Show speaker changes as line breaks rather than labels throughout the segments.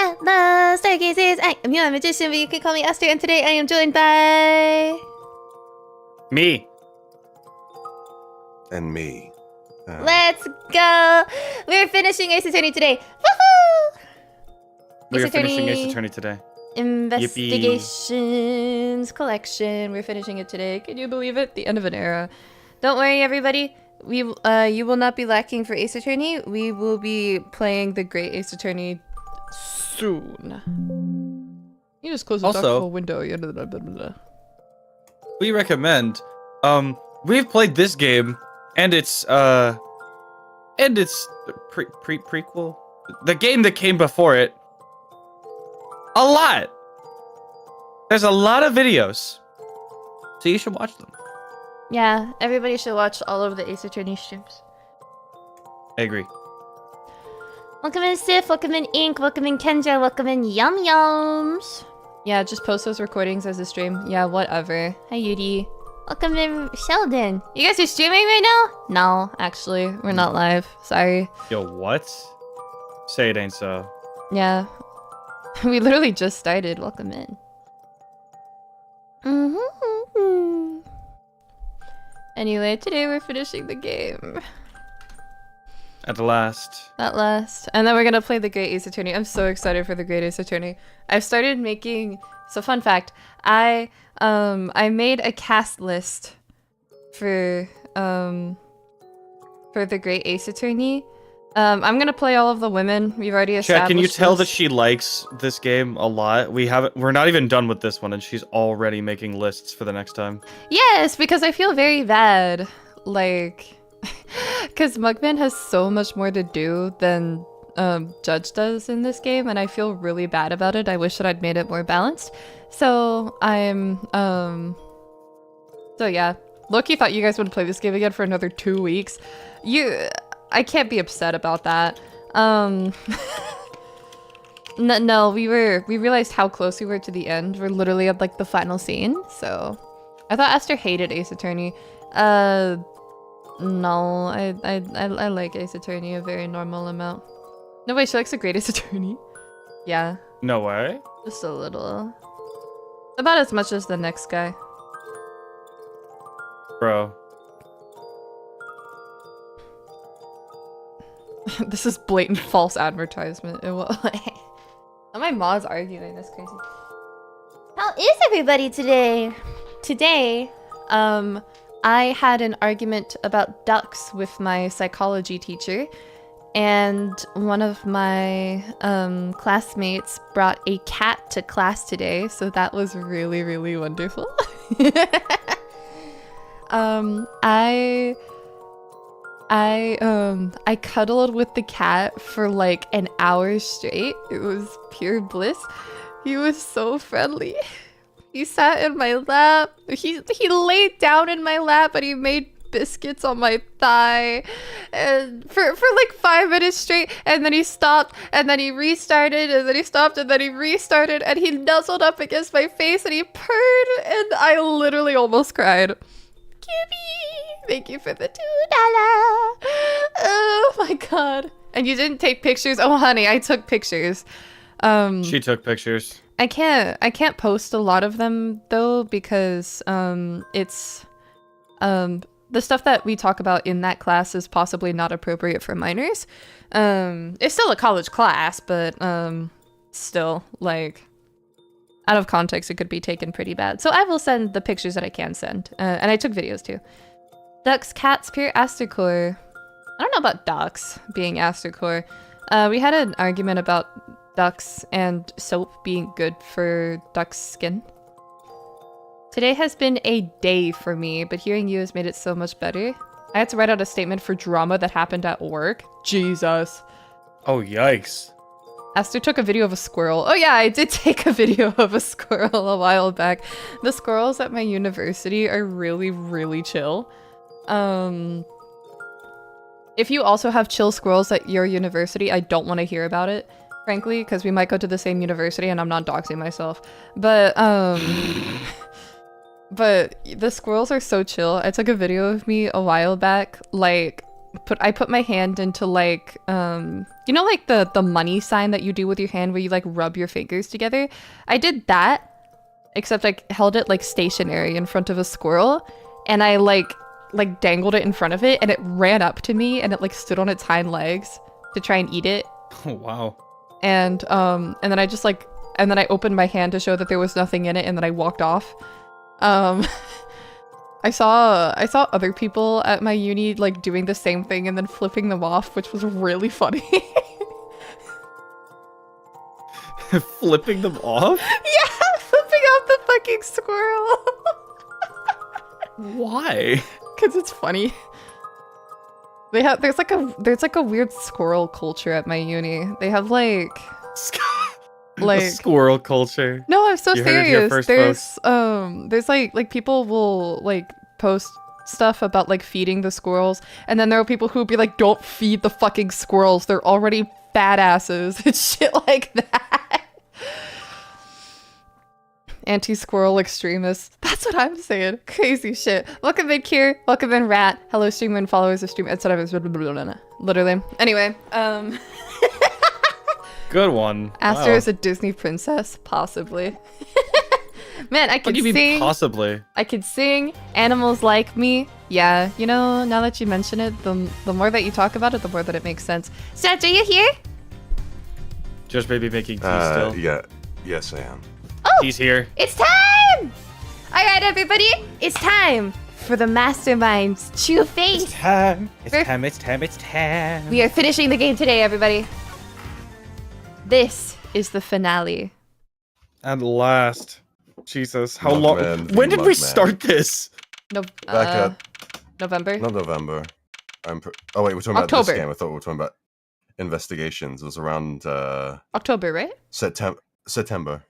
The staircases. I am your magician, but you can call me Esther, and today I am joined by...
Me.
And me.
Let's go! We're finishing Ace Attorney today. Woohoo!
We're finishing Ace Attorney today.
Investigations collection. We're finishing it today. Can you believe it? The end of an era. Don't worry, everybody. You will not be lacking for Ace Attorney. We will be playing the Great Ace Attorney soon. You just close the also, window.
We recommend. We've played this game, and it's prequel, the game that came before it. A lot. There's a lot of videos, so you should watch them.
Yeah, everybody should watch all of the Ace Attorney streams.
I agree.
Welcome in Sif, welcome in Ink, welcome in Kendra, welcome in Yum Yums. Yeah, just post those recordings as a stream. Yeah, whatever. Hi Yudi. Welcome in Sheldon. You guys are streaming right now? No, actually, we're not live. Sorry.
Yo, what? Say it ain't so.
Yeah. We literally just started. Welcome in. Anyway, today we're finishing the game.
At last.
At last. And then we're gonna play the Great Ace Attorney. I'm so excited for the Great Ace Attorney. I've started making... So fun fact, I made a cast list for the Great Ace Attorney. I'm gonna play all of the women. We've already established.
Chat, can you tell
this.
that she likes this game a lot? We're not even done with this one, and she's already making lists for the next time.
Yes, because I feel very bad. Like, because Mugman has so much more to do than Judge does in this game, and I feel really bad about it. I wish that I'd made it more balanced. So I'm so yeah. Loki thought you guys would play this game again for another 2 weeks. I can't be upset about that. No, we realized how close we were to the end. We're literally at like the final scene. So I thought Esther hated Ace Attorney. No, I like Ace Attorney a very normal amount. No way, she likes the Great Ace Attorney. Yeah.
No way.
Just a little. About as much as the next guy.
Bro.
This is blatant false advertisement. My mom's arguing. That's crazy. How is everybody today? Today, I had an argument about ducks with my psychology teacher, and one of my classmates brought a cat to class today, so that was really, really wonderful. I cuddled with the cat for like an hour straight. It was pure bliss. He was so friendly. He sat in my lap. He laid down in my lap, and he made biscuits on my thigh, and for like 5 minutes straight, and then he stopped, and then he restarted, and then he stopped, and then he restarted, and he nuzzled up against my face, and he purred, and I literally almost cried. Cutie, thank you for the $2. Oh my god. And you didn't take pictures? Oh honey, I took pictures.
She took pictures.
I can't post a lot of them though, because it's the stuff that we talk about in that class is possibly not appropriate for minors. It's still a college class, but still, like, out of context, it could be taken pretty bad. So I will send the pictures that I can send. And I took videos too. Ducks, cats, pure Astercore. I don't know about ducks being Astercore. We had an argument about ducks and soap being good for duck's skin. Today has been a day for me, but hearing you has made it so much better. I had to write out a statement for drama that happened at work. Jesus.
Oh, yikes.
Esther took a video of a squirrel. Oh yeah, I did take a video of a squirrel a while back. The squirrels at my university are really, really chill. If you also have chill squirrels at your university, I don't want to hear about it, frankly, because we might go to the same university and I'm not doxing myself. But the squirrels are so chill. I took a video of me a while back, like, I put my hand into like you know like the money sign that you do with your hand where you like rub your fingers together. I did that, except I held it like stationary in front of a squirrel, and I like dangled it in front of it, and it ran up to me, and it like stood on its hind legs to try and eat it.
Oh wow.
And then I just like, and then I opened my hand to show that there was nothing in it, and then I walked off. I saw other people at my uni like doing the same thing and then flipping them off, which was really funny.
Flipping them off?
Yeah, flipping off the fucking squirrel.
Why?
Cause it's funny. There's like a weird squirrel culture at my uni. They have like
the squirrel culture.
No, I'm so
You heard it here
serious.
first,
There's like people will like post stuff about like feeding the squirrels, and then there are people who would be like, don't feed the fucking squirrels, they're already badasses and shit like that. Anti-squirrel extremists. That's what I'm saying. Crazy shit. Welcome in, Kier. Welcome in, Rat. Hello, stream and followers of stream, etc. Literally. Anyway,
Good one.
Aster is a Disney princess, possibly. Man, I could sing.
Possibly.
I could sing. Animals like me. Yeah, you know, now that you mention it, the more that you talk about it, the more that it makes sense. Seth, are you here?
Just baby making tea still.
Yeah. Yes, I am.
Oh,
He's here.
it's time! All right, everybody, it's time for the mastermind's true face.
It's time. It's time.
We are finishing the game today, everybody. This is the finale.
At last. Jesus, how
Mugman,
long?
the
When did we
Mugman.
start this?
Back at
November.
not November. Oh wait, we're talking about
October.
this game. I thought we were talking about investigations. It was around
October, right?
September.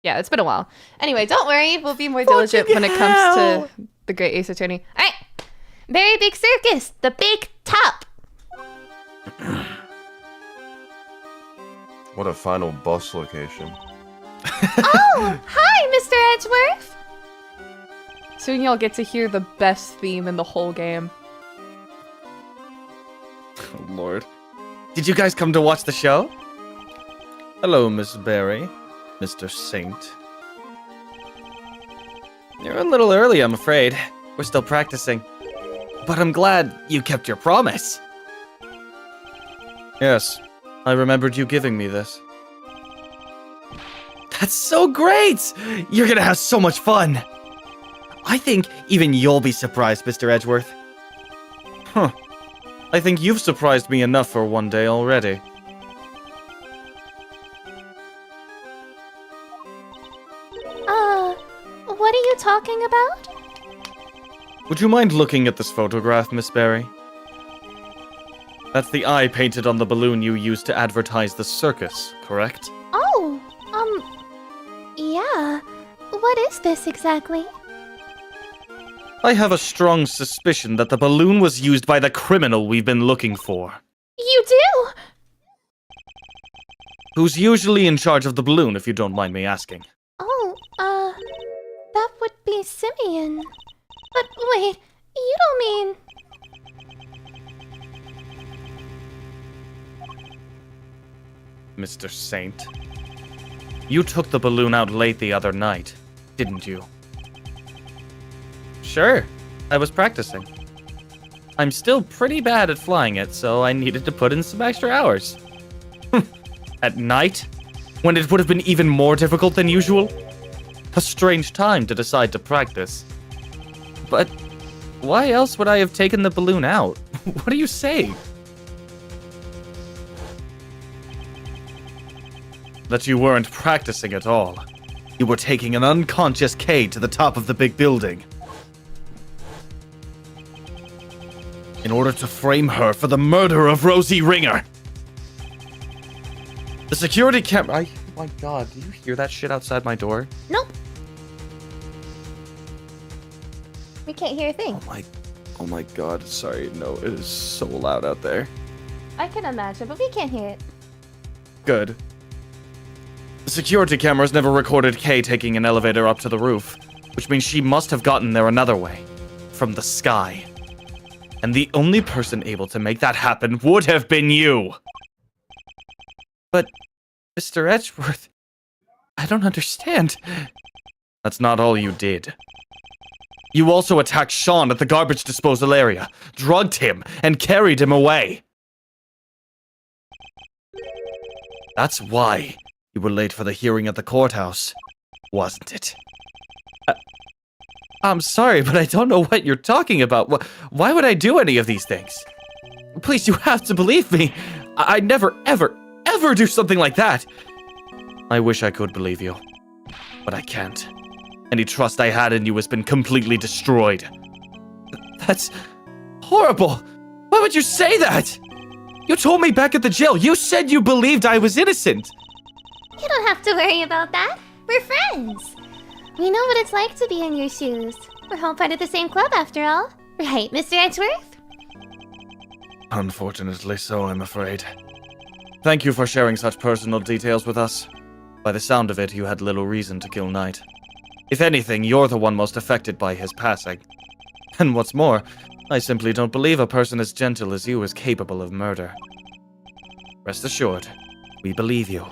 Yeah, it's been a while. Anyway, don't worry. We'll be more diligent when it comes to the Great Ace Attorney. All right. Very big circus. The big top.
What a final boss location.
Oh, hi, Mr. Edgeworth. Soon you'll get to hear the best theme in the whole game.
Oh, Lord. Did you guys come to watch the show? Hello, Miss Barry. Mr. Saint. You're a little early, I'm afraid. We're still practicing. But I'm glad you kept your promise. Yes, I remembered you giving me this. That's so great! You're gonna have so much fun! I think even you'll be surprised, Mr. Edgeworth. Huh. I think you've surprised me enough for one day already.
What are you talking about?
Would you mind looking at this photograph, Miss Barry? That's the eye painted on the balloon you used to advertise the circus, correct?
Oh, yeah. What is this exactly?
I have a strong suspicion that the balloon was used by the criminal we've been looking for.
You do?
Who's usually in charge of the balloon, if you don't mind me asking.
Oh, that would be Simeon. But wait, you don't mean...
Mr. Saint. You took the balloon out late the other night, didn't you? Sure, I was practicing. I'm still pretty bad at flying it, so I needed to put in some extra hours. At night? When it would have been even more difficult than usual? A strange time to decide to practice. But why else would I have taken the balloon out? What are you saying? That you weren't practicing at all. You were taking an unconscious Kay to the top of the big building. In order to frame her for the murder of Rosie Ringer. The security camera... Oh my god, do you hear that shit outside my door?
Nope. We can't hear a thing.
Oh my god, sorry, no, it is so loud out there.
I can imagine, but we can't hear it.
Good. The security cameras never recorded Kay taking an elevator up to the roof, which means she must have gotten there another way. From the sky. And the only person able to make that happen would have been you. But, Mr. Edgeworth, I don't understand. That's not all you did. You also attacked Sean at the garbage disposal area, drugged him, and carried him away. That's why you were late for the hearing at the courthouse, wasn't it? I'm sorry, but I don't know what you're talking about. Why would I do any of these things? Please, you have to believe me. I'd never, ever, ever do something like that. I wish I could believe you, but I can't. Any trust I had in you has been completely destroyed. That's horrible. Why would you say that? You told me back at the jail. You said you believed I was innocent.
You don't have to worry about that. We're friends. We know what it's like to be in your shoes. We're all part of the same club after all. Right, Mr. Edgeworth?
Unfortunately so, I'm afraid. Thank you for sharing such personal details with us. By the sound of it, you had little reason to kill Knight. If anything, you're the one most affected by his passing. And what's more, I simply don't believe a person as gentle as you is capable of murder. Rest assured, we believe you,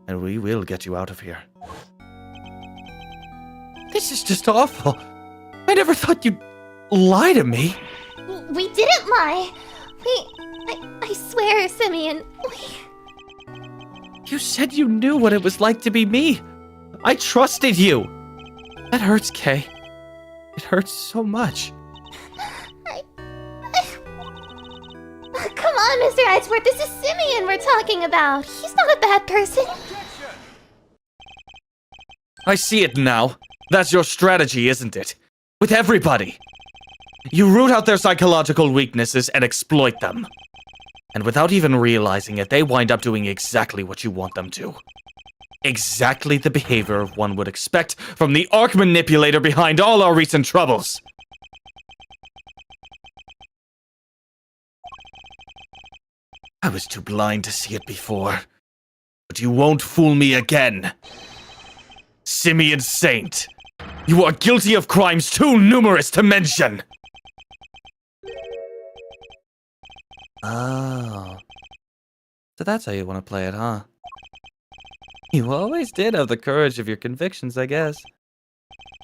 and we will get you out of here. This is just awful. I never thought you'd lie to me.
We didn't lie. I swear, Simeon,
You said you knew what it was like to be me. I trusted you. That hurts, Kay. It hurts so much.
Come on, Mr. Edgeworth, this is Simeon we're talking about. He's not a bad person.
I see it now. That's your strategy, isn't it? With everybody. You root out their psychological weaknesses and exploit them. And without even realizing it, they wind up doing exactly what you want them to. Exactly the behavior one would expect from the arc manipulator behind all our recent troubles. I was too blind to see it before. But you won't fool me again. Simeon Saint, you are guilty of crimes too numerous to mention. Oh. So that's how you want to play it, huh? You always did have the courage of your convictions, I guess.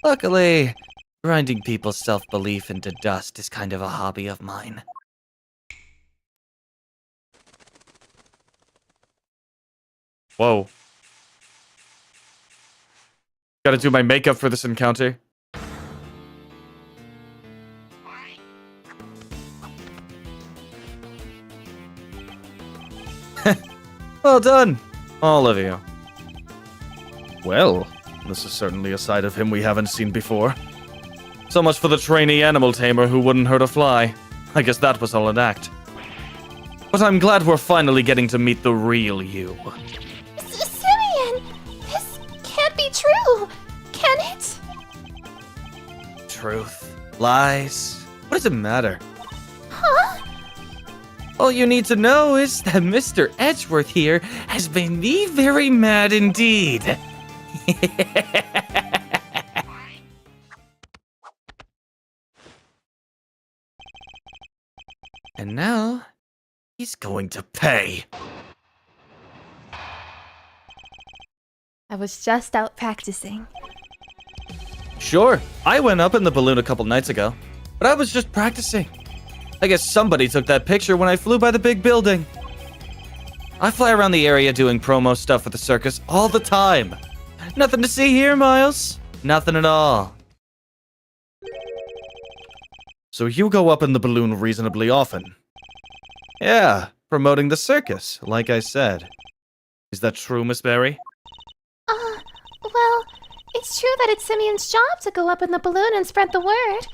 Luckily, grinding people's self-belief into dust is kind of a hobby of mine. Whoa. Gotta do my makeup for this encounter. Well done, all of you. Well, this is certainly a side of him we haven't seen before. So much for the trainee animal tamer who wouldn't hurt a fly. I guess that was all an act. But I'm glad we're finally getting to meet the real you.
Simeon! This can't be true! Can it?
Truth, lies, what does it matter?
Huh?
All you need to know is that Mr. Edgeworth here has made me very mad indeed. And now, he's going to pay.
I was just out practicing.
Sure, I went up in the balloon a couple nights ago, but I was just practicing. I guess somebody took that picture when I flew by the big building. I fly around the area doing promo stuff for the circus all the time. Nothing to see here, Miles. Nothing at all. So you go up in the balloon reasonably often. Yeah, promoting the circus, like I said. Is that true, Miss Berry?
Well, it's true that it's Simeon's job to go up in the balloon and spread the word.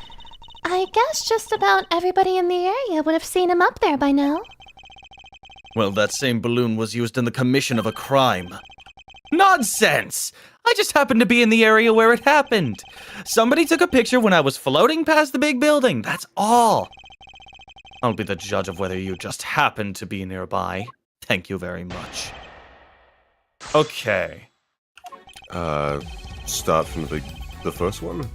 I guess just about everybody in the area would have seen him up there by now.
Well, that same balloon was used in the commission of a crime. Nonsense! I just happened to be in the area where it happened. Somebody took a picture when I was floating past the big building, that's all. I'll be the judge of whether you just happened to be nearby. Thank you very much. Okay.
Start from the first one.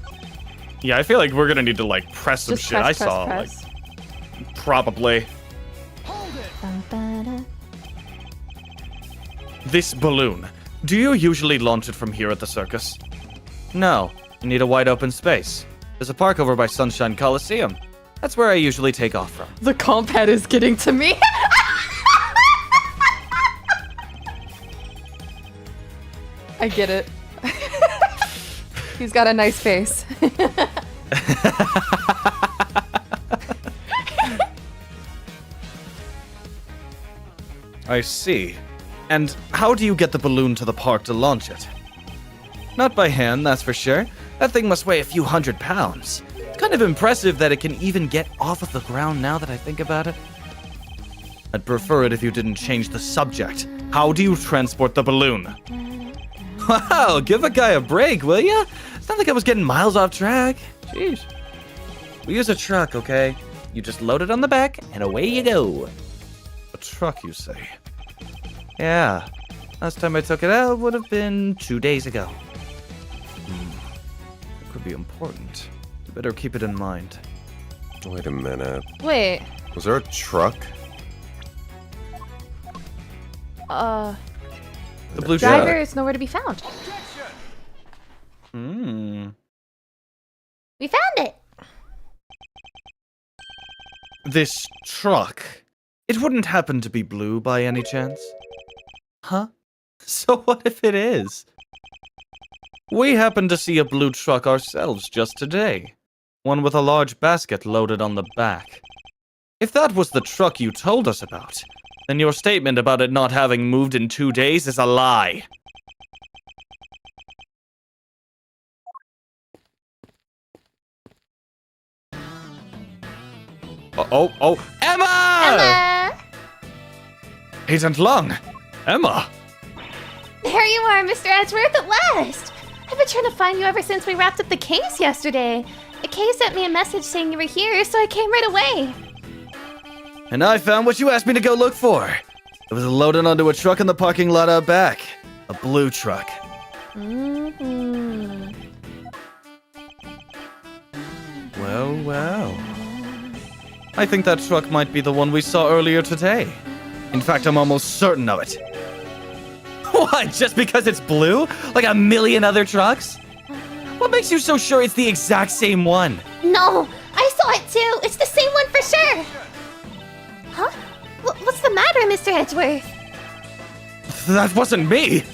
Yeah, I feel like we're gonna need to, like, press some
Just
shit.
press.
Like, Probably.
Ba-ba-da.
This balloon. Do you usually launch it from here at the circus? No. You need a wide open space. There's a park over by Sunshine Coliseum. That's where I usually take off from.
The comp head is getting to me. I get it. He's got a nice face.
I see. And how do you get the balloon to the park to launch it? Not by hand, that's for sure. That thing must weigh a few hundred pounds. It's kind of impressive that it can even get off of the ground now that I think about it. I'd prefer it if you didn't change the subject. How do you transport the balloon? Wow, give a guy a break, will ya? It's not like I was getting miles off track. Jeez. We use a truck, okay? You just load it on the back, and away you go. A truck, you say? Yeah. Last time I took it out would have been 2 days ago. It could be important. You better keep it in mind.
Wait a minute.
Wait.
Was there a truck?
The blue
Driver
truck.
is nowhere to be found.
We found it.
This truck. It wouldn't happen to be blue by any chance? Huh? So what if it is? We happened to see a blue truck ourselves just today. One with a large basket loaded on the back. If that was the truck you told us about, then your statement about it not having moved in 2 days is a lie. Oh, Emma!
Emma!
Agent Long! Emma!
There you are, Mr. Edgeworth, at last! I've been trying to find you ever since we wrapped up the case yesterday. Kay sent me a message saying you were here, so I came right away.
And I found what you asked me to go look for. It was loaded onto a truck in the parking lot out back. A blue truck.
Mm-hmm.
Well. I think that truck might be the one we saw earlier today. In fact, I'm almost certain of it. What, just because it's blue? Like a million other trucks? What makes you so sure it's the exact same one?
No, I saw it too. It's the same one for sure. Huh? What's the matter, Mr. Edgeworth?
That wasn't me!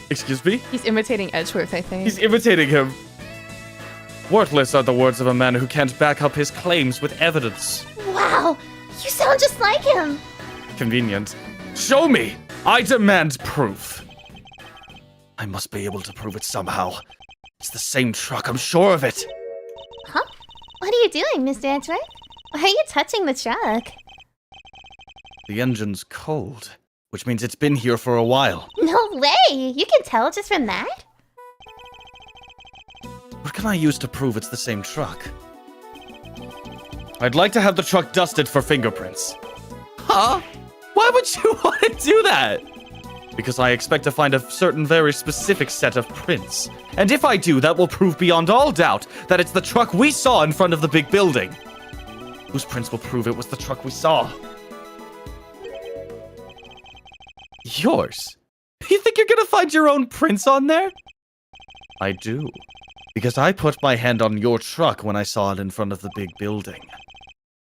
Excuse me?
He's imitating Edgeworth, I think.
He's imitating him. Worthless are the words of a man who can't back up his claims with evidence.
Wow, you sound just like him.
Convenient. Show me! I demand proof. I must be able to prove it somehow. It's the same truck, I'm sure of it.
Huh? What are you doing, Mr. Edgeworth? Why are you touching the truck?
The engine's cold, which means it's been here for a while.
No way! You can tell just from that?
What can I use to prove it's the same truck? I'd like to have the truck dusted for fingerprints. Huh? Why would you want to do that? Because I expect to find a certain very specific set of prints. And if I do, that will prove beyond all doubt that it's the truck we saw in front of the big building. Whose prints will prove it was the truck we saw? Yours? You think you're gonna find your own prints on there? I do. Because I put my hand on your truck when I saw it in front of the big building.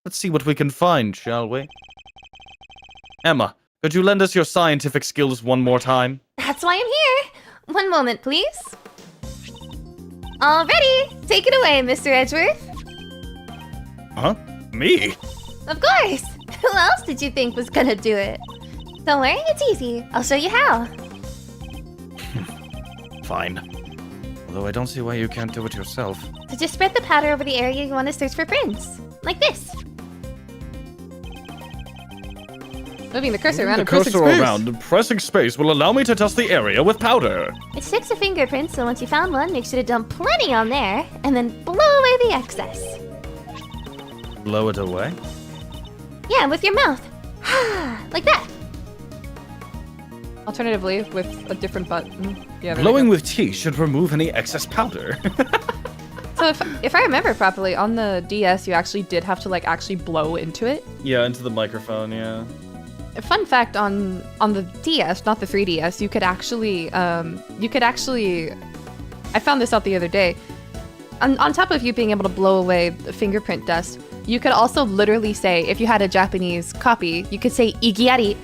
Let's see what we can find, shall we? Emma, could you lend us your scientific skills one more time?
That's why I'm here. One moment, please. Alrighty, take it away, Mr. Edgeworth.
Huh? Me?
Of course. Who else did you think was gonna do it? Don't worry, it's easy. I'll show you how.
Fine. Although I don't see why you can't do it yourself.
So just spread the powder over the area you want to search for prints. Like this.
Moving the cursor around
The
and pressing
cursor
space.
around and pressing space will allow me to dust the area with powder.
It's 6 of fingerprints, so once you found one, make sure to dump plenty on there, and then blow away the excess.
Blow it away?
Yeah, with your mouth. Like that.
Alternatively, with a different button. Yeah, there we
Blowing
go.
with tea should remove any excess powder.
So So if I remember properly, on the DS, you actually did have to like actually blow into it.
Yeah, into the microphone, yeah.
A fun fact on the DS, not the 3DS, you could actually, I found this out the other day. On top of you being able to blow away the fingerprint dust, you could also literally say, if you had a Japanese copy, you could say igiari,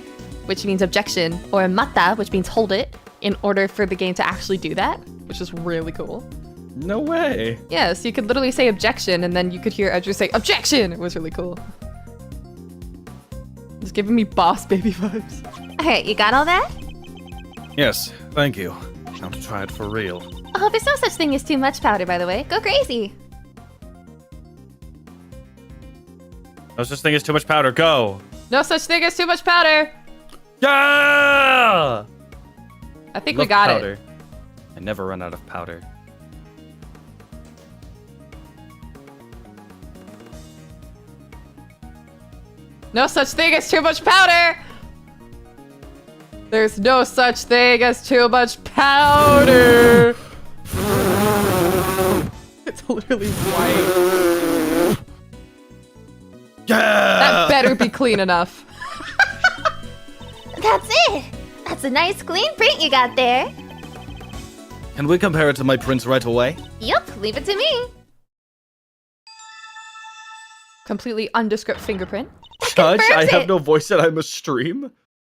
which means objection, or mata, which means hold it, in order for the game to actually do that, which is really cool.
No way.
Yeah, so you could literally say objection, and then you could hear Edgar say objection. It was really cool. It's giving me Boss Baby vibes.
Alright, you got all that?
Yes, thank you. Now to try it for real.
Oh, there's no such thing as too much powder, by the way. Go crazy.
No such thing as too much powder. Go.
No such thing as too much powder.
Yeah!
I think we got it.
I never run out of powder.
No such thing as too much powder. There's no such thing as too much powder. It's literally white.
Yeah!
That better be clean enough.
That's it. That's a nice clean print you got there.
Can we compare it to my prints right away?
Yup, leave it to me.
Completely undescript fingerprint.
Judge, I
confirms
have
it.
no voice and I'm a stream?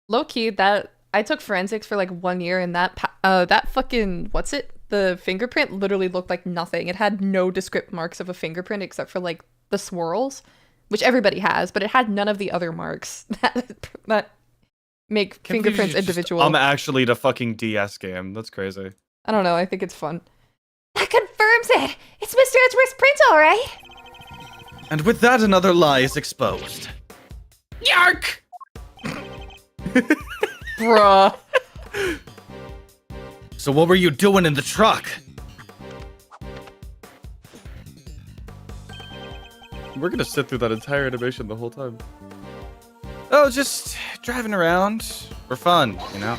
Low key, that I took forensics for like 1 year, and that fucking the fingerprint literally looked like nothing. It had no descript marks of a fingerprint except for like the swirls, which everybody has, but it had none of the other marks that make fingerprints individual.
I'm actually the fucking DS game. That's crazy.
I don't know. I think it's fun.
That confirms it. It's Mr. Edgeworth's print, all right.
And with that, another lie is exposed. Yark!
Bruh.
So what were you doing in the truck? We're gonna sit through that entire animation the whole time. Oh, just driving around for fun, you know?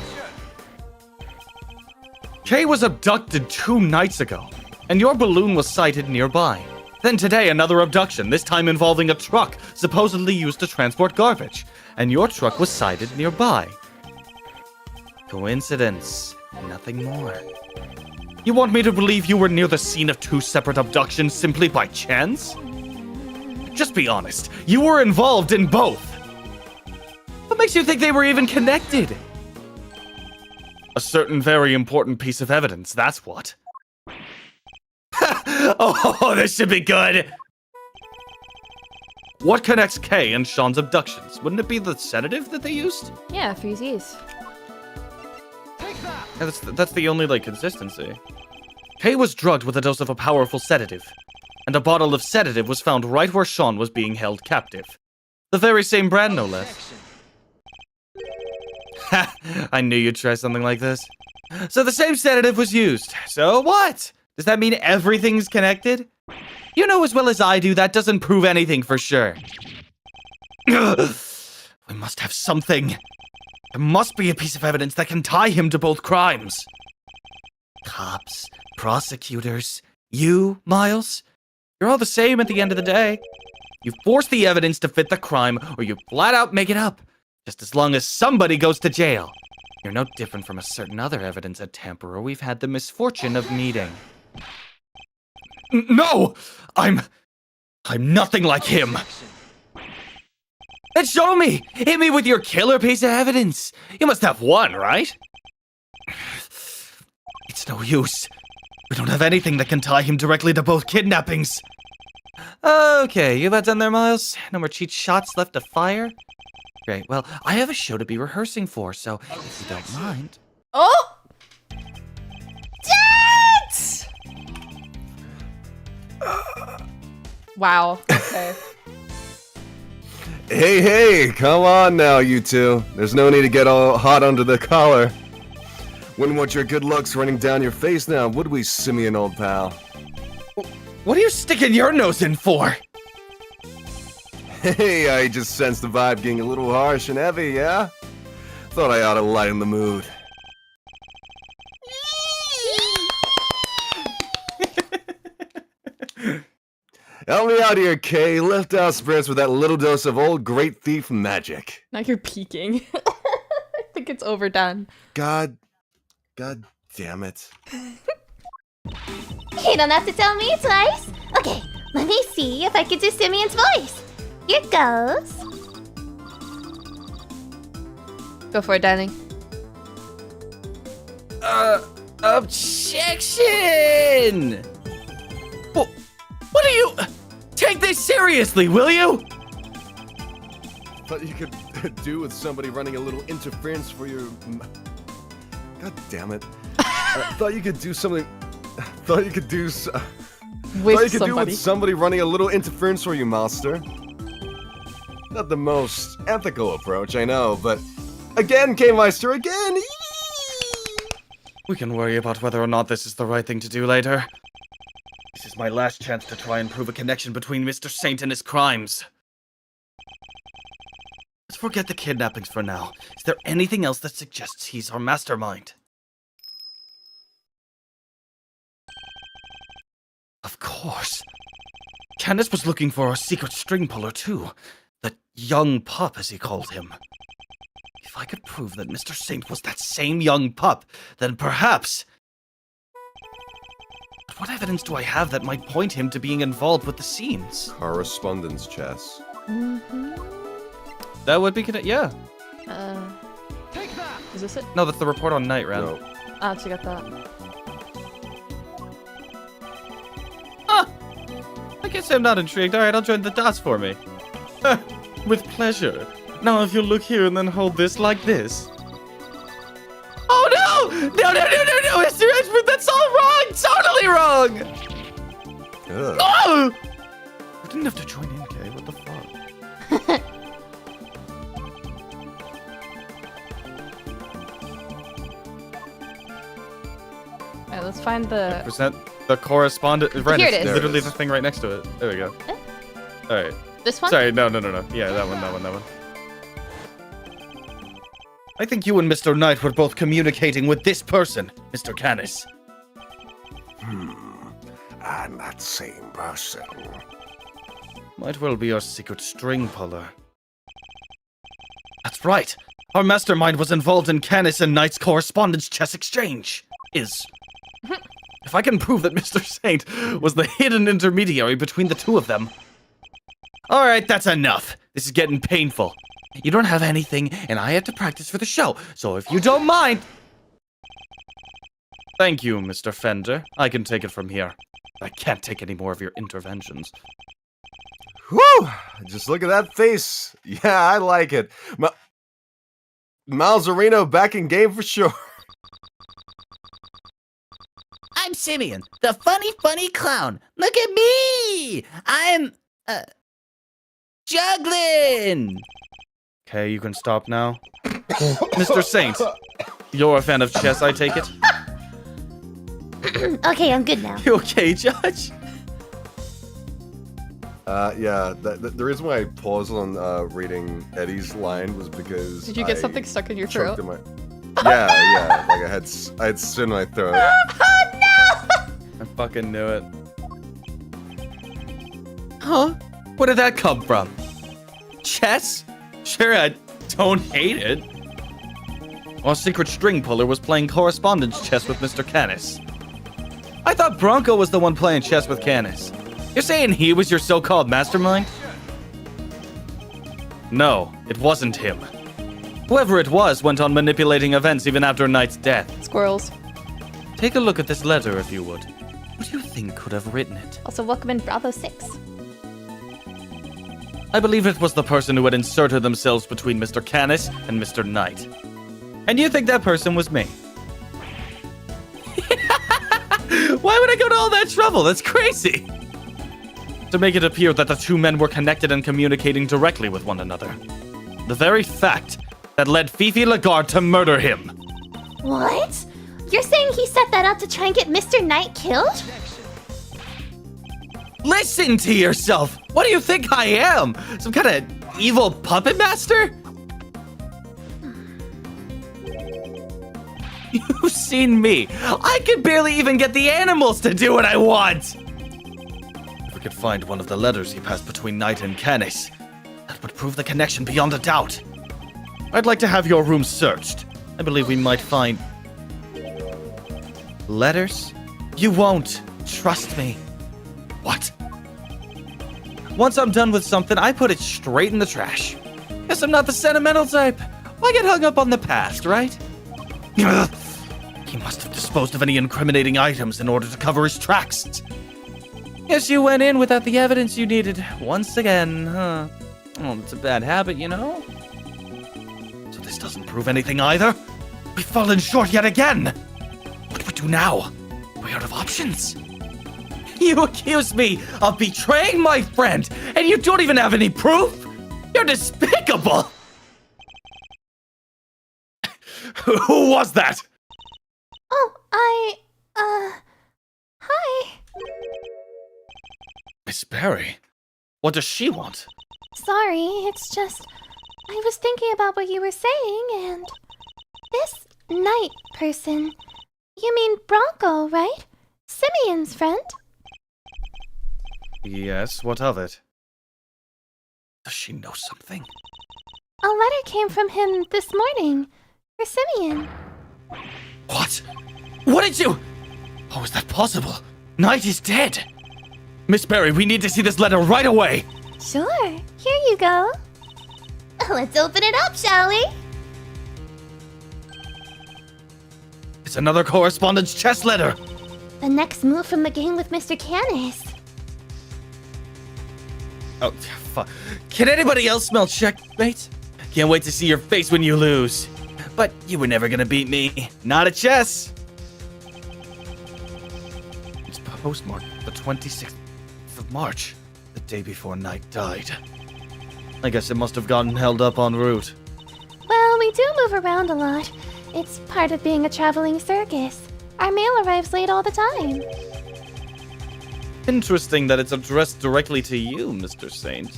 Kay was abducted 2 nights ago, and your balloon was sighted nearby. Then today, another abduction, this time involving a truck supposedly used to transport garbage, and your truck was sighted nearby. Coincidence, nothing more. You want me to believe you were near the scene of 2 separate abductions simply by chance? Just be honest, you were involved in both. What makes you think they were even connected? A certain very important piece of evidence, that's what. Oh, this should be good. What connects Kay and Sean's abductions? Wouldn't it be the sedative that they used?
Yeah, 3Zs.
Yeah, that's the only, like, consistency. Kay was drugged with a dose of a powerful sedative, and a bottle of sedative was found right where Sean was being held captive. The very same brand, no less. Ha! I knew you'd try something like this. So the same sedative was used. So what? Does that mean everything's connected? You know as well as I do that doesn't prove anything for sure. We must have something. There must be a piece of evidence that can tie him to both crimes. Cops, prosecutors, you, Miles? You're all the same at the end of the day. You force the evidence to fit the crime, or you flat out make it up. Just as long as somebody goes to jail. You're no different from a certain other evidence at Tamperer we've had the misfortune of meeting. No! I'm nothing like him. Then show me! Hit me with your killer piece of evidence. You must have one, right? It's no use. We don't have anything that can tie him directly to both kidnappings. Okay, you about done there, Miles? No more cheat shots left to fire? Great, well, I have a show to be rehearsing for, so if you don't mind...
Oh!
Dance!
Wow. Okay.
Hey, come on now, you two. There's no need to get all hot under the collar. Wouldn't want your good looks running down your face now, would we, Simeon, old pal?
What are you sticking your nose in for?
Hey, I just sensed the vibe getting a little harsh and heavy, yeah? Thought I ought to lighten the mood. Help me out here, Kay. Lift our spirits with that little dose of old great thief magic.
Now you're peeking. I think it's overdone.
God damn it.
You don't have to tell me twice. Okay, let me see if I can do Simeon's voice. Here goes.
Go for it, darling.
Objection! What are you? Take this seriously, will you?
Thought you could do with somebody running a little interference for your... God damn it. Thought you could do something... Thought you could do...
With
thought you could
somebody.
do with somebody running a little interference for you, master. Not the most ethical approach, I know, but... Again, K-Meister, again!
We can worry about whether or not this is the right thing to do later. This is my last chance to try and prove a connection between Mr. Saint and his crimes. Let's forget the kidnappings for now. Is there anything else that suggests he's our mastermind? Of course. Candace was looking for our secret string puller too. The young pup, as he called him. If I could prove that Mr. Saint was that same young pup, then perhaps... But what evidence do I have that might point him to being involved with the scenes?
Correspondence chess.
That would be yeah.
Take that. Is this it?
No, that's the report on night round.
No.
Ah, so you got that.
I guess I'm not intrigued. Alright, I'll join the dots for me. With pleasure. Now if you look here and then hold this like this. Oh no! No, Mr. Edgeworth, that's all wrong! Totally wrong!
Ugh.
Oh! You didn't have to join in, Kay. What the fuck?
Alright, let's find the...
Present the correspondent. Right,
Here it
it's
is.
literally the thing right next to it. There we go. Alright.
This one?
Sorry, no. Yeah, that one. I think you and Mr. Knight were both communicating with this person, Mr. Canis.
I'm that same person.
Might well be our secret string puller. That's right. Our mastermind was involved in Canis and Knight's correspondence chess exchange. If I can prove that Mr. Saint was the hidden intermediary between the two of them. Alright, that's enough. This is getting painful. You don't have anything, and I have to practice for the show, so if you don't mind... Thank you, Mr. Fender. I can take it from here. I can't take any more of your interventions.
Whew! Just look at that face. Yeah, I like it. Malzarino back in game for sure.
I'm Simeon, the funny clown. Look at me! I'm, juggling!
Okay, you can stop now. Mr. Saint, you're a fan of chess, I take it?
Okay, I'm good now.
You okay, Judge?
Yeah, the reason why I paused on reading Eddie's line was because
Did you get something stuck in your throat?
choked in my... Yeah, like I had spit in my throat.
I fucking knew it. Huh? Where did that come from? Chess? Sure, I don't hate it. Our secret string puller was playing correspondence chess with Mr. Canis. I thought Bronco was the one playing chess with Canis. You're saying he was your so-called mastermind? No, it wasn't him. Whoever it was went on manipulating events even after Knight's death.
Squirrels.
Take a look at this letter, if you would. What do you think could have written it?
Also, welcome in Bravo 6.
I believe it was the person who had inserted themselves between Mr. Canis and Mr. Knight. And you think that person was me? Why would I go to all that trouble? That's crazy! To make it appear that the two men were connected and communicating directly with one another. The very fact that led Fifi Lagarde to murder him.
What? You're saying he set that up to try and get Mr. Knight killed?
Listen to yourself! What do you think I am? Some kind of evil puppet master? You've seen me. I can barely even get the animals to do what I want. If we could find one of the letters he passed between Knight and Canis, that would prove the connection beyond a doubt. I'd like to have your room searched. I believe we might find... letters? You won't. Trust me. What? Once I'm done with something, I put it straight in the trash. Guess I'm not the sentimental type. Why get hung up on the past, right? Ugh. He must have disposed of any incriminating items in order to cover his tracks. Guess you went in without the evidence you needed once again, huh? Oh, it's a bad habit, you know? So this doesn't prove anything either? We've fallen short yet again! What do we do now? We're out of options. You accuse me of betraying my friend, and you don't even have any proof? You're despicable! Who was that?
Oh, hi.
Miss Barry. What does she want?
Sorry, it's just... I was thinking about what you were saying, and... This Knight person... You mean Bronco, right? Simeon's friend?
Yes, what of it? Does she know something?
A letter came from him this morning. For Simeon.
What? What did you... How is that possible? Knight is dead. Miss Barry, we need to see this letter right away.
Sure, here you go. Let's open it up, shall we?
It's another correspondence chest letter.
The next move from the gang with Mr. Canis.
Oh, fuck. Can anybody else smell checkmate? Can't wait to see your face when you lose. But you were never gonna beat me. Not at chess. It's postmarked the 26th of March, the day before Knight died. I guess it must have gotten held up en route.
Well, we do move around a lot. It's part of being a traveling circus. Our mail arrives late all the time.
Interesting that it's addressed directly to you, Mr. Saint.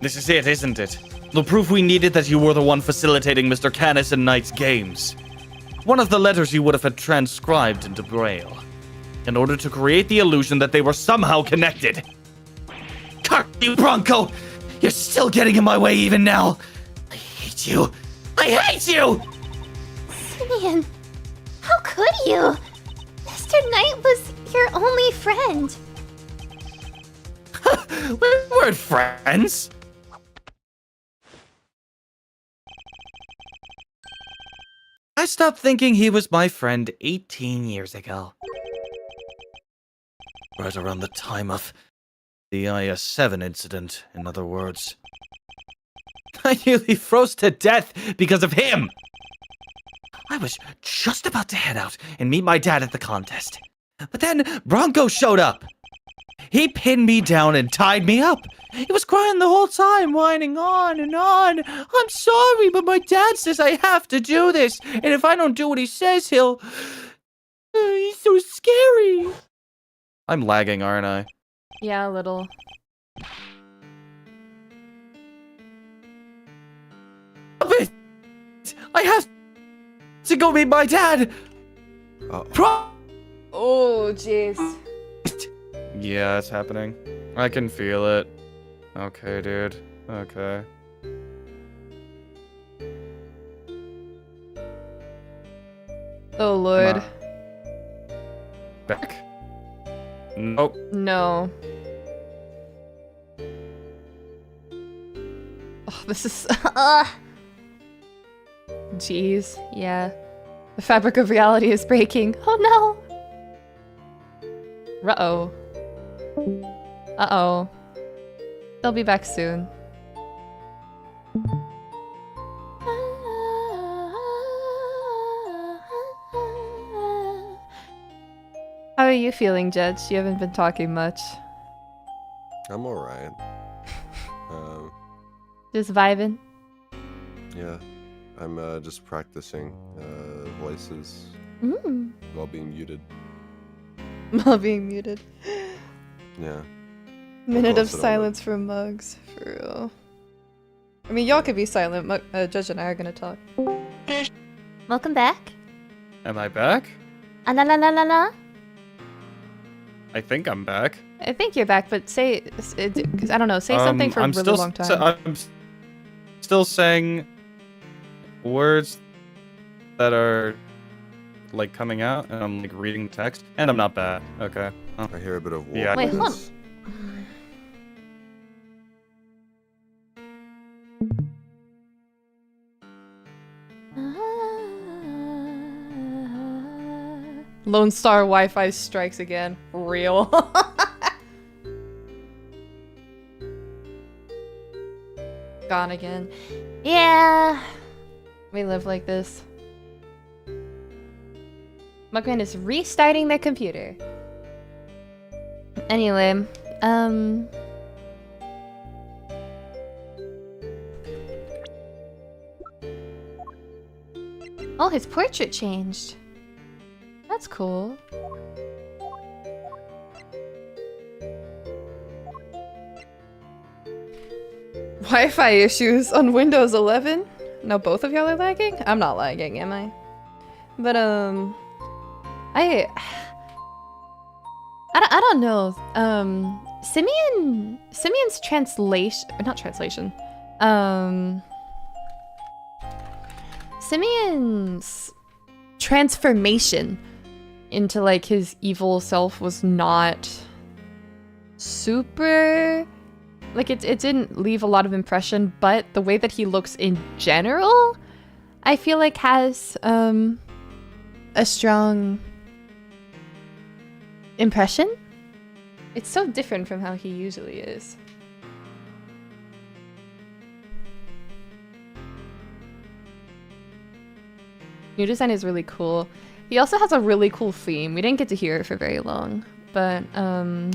This is it, isn't it? The proof we needed that you were the one facilitating Mr. Canis and Knight's games. One of the letters you would have had transcribed into Braille, in order to create the illusion that they were somehow connected. Curse you, Bronco! You're still getting in my way even now! I hate you! I hate you!
Simeon, how could you? Mr. Knight was your only friend.
We weren't friends! I stopped thinking he was my friend 18 years ago. Right around the time of the IS-7 incident, in other words. I nearly froze to death because of him! I was just about to head out and meet my dad at the contest. But then Bronco showed up. He pinned me down and tied me up. He was crying the whole time, whining on and on. I'm sorry, but my dad says I have to do this. And if I don't do what he says, he'll... he's so scary. I'm lagging, aren't I?
Yeah, a little.
I have to go meet my dad.
Oh, jeez.
Yeah, it's happening. I can feel it. Okay, dude. Okay.
Oh, Lord.
Back. Nope.
No. Oh, this is... Jeez, yeah. The fabric of reality is breaking. Oh no! Uh-oh. Uh-oh. They'll be back soon. How are you feeling, Judge? You haven't been talking much.
I'm alright.
Just vibing?
Yeah. I'm just practicing voices while being muted.
While being muted.
Yeah.
Minute of
Close it
silence for Mugs, for real. I mean, y'all could be silent. Judge and I are gonna talk.
Welcome back.
Am I back?
La la la la la.
I think I'm back.
I think you're back, but say, because I don't know, say something for a really long time.
I'm still saying words that are like coming out, and I'm like reading text, and I'm not bad. Okay. Oh.
I hear a bit of
Yeah.
Wait, hold on. Lone Star Wi-Fi strikes again. Real. Gone again. Yeah. We live like this. Mugman is restarting their computer. Anyway, oh, his portrait changed. That's cool. Wi-Fi issues on Windows 11? No, both of y'all are lagging? I'm not lagging, am I? But, I don't know. Simeon's translation, not translation. Simeon's transformation into like his evil self was not super, like it didn't leave a lot of impression, but the way that he looks in general, I feel like has a strong impression. It's so different from how he usually is. New design is really cool. He also has a really cool theme. We didn't get to hear it for very long, but I'm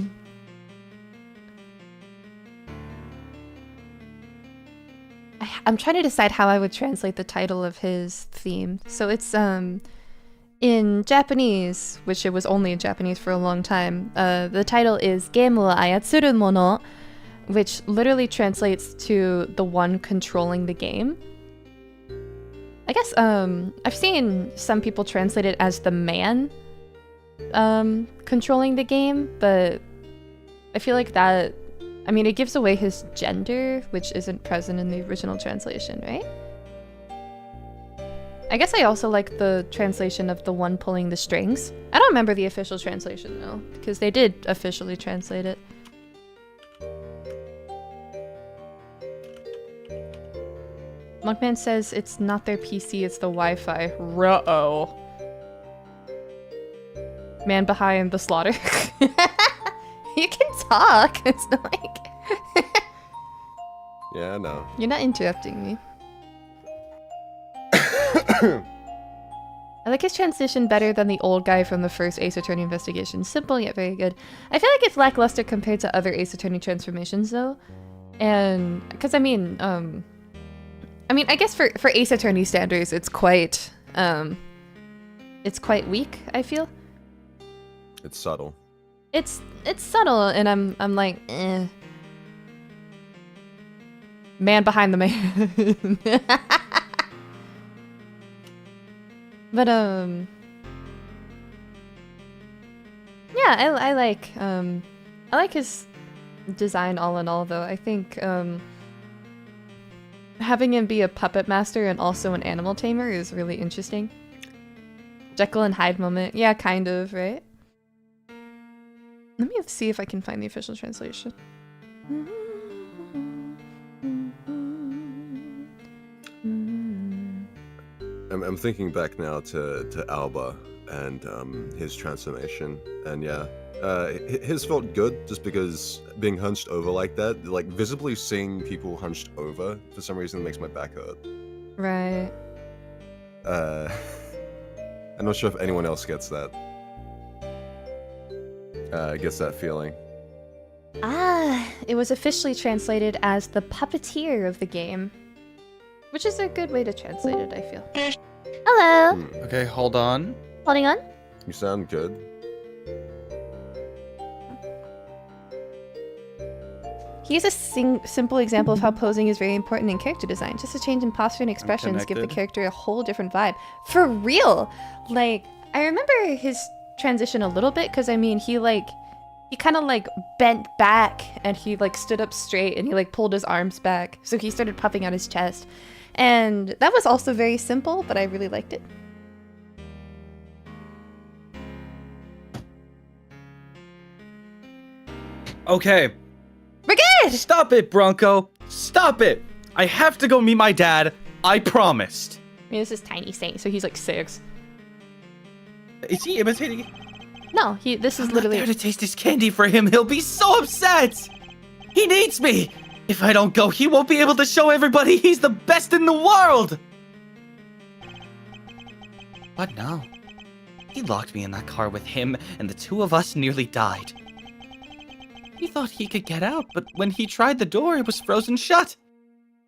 trying to decide how I would translate the title of his theme. So it's in Japanese, which it was only in Japanese for a long time. The title is Game wo ayatsuru mono, which literally translates to the one controlling the game. I guess I've seen some people translate it as the man controlling the game, but I feel like that, I mean, it gives away his gender, which isn't present in the original translation, right? I guess I also like the translation of the one pulling the strings. I don't remember the official translation though, because they did officially translate it. Monkman says it's not their PC, it's the Wi-Fi. Ruh-oh. Man behind the slaughter. You can talk. It's not like...
Yeah, I know.
You're not interrupting me. I like his transition better than the old guy from the first Ace Attorney investigation. Simple yet very good. I feel like it's lackluster compared to other Ace Attorney transformations though. And, because I mean, I guess for Ace Attorney standards, it's quite weak, I feel.
It's subtle.
It's subtle, and I'm like, eh. Man behind the man. But yeah, I like his design all in all though. I think having him be a puppet master and also an animal tamer is really interesting. Jekyll and Hyde moment. Yeah, kind of, right? Let me see if I can find the official translation.
I'm thinking back now to Alba and his transformation, and yeah, his felt good just because being hunched over like that, like visibly seeing people hunched over for some reason makes my back hurt.
Right.
I'm not sure if anyone else gets that. Gets that feeling.
Ah, it was officially translated as the puppeteer of the game, which is a good way to translate it, I feel. Hello.
Okay, hold on.
Holding on.
You sound good.
Here's a simple example of how posing is very important in character design. Just a change in posture and expressions give the character a whole different vibe. For real! Like, I remember his transition a little bit, because I mean, he like he kind of like bent back and he like stood up straight and he like pulled his arms back. So he started puffing out his chest. And that was also very simple, but I really liked it.
Okay.
We're good!
Stop it, Bronco. Stop it. I have to go meet my dad. I promised.
I mean, this is Tiny Saint, so he's like 6.
Is he imitating?
No, this is
I'm
literally...
not there to taste his candy for him. He'll be so upset. He needs me. If I don't go, he won't be able to show everybody he's the best in the world. But no. He locked me in that car with him, and the two of us nearly died. He thought he could get out, but when he tried the door, it was frozen shut.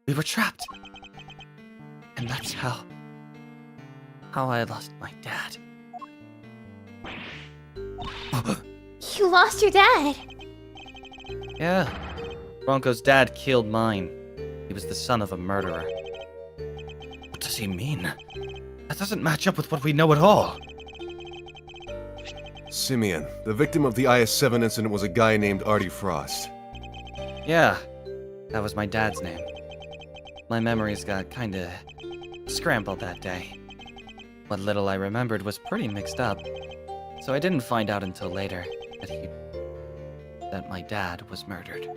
We were trapped. And that's how I lost my dad.
You lost your dad.
Yeah. Bronco's dad killed mine. He was the son of a murderer. What does he mean? That doesn't match up with what we know at all.
Simeon, the victim of the IS-7 incident was a guy named Artie Frost.
Yeah, that was my dad's name. My memories got kinda scrambled that day. What little I remembered was pretty mixed up, so I didn't find out until later that my dad was murdered.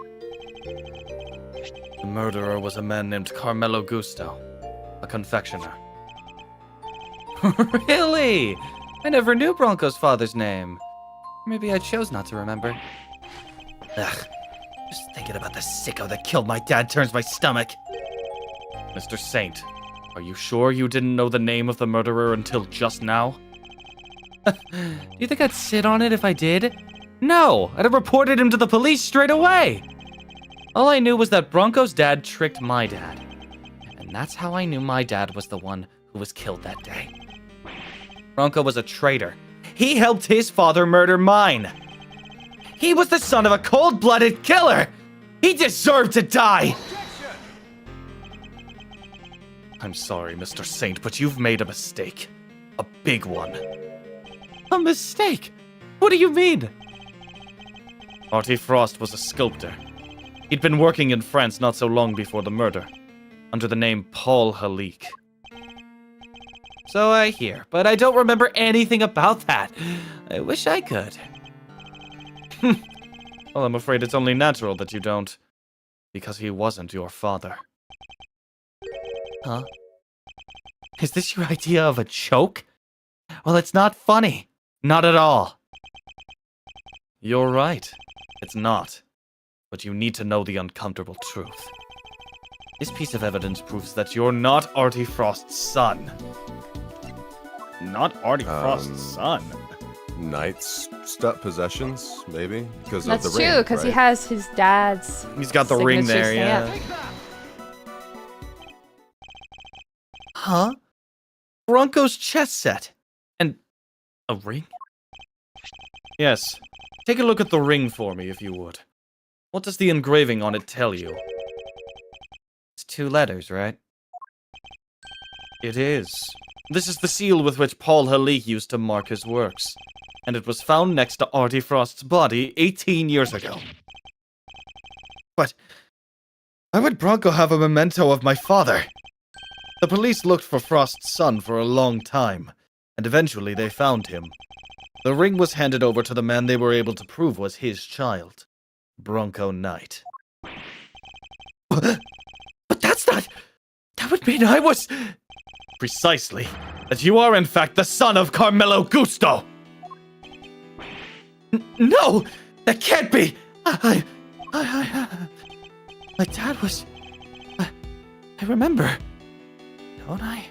The murderer was a man named Carmelo Gusto, a confectioner. Really? I never knew Bronco's father's name. Maybe I chose not to remember. Ugh, just thinking about the sicko that killed my dad turns my stomach. Mr. Saint, are you sure you didn't know the name of the murderer until just now? Do you think I'd sit on it if I did? No, I'd have reported him to the police straight away. All I knew was that Bronco's dad tricked my dad. And that's how I knew my dad was the one who was killed that day. Bronco was a traitor. He helped his father murder mine. He was the son of a cold-blooded killer. He deserved to die. I'm sorry, Mr. Saint, but you've made a mistake. A big one. A mistake? What do you mean? Artie Frost was a sculptor. He'd been working in France not so long before the murder, under the name Paul Halik. So I hear, but I don't remember anything about that. I wish I could. Well, I'm afraid it's only natural that you don't, because he wasn't your father. Huh? Is this your idea of a joke? Well, it's not funny. Not at all. You're right. It's not. But you need to know the uncomfortable truth. This piece of evidence proves that you're not Artie Frost's son. Not Artie Frost's son.
Knight's possessions, maybe? Because
That's
of the ring,
true, because he
right?
has his dad's.
He's got the ring
signature
there, yeah.
stamp.
Huh? Bronco's chess set. And a ring? Yes. Take a look at the ring for me, if you would. What does the engraving on it tell you? It's 2 letters, right? It is. This is the seal with which Paul Halik used to mark his works. And it was found next to Artie Frost's body 18 years ago. But why would Bronco have a memento of my father? The police looked for Frost's son for a long time, and eventually they found him. The ring was handed over to the man they were able to prove was his child, Bronco Knight. But that's not... That would mean I was... Precisely. That you are in fact the son of Carmelo Gusto! No! That can't be! My dad was... I remember. Don't I?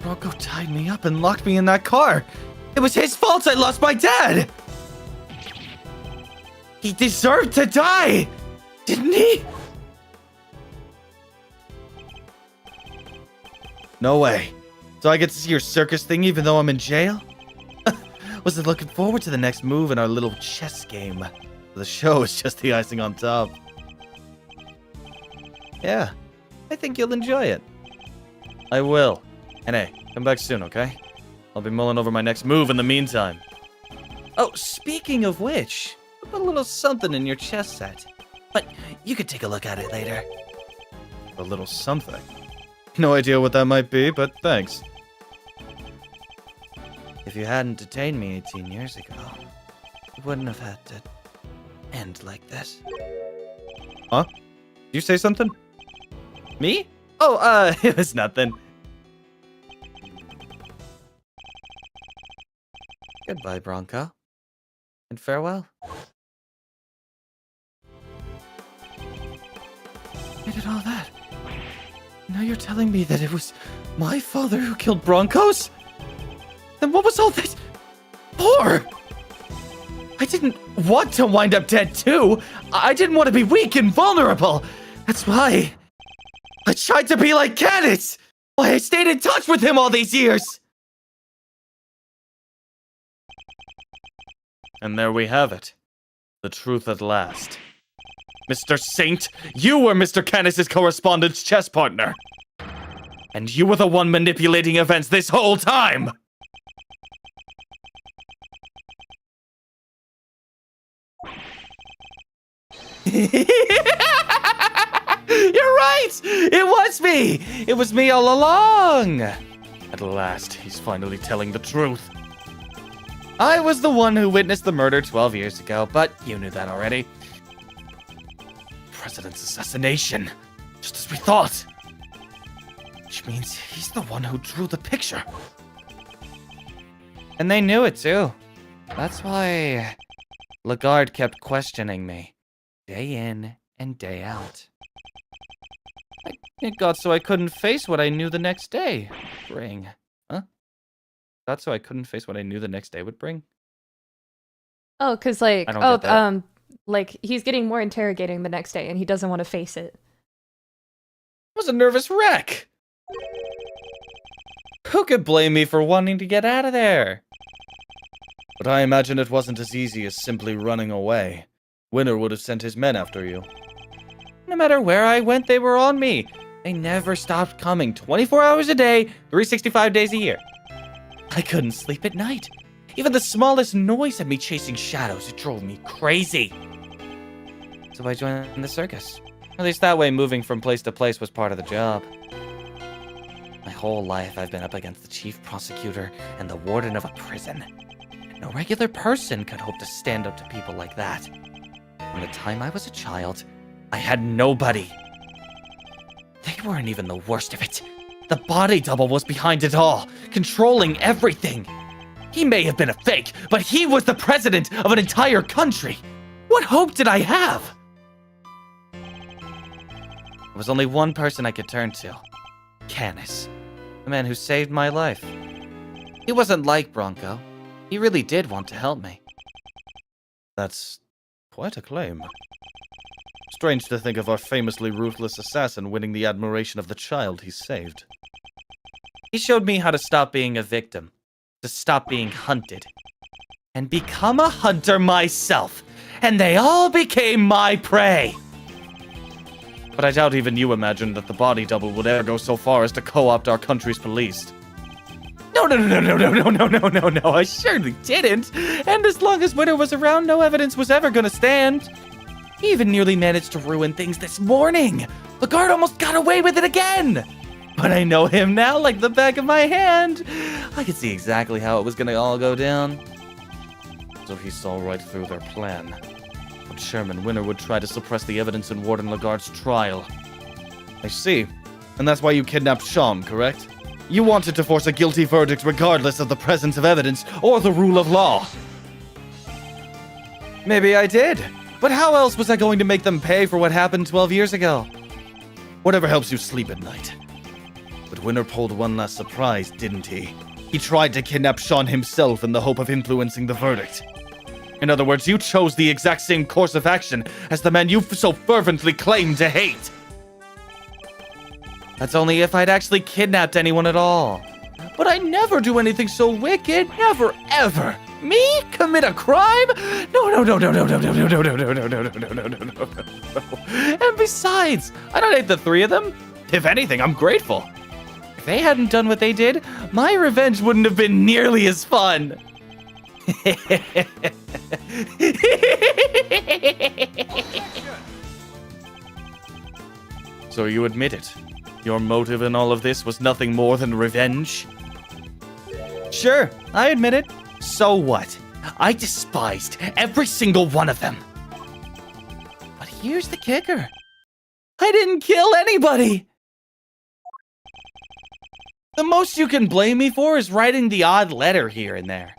Bronco tied me up and locked me in that car. It was his fault I lost my dad! He deserved to die! Didn't he? No way. So I get to see your circus thing even though I'm in jail? Was looking forward to the next move in our little chess game. The show is just the icing on top. Yeah, I think you'll enjoy it. I will. And hey, come back soon, okay? I'll be mulling over my next move in the meantime. Oh, speaking of which, I put a little something in your chess set.
But you could take a look at it later.
A little something? No idea what that might be, but thanks. If you hadn't detained me 18 years ago, it wouldn't have had to end like this. Huh? Did you say something? Me? Oh, it was nothing. Goodbye, Bronco. And farewell. I did all that. Now you're telling me that it was my father who killed Broncos? Then what was all this for? I didn't want to wind up dead too. I didn't want to be weak and vulnerable. That's why I tried to be like Caelestis. Why I stayed in touch with him all these years. And there we have it. The truth at last. Mr. Saint, you were Mr. Caelestis' correspondence chess partner. And you were the one manipulating events this whole time! You're right! It was me! It was me all along! At last, he's finally telling the truth. I was the one who witnessed the murder 12 years ago, but you knew that already. President's assassination, just as we thought. Which means he's the one who drew the picture. And they knew it too. That's why Lagarde kept questioning me, day in and day out. It got so I couldn't face what I knew the next day would bring. Huh? Got so I couldn't face what I knew the next day would bring?
Oh, because like,
I don't get that.
like he's getting more interrogating the next day and he doesn't want to face it.
I was a nervous wreck. Who could blame me for wanting to get out of there? But I imagine it wasn't as easy as simply running away. Winter would have sent his men after you. No matter where I went, they were on me. They never stopped coming, 24 hours a day, 365 days a year. I couldn't sleep at night. Even the smallest noise had me chasing shadows. It drove me crazy. So I joined the circus. At least that way, moving from place to place was part of the job. My whole life, I've been up against the chief prosecutor and the warden of a prison. No regular person could hope to stand up to people like that. From the time I was a child, I had nobody. They weren't even the worst of it. The body double was behind it all, controlling everything. He may have been a fake, but he was the president of an entire country. What hope did I have? There was only one person I could turn to. Canis, the man who saved my life. He wasn't like Bronco. He really did want to help me. That's quite a claim. Strange to think of our famously ruthless assassin winning the admiration of the child he saved. He showed me how to stop being a victim, to stop being hunted, and become a hunter myself, and they all became my prey. But I doubt even you imagined that the body double would ever go so far as to co-opt our country's police. No, I surely didn't. And as long as Winter was around, no evidence was ever gonna stand. He even nearly managed to ruin things this morning. The guard almost got away with it again. But I know him now like the back of my hand. I could see exactly how it was gonna all go down. So he saw right through their plan. But Chairman Winter would try to suppress the evidence in Warden Lagarde's trial. I see. And that's why you kidnapped Sean, correct? You wanted to force a guilty verdict regardless of the presence of evidence or the rule of law. Maybe I did. But how else was I going to make them pay for what happened 12 years ago? Whatever helps you sleep at night. But Winter pulled one last surprise, didn't he? He tried to kidnap Sean himself in the hope of influencing the verdict. In other words, you chose the exact same course of action as the man you so fervently claimed to hate. That's only if I'd actually kidnapped anyone at all. But I never do anything so wicked, never ever. Me? Commit a crime? No. And besides, I don't hate the three of them. If anything, I'm grateful. If they hadn't done what they did, my revenge wouldn't have been nearly as fun. So you admit it? Your motive in all of this was nothing more than revenge? Sure, I admit it. So what? I despised every single one of them. But here's the kicker. I didn't kill anybody! The most you can blame me for is writing the odd letter here and there.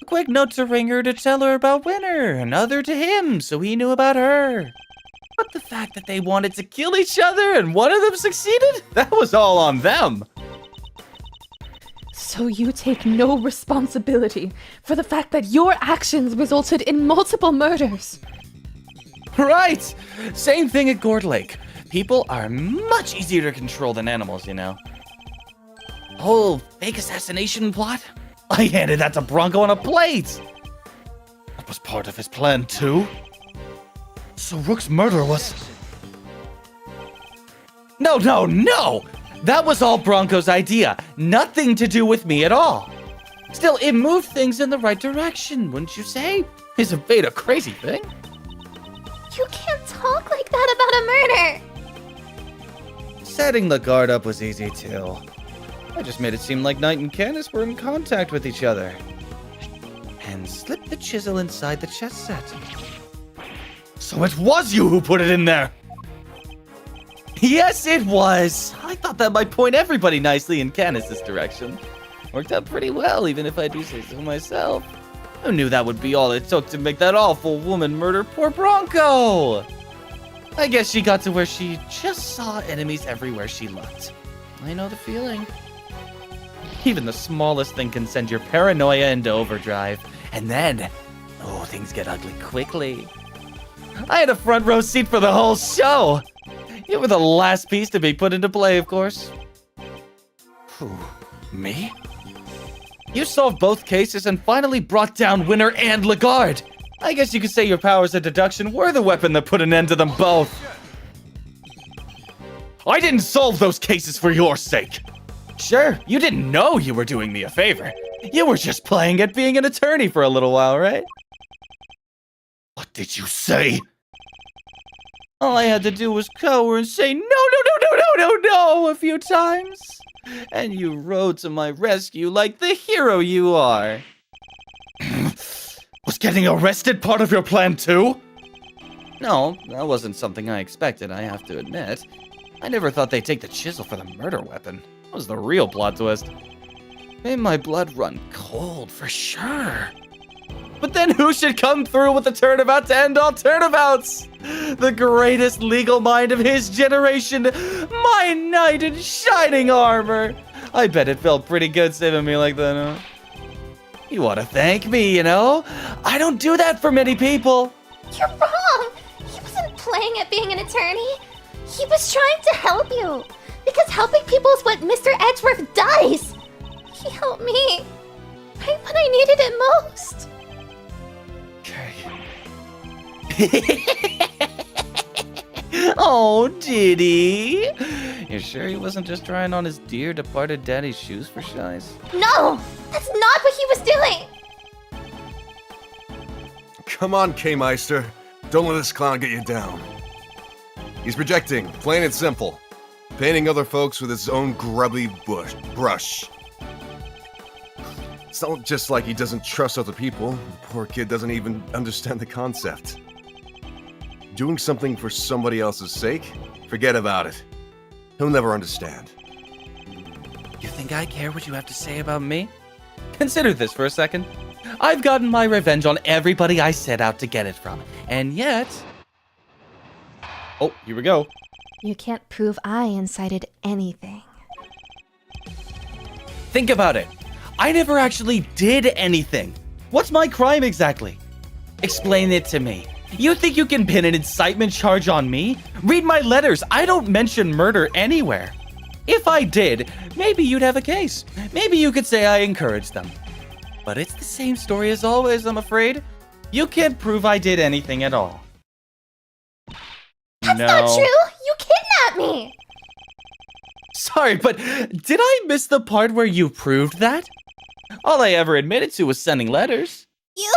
A quick note to Ringer to tell her about Winner, another to him so he knew about her. But the fact that they wanted to kill each other and one of them succeeded? That was all on them.
So you take no responsibility for the fact that your actions resulted in multiple murders.
Right! Same thing at Gourd Lake. People are much easier to control than animals, you know. Whole fake assassination plot? I handed that to Bronco on a plate! That was part of his plan too? So Rook's murder was... No! That was all Bronco's idea. Nothing to do with me at all. Still, it moved things in the right direction, wouldn't you say? Isn't fate a crazy thing?
You can't talk like that about a murder!
Setting the guard up was easy too. I just made it seem like Knight and Candace were in contact with each other. And slipped the chisel inside the chest set. So it was you who put it in there! Yes, it was! I thought that might point everybody nicely in Candace's direction. Worked out pretty well, even if I do say so myself. Who knew that would be all it took to make that awful woman murder poor Bronco? I guess she got to where she just saw enemies everywhere she looked. I know the feeling. Even the smallest thing can send your paranoia into overdrive. And then, oh, things get ugly quickly. I had a front row seat for the whole show. You were the last piece to be put into play, of course. Who? Me? You solved both cases and finally brought down Winner and Lagarde. I guess you could say your powers of deduction were the weapon that put an end to them both. I didn't solve those cases for your sake. Sure, you didn't know you were doing me a favor. You were just playing at being an attorney for a little while, right? What did you say? All I had to do was cower and say no a few times. And you rode to my rescue like the hero you are. Was getting arrested part of your plan too? No, that wasn't something I expected, I have to admit. I never thought they'd take the chisel for the murder weapon. That was the real plot twist. Made my blood run cold for sure. But then who should come through with the turnabout to end all turnabouts? The greatest legal mind of his generation, my knight in shining armor. I bet it felt pretty good saving me like that, huh? You ought to thank me, you know? I don't do that for many people.
You're wrong! He wasn't playing at being an attorney. He was trying to help you. Because helping people is what Mr. Edgeworth does. He helped me. Right when I needed it most.
Oh, did he? You sure he wasn't just trying on his dear departed daddy's shoes for shies?
No! That's not what he was doing!
Come on, K-Meister. Don't let this clown get you down. He's projecting, plain and simple. Painting other folks with his own grubby brush. It's not just like he doesn't trust other people. The poor kid doesn't even understand the concept. Doing something for somebody else's sake? Forget about it. He'll never understand.
You think I care what you have to say about me? Consider this for a second. I've gotten my revenge on everybody I set out to get it from. And yet... Oh, here we go.
You can't prove I incited anything.
Think about it. I never actually did anything. What's my crime exactly? Explain it to me. You think you can pin an incitement charge on me? Read my letters. I don't mention murder anywhere. If I did, maybe you'd have a case. Maybe you could say I encouraged them. But it's the same story as always, I'm afraid. You can't prove I did anything at all.
That's not true! You kidnapped me!
Sorry, but did I miss the part where you proved that? All I ever admitted to was sending letters.
You...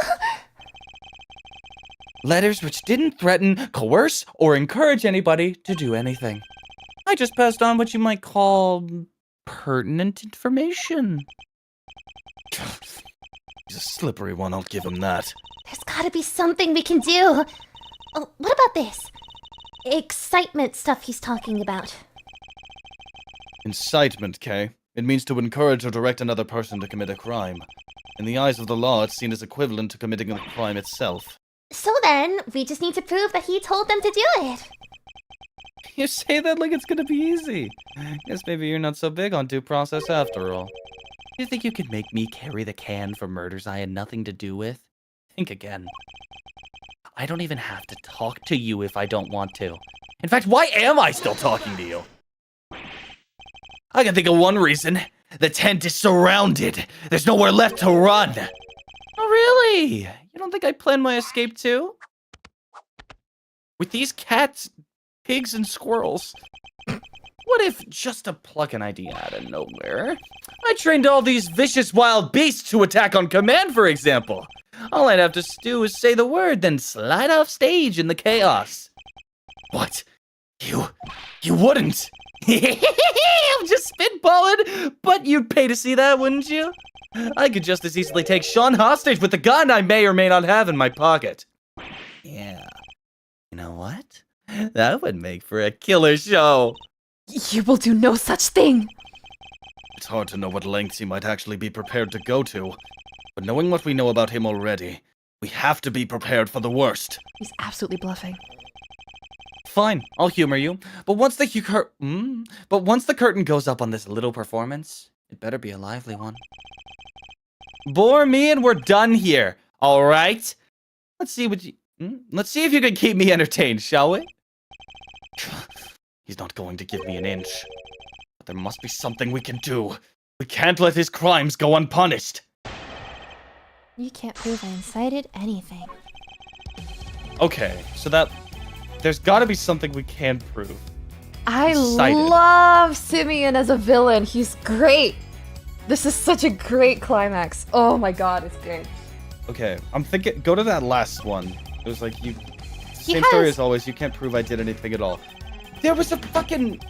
Letters which didn't threaten, coerce, or encourage anybody to do anything. I just passed on what you might call pertinent information. He's a slippery one, I'll give him that.
There's gotta be something we can do. Oh, what about this? Excitement stuff he's talking about.
Incitement, Kay. It means to encourage or direct another person to commit a crime. In the eyes of the law, it's seen as equivalent to committing the crime itself.
So then, we just need to prove that he told them to do it.
You say that like it's gonna be easy. Guess maybe you're not so big on due process after all. You think you could make me carry the can for murders I had nothing to do with? Think again. I don't even have to talk to you if I don't want to. In fact, why am I still talking to you? I can think of one reason. The tent is surrounded. There's nowhere left to run. Oh, really? You don't think I planned my escape too? With these cats, pigs, and squirrels. What if, just to pluck an idea out of nowhere, I trained all these vicious wild beasts to attack on command, for example? All I'd have to do is say the word, then slide off stage in the chaos. What? You wouldn't? I'm just spitballing, but you'd pay to see that, wouldn't you? I could just as easily take Sean hostage with the gun I may or may not have in my pocket. Yeah. You know what? That would make for a killer show.
You will do no such thing.
It's hard to know what lengths he might actually be prepared to go to. But knowing what we know about him already, we have to be prepared for the worst.
He's absolutely bluffing.
Fine, I'll humor you. But once the curtain goes up on this little performance, it better be a lively one. Bore me and we're done here. All right? Let's see if you can keep me entertained, shall we? He's not going to give me an inch. But there must be something we can do. We can't let his crimes go unpunished.
You can't prove I incited anything.
Okay, so there's gotta be something we can prove.
I
Incited.
love Simeon as a villain. He's great. This is such a great climax. Oh my god, it's great.
Okay, I'm thinking, go to that last one. It was like, same
has-
story as always, you can't prove I did anything at all. There was a fucking,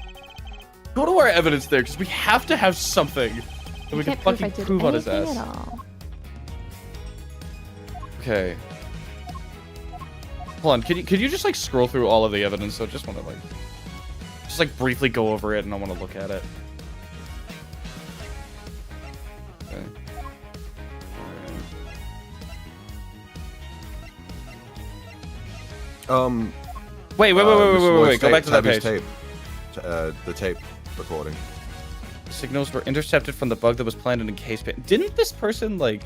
go to our evidence there, because we have to have something that we can fucking prove on his ass.
At all.
Okay. Hold on, could you just like scroll through all of the evidence? So I just want to like briefly go over it and I want to look at it. Okay. Wait, go back to that page.
Tape. The tape recording.
Signals were intercepted from the bug that was planted in case pit. Didn't this person like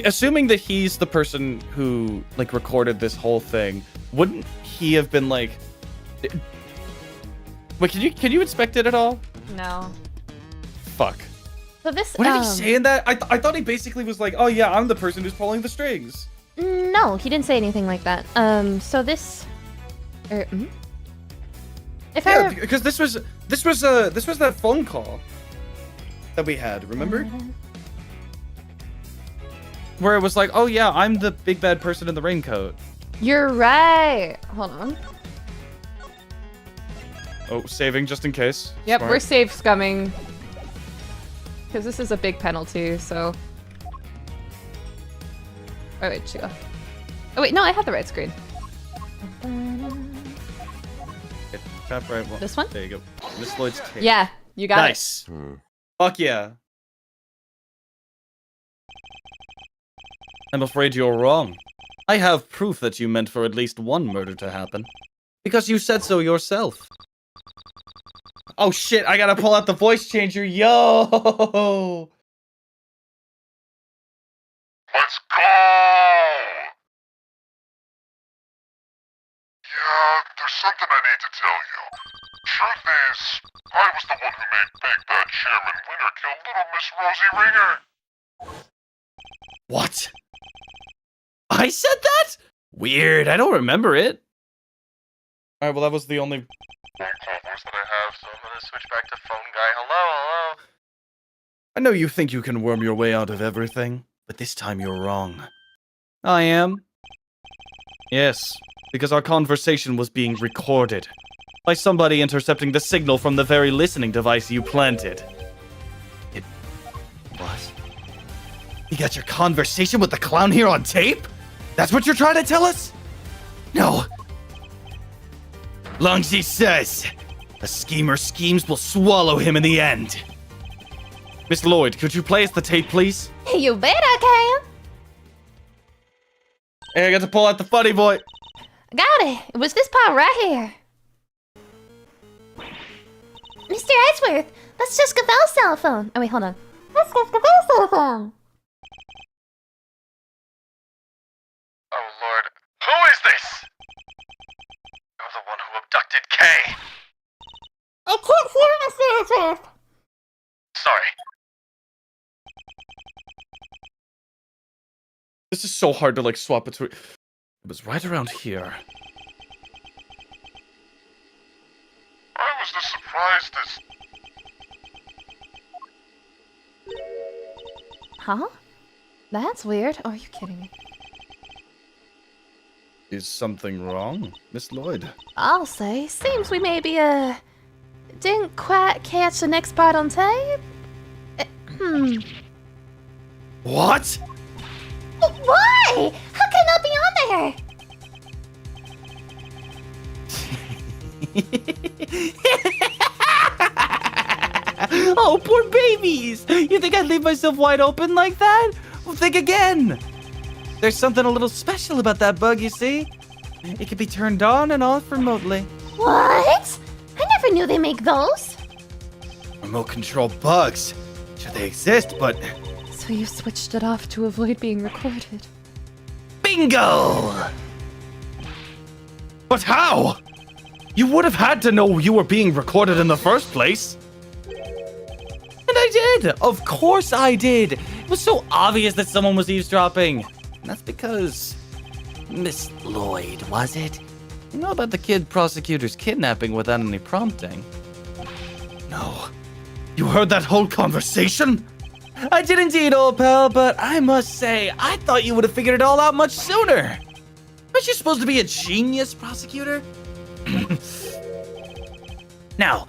assuming that he's the person who like recorded this whole thing, wouldn't he have been like wait, can you inspect it at all?
No.
Fuck.
So this.
What did he say in that? I thought he basically was like, oh yeah, I'm the person who's pulling the strings.
No, he didn't say anything like that. So this. If
Yeah,
I.
because this was that phone call that we had, remember? Where it was like, oh yeah, I'm the big bad person in the raincoat.
You're right. Hold on.
Oh, saving just in case.
Yep,
Smart.
we're safe scumming. Because this is a big penalty, so. Oh, wait, she go. Oh, wait, no, I have the right screen.
Okay, tap right one.
This one?
There you go. Miss Lloyd's tape.
Yeah, you got
Nice. Fuck yeah. I'm afraid you're wrong. I have proof that you meant for at least one murder to happen. Because you said so yourself. Oh shit, I gotta pull out the voice changer. Yo!
Let's go! Yeah, there's something I need to tell you. Truth is, I was the one who made Big Bad Chairman Winner kill Little Miss Rosie Ringer.
What? I said that? Weird, I don't remember it. Alright, well that was the only...
Phone call voice that I have, so I'm gonna switch back to phone guy. Hello?
I know you think you can worm your way out of everything, but this time you're wrong. I am. Yes, because our conversation was being recorded by somebody intercepting the signal from the very listening device you planted. It was? You got your conversation with the clown here on tape? That's what you're trying to tell us? No. Longxi says, a schemer schemes will swallow him in the end. Miss Lloyd, could you play us the tape, please?
You bet I can.
Hey, I got to pull out the funny boy.
Got it. It was this part right here. Mr. Edgeworth, that's just Gavel's cell phone. Oh, wait, hold on. That's just Gavel's cell phone.
Oh, Lord. Who is this? You're the one who abducted Kay.
I can't hear Mr. Edgeworth.
Sorry.
This is so hard to, like, swap between... It was right around here.
I was as surprised as...
Huh? That's weird. Oh, are you kidding me?
Is something wrong, Miss Lloyd?
I'll say. Seems we maybe, didn't quite catch the next part on tape.
What?
Why? How can that be on there?
Oh, poor babies! You think I'd leave myself wide open like that? Well, think again! There's something a little special about that bug, you see? It can be turned on and off remotely.
What? I never knew they make those.
Remote control bugs. Sure, they exist, but...
So you switched it off to avoid being recorded.
Bingo! But how? You would have had to know you were being recorded in the first place. And I did! Of course I did! It was so obvious that someone was eavesdropping. And that's because... Miss Lloyd, was it? You know about the kid prosecutor's kidnapping without any prompting? No. You heard that whole conversation? I did indeed, old pal, but I must say, I thought you would have figured it all out much sooner. Aren't you supposed to be a genius, prosecutor? Now,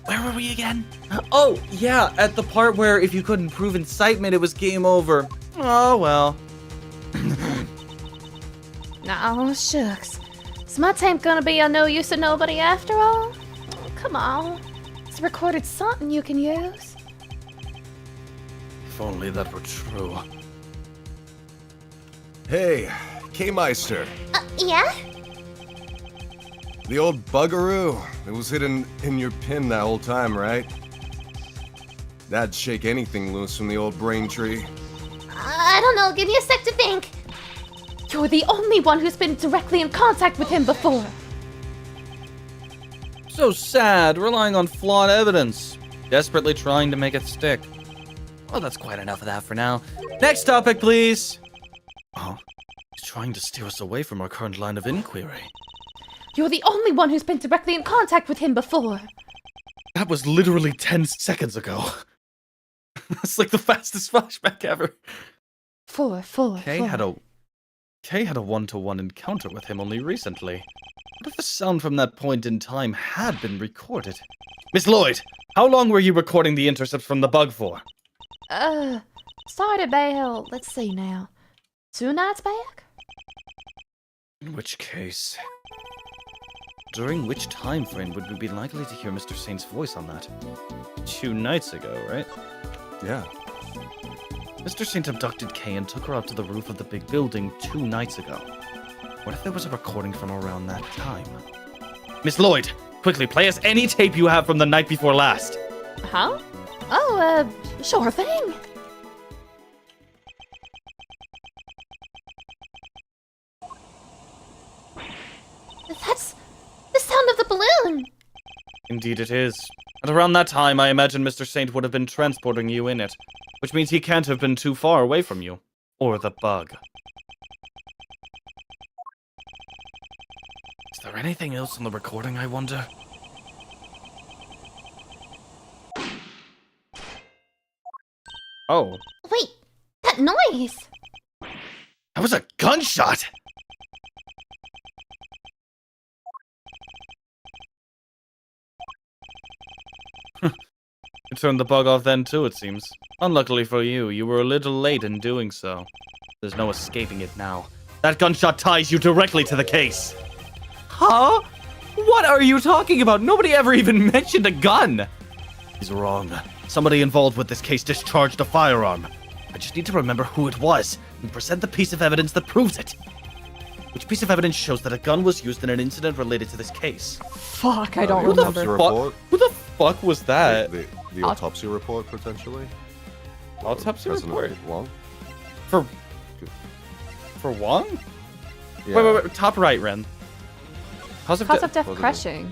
where were we again? Oh, yeah, at the part where if you couldn't prove incitement, it was game over. Oh, well.
Oh, shucks. Is my tape gonna be of no use to nobody after all? Come on. It's recorded something you can use.
If only that were true.
Hey, K-Meister.
Yeah?
The old buggeroo. It was hidden in your pin that whole time, right? That'd shake anything loose from the old brain tree.
I don't know. Give me a sec to think. You're the only one who's been directly in contact with him before.
So sad, relying on flawed evidence. Desperately trying to make it stick. Well, that's quite enough of that for now. Next topic, please. Oh, he's trying to steer us away from our current line of inquiry.
You're the only one who's been directly in contact with him before.
That was literally 10 seconds ago. That's like the fastest flashback ever.
Four.
Kay had a one-to-one encounter with him only recently. What if the sound from that point in time had been recorded? Miss Lloyd, how long were you recording the intercept from the bug for?
Started about, let's see now, 2 nights back?
In which case... During which time frame would we be likely to hear Mr. Saint's voice on that? 2 nights ago, right?
Yeah.
Mr. Saint abducted Kay and took her up to the roof of the big building 2 nights ago. What if there was a recording from around that time? Miss Lloyd, quickly play us any tape you have from the night before last.
Huh? Oh, sure thing. That's the sound of the balloon.
Indeed it is. And around that time, I imagine Mr. Saint would have been transporting you in it, which means he can't have been too far away from you. Or the bug. Is there anything else on the recording, I wonder? Oh,
Wait, that noise!
that was a gunshot! You turned the bug off then too, it seems. Unluckily for you, you were a little late in doing so. There's no escaping it now. That gunshot ties you directly to the case. Huh? What are you talking about? Nobody ever even mentioned a gun. He's wrong. Somebody involved with this case discharged a firearm. I just need to remember who it was and present the piece of evidence that proves it. Which piece of evidence shows that a gun was used in an incident related to this case?
Fuck, I don't
the autopsy
remember.
report.
Who the fuck was that?
The autopsy report, potentially?
Autopsy
President
report?
Wong?
For Wong?
Yeah.
Wait, top right, Ren. Cause of
Death
Positive.
crushing.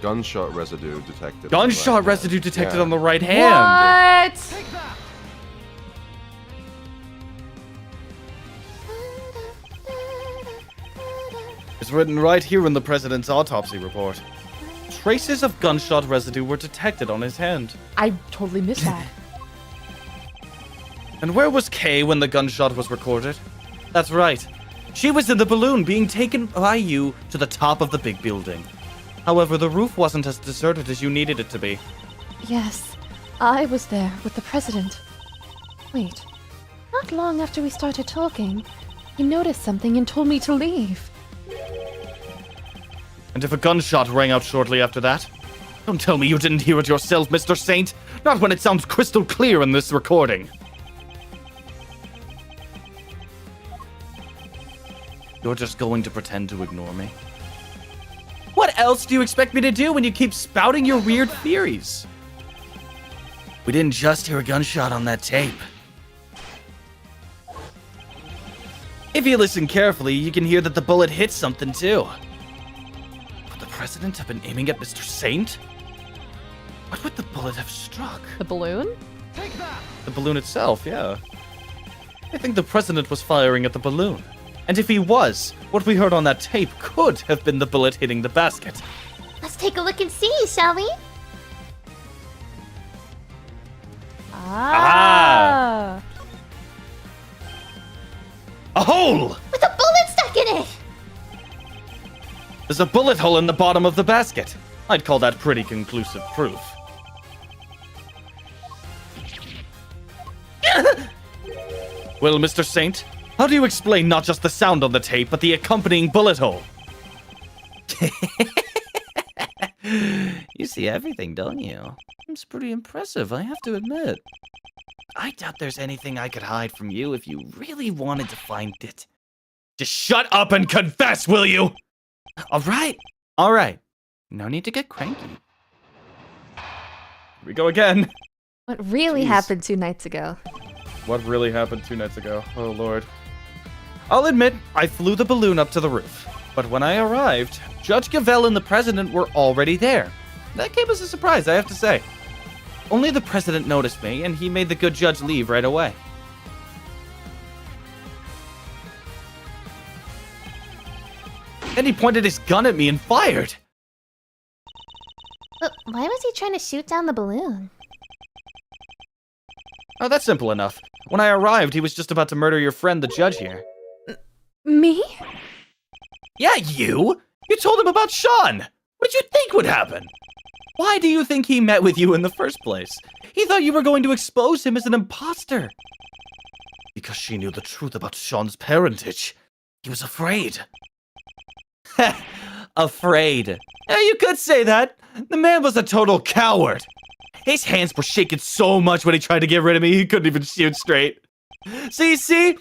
Gunshot residue detected.
Gunshot residue detected on the right hand.
What?
It's written right here in the president's autopsy report. Traces of gunshot residue were detected on his hand.
I totally missed that.
And where was Kay when the gunshot was recorded? That's right. She was in the balloon being taken by you to the top of the big building. However, the roof wasn't as deserted as you needed it to be.
Yes, I was there with the president. Wait, not long after we started talking, he noticed something and told me to leave.
And if a gunshot rang out shortly after that? Don't tell me you didn't hear it yourself, Mr. Saint. Not when it sounds crystal clear in this recording. You're just going to pretend to ignore me? What else do you expect me to do when you keep spouting your weird theories? We didn't just hear a gunshot on that tape. If you listen carefully, you can hear that the bullet hit something too. Could the president have been aiming at Mr. Saint? What would the bullet have struck?
The balloon?
The balloon itself, yeah. I think the president was firing at the balloon. And if he was, what we heard on that tape could have been the bullet hitting the basket.
Let's take a look and see, shall we?
Ah.
A hole!
With a bullet stuck in it!
There's a bullet hole in the bottom of the basket. I'd call that pretty conclusive proof. Well, Mr. Saint, how do you explain not just the sound on the tape, but the accompanying bullet hole? You see everything, don't you? It's pretty impressive, I have to admit. I doubt there's anything I could hide from you if you really wanted to find it. Just shut up and confess, will you? All right. No need to get cranky. Here we go again.
What really
Jeez.
happened 2 nights ago?
What really happened 2 nights ago? Oh, Lord. I'll admit, I flew the balloon up to the roof. But when I arrived, Judge Gavelle and the president were already there. That came as a surprise, I have to say. Only the president noticed me, and he made the good judge leave right away. Then he pointed his gun at me and fired.
But why was he trying to shoot down the balloon?
Oh, that's simple enough. When I arrived, he was just about to murder your friend, the judge here.
Me?
Yeah, you! You told him about Sean! What did you think would happen? Why do you think he met with you in the first place? He thought you were going to expose him as an imposter. Because she knew the truth about Sean's parentage. He was afraid. Afraid. Yeah, you could say that. The man was a total coward. His hands were shaking so much when he tried to get rid of me, he couldn't even shoot straight. See?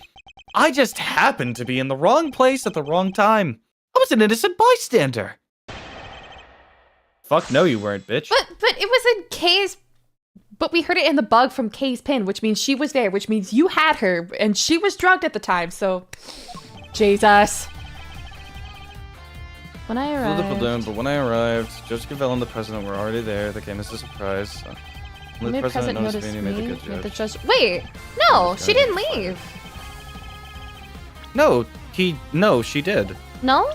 I just happened to be in the wrong place at the wrong time. I was an innocent bystander. Fuck no, you weren't, bitch.
But it was in Kay's. But we heard it in the bug from Kay's pin, which means she was there, which means you had her, and she was drugged at the time. So, Jesus. When I
Flew
arrived,
the balloon, but when I arrived, Judge Gavelle and the president were already there. That came as a surprise. So. When the president noticed me, he made the good judge.
Wait, no, she didn't leave.
No, she did.
No?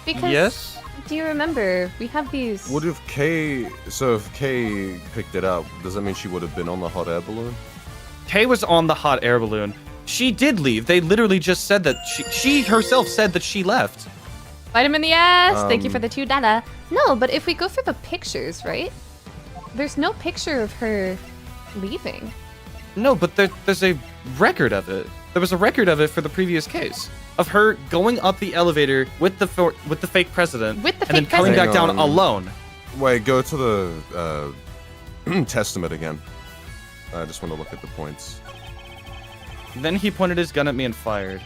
Because
Yes?
do you remember? We have these.
What if Kay... So if Kay picked it up, does that mean she would have been on the hot air balloon?
Kay was on the hot air balloon. She did leave. They literally just said that she herself said that she left.
Bite him in the ass. Thank you for the $2. No, but if we go through the pictures, right? There's no picture of her leaving.
No, but there's a record of it. There was a record of it for the previous case of her going up the elevator with the fake president,
With the
and then
fake
coming back
president.
down alone.
Wait, go to the testament again. I just want to look at the points.
Then he pointed his gun at me and fired.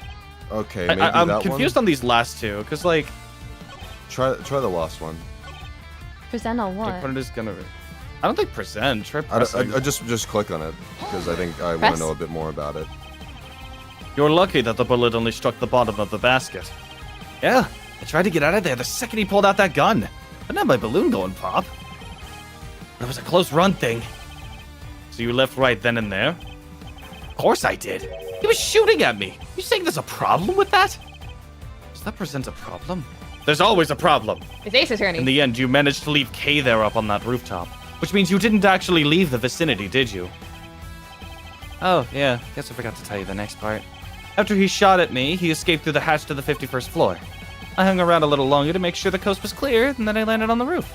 Okay, maybe
I'm
that
confused
one?
on these last two, because like
Try the last one.
Present on
he
what?
pointed his gun at me. I don't think present. Try
I
pressing.
just click on it because I think I want
Press?
to know a bit more about it.
You're lucky that the bullet only struck the bottom of the basket. Yeah, I tried to get out of there the second he pulled out that gun. But not my balloon going pop. It was a close run thing. So you left right then and there? Of course I did. He was shooting at me. You saying there's a problem with that? Does that present a problem? There's always a problem.
It's Ace Attorney.
In the end, you managed to leave Kay there up on that rooftop. Which means you didn't actually leave the vicinity, did you? Oh, yeah. Guess I forgot to tell you the next part. After he shot at me, he escaped through the hatch to the 51st floor. I hung around a little longer to make sure the coast was clear, and then I landed on the roof.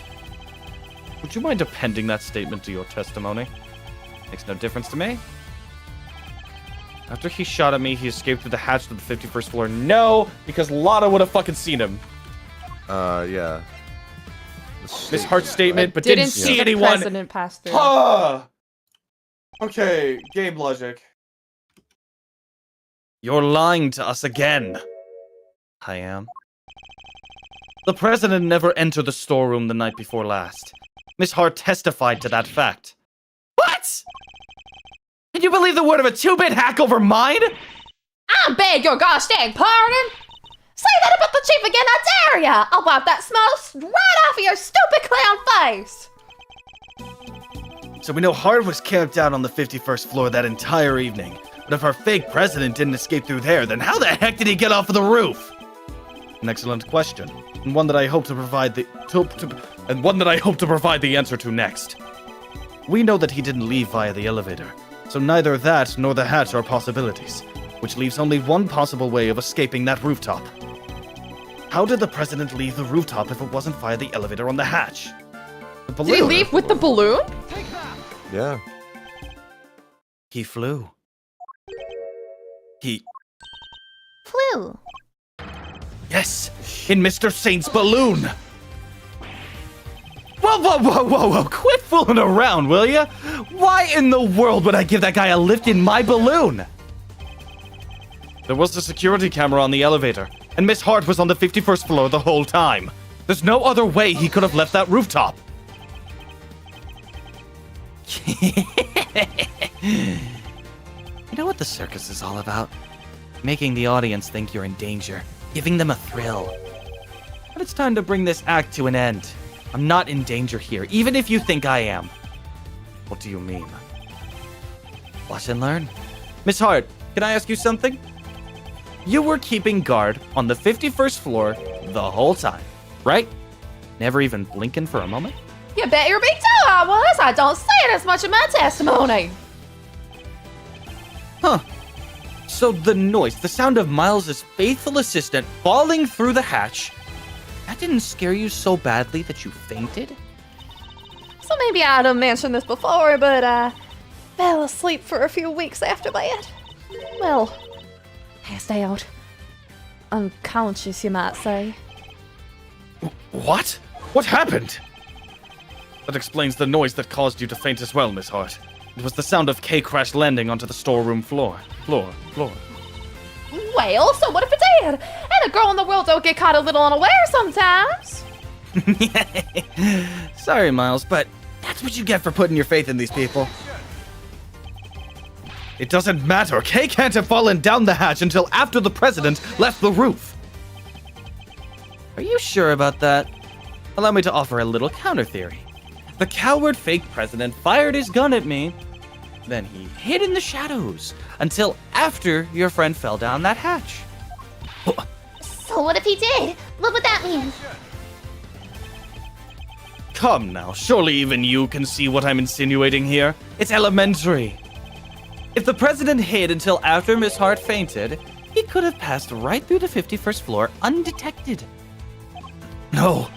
Would you mind appending that statement to your testimony? Makes no difference to me. After he shot at me, he escaped through the hatch to the 51st floor. No, because Lotta would have fucking seen him.
Yeah.
Miss Hart's statement, but didn't see
the
anyone.
president pass through.
Okay, game logic. You're lying to us again. I am. The president never entered the storeroom the night before last. Miss Hart testified to that fact. What? Can you believe the word of a 2-bit hack over mine?
I beg your gosh dang pardon! Say that about the chief again, I dare ya! I'll wipe that smoke right off of your stupid clown face!
So we know Hart was camped out on the 51st floor that entire evening. But if our fake president didn't escape through there, then how the heck did he get off of the roof? An excellent question, and one that I hope to provide the answer to next. We know that he didn't leave via the elevator, so neither that nor the hatch are possibilities, which leaves only one possible way of escaping that rooftop. How did the president leave the rooftop if it wasn't via the elevator on the hatch? The
Did he
balloon.
leave with the balloon?
Yeah.
He flew. He...
Flew.
Yes, in Mr. Saint's balloon. Whoa, quit fooling around, will ya? Why in the world would I give that guy a lift in my balloon? There was a security camera on the elevator, and Miss Hart was on the 51st floor the whole time. There's no other way he could have left that rooftop. You know what the circus is all about? Making the audience think you're in danger, giving them a thrill. But it's time to bring this act to an end. I'm not in danger here, even if you think I am. What do you mean? Watch and learn. Miss Hart, can I ask you something? You were keeping guard on the 51st floor the whole time, right? Never even blinking for a moment?
You bet your big toe I was! I don't say it as much in my testimony!
Huh. So the noise, the sound of Miles' faithful assistant falling through the hatch, that didn't scare you so badly that you fainted?
So maybe I done mentioned this before, but I fell asleep for a few weeks after that. Well, passed out. Unconscious, you might say.
What? What happened? That explains the noise that caused you to faint as well, Miss Hart. It was the sound of Kay crash landing onto the storeroom floor. Floor.
Well, so what if it did? And a girl in the world don't get caught a little unaware sometimes.
Sorry, Miles, but that's what you get for putting your faith in these people. It doesn't matter. Kay can't have fallen down the hatch until after the president left the roof. Are you sure about that? Allow me to offer a little counter theory. The coward fake president fired his gun at me. Then he hid in the shadows until after your friend fell down that hatch.
So what if he did? What would that mean?
Come now, surely even you can see what I'm insinuating here. It's elementary. If the president hid until after Miss Hart fainted, he could have passed right through the 51st floor undetected. No.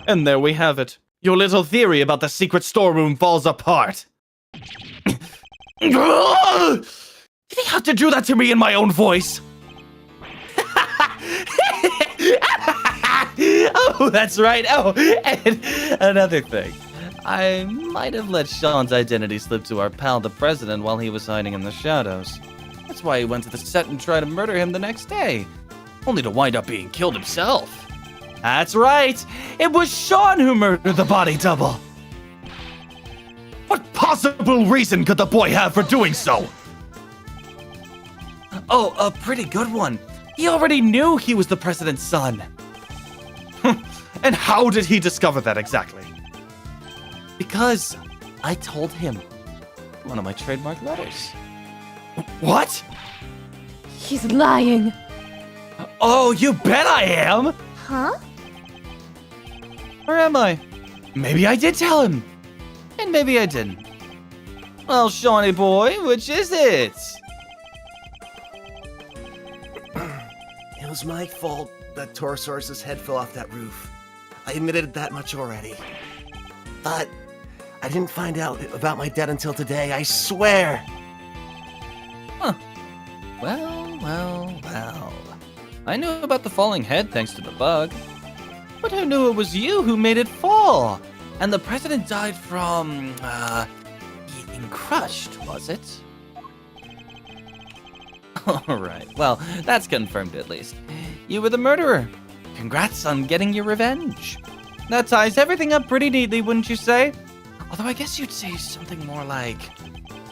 And there we have it. Your little theory about the secret storeroom falls apart. Did he have to do that to me in my own voice? Oh, that's right. Oh, and another thing. I might have let Sean's identity slip to our pal, the president, while he was hiding in the shadows. That's why he went to the set and tried to murder him the next day, only to wind up being killed himself. That's right. It was Sean who murdered the body double. What possible reason could the boy have for doing so? Oh, a pretty good one. He already knew he was the president's son. And how did he discover that exactly? Because I told him. One of my trademark letters. What?
He's lying.
Oh, you bet I am!
Huh?
Or am I? Maybe I did tell him. And maybe I didn't. Well, Shawnee boy, which is it?
It was my fault that Torosaurus's head fell off that roof. I admitted that much already. But I didn't find out about my debt until today, I swear!
Huh. Well. I knew about the falling head thanks to the bug. But who knew it was you who made it fall? And the president died from, being crushed, was it? Alright, well, that's confirmed at least. You were the murderer. Congrats on getting your revenge. That ties everything up pretty neatly, wouldn't you say? Although I guess you'd say something more like,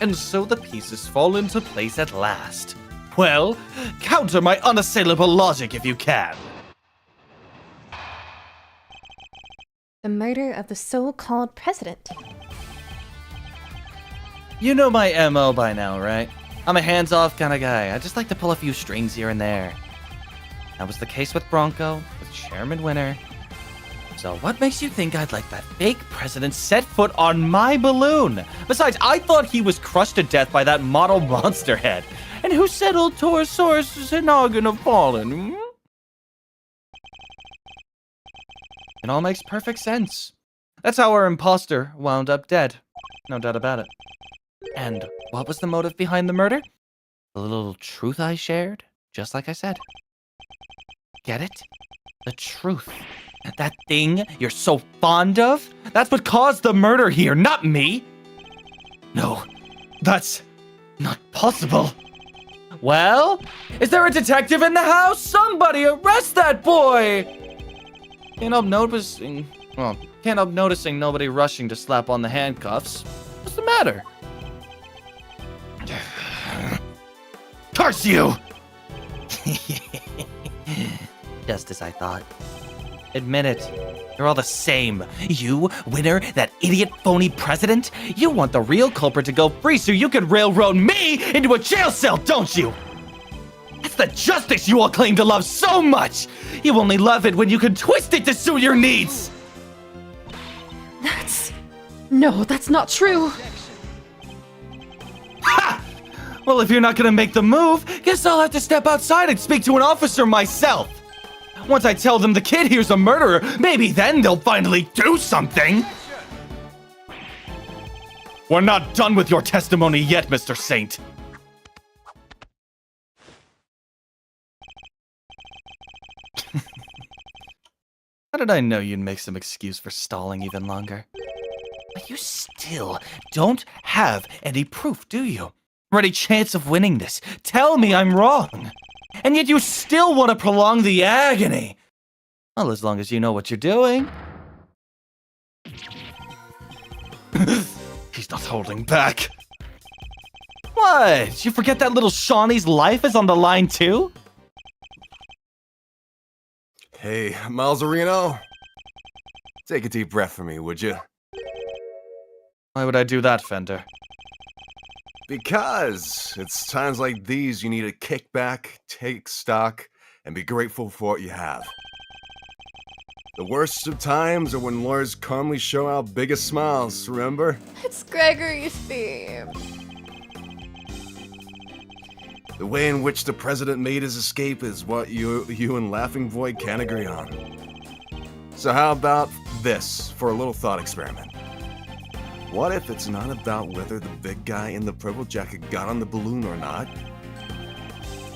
and so the pieces fall into place at last. Well, counter my unassailable logic if you can.
The murder of the so-called president.
You know my MO by now, right? I'm a hands-off kind of guy. I just like to pull a few strings here and there. That was the case with Bronco, with Chairman Winter. So what makes you think I'd let that fake president set foot on my balloon? Besides, I thought he was crushed to death by that model monster head. And who said old Torosaurus' noggin have fallen? Hmm? It all makes perfect sense. That's how our imposter wound up dead. No doubt about it. And what was the motive behind the murder? The little truth I shared, just like I said. Get it? The truth. That thing you're so fond of? That's what caused the murder here, not me! No, that's not possible. Well, is there a detective in the house? Somebody arrest that boy! Can't help noticing nobody rushing to slap on the handcuffs. What's the matter? Curse you! Just as I thought. Admit it. You're all the same. You, Winner, that idiot phony president, you want the real culprit to go free so you can railroad me into a jail cell, don't you? That's the justice you all claim to love so much! You only love it when you can twist it to suit your needs!
No, that's not true.
Ha! Well, if you're not gonna make the move, guess I'll have to step outside and speak to an officer myself. Once I tell them the kid here's a murderer, maybe then they'll finally do something. We're not done with your testimony yet, Mr. Saint. How did I know you'd make some excuse for stalling even longer? But you still don't have any proof, do you? Or any chance of winning this? Tell me I'm wrong. And yet you still want to prolong the agony. Well, as long as you know what you're doing. He's not holding back. What? You forget that little Shawnee's life is on the line too?
Hey, Miles Reno. Take a deep breath for me, would you?
Why would I do that, Fender?
Because it's times like these you need to kick back, take stock, and be grateful for what you have. The worst of times are when lawyers calmly show our biggest smiles, remember?
It's Gregory's theme.
The way in which the president made his escape is what you and Laughing Boy can't agree on. So how about this for a little thought experiment? What if it's not about whether the big guy in the purple jacket got on the balloon or not,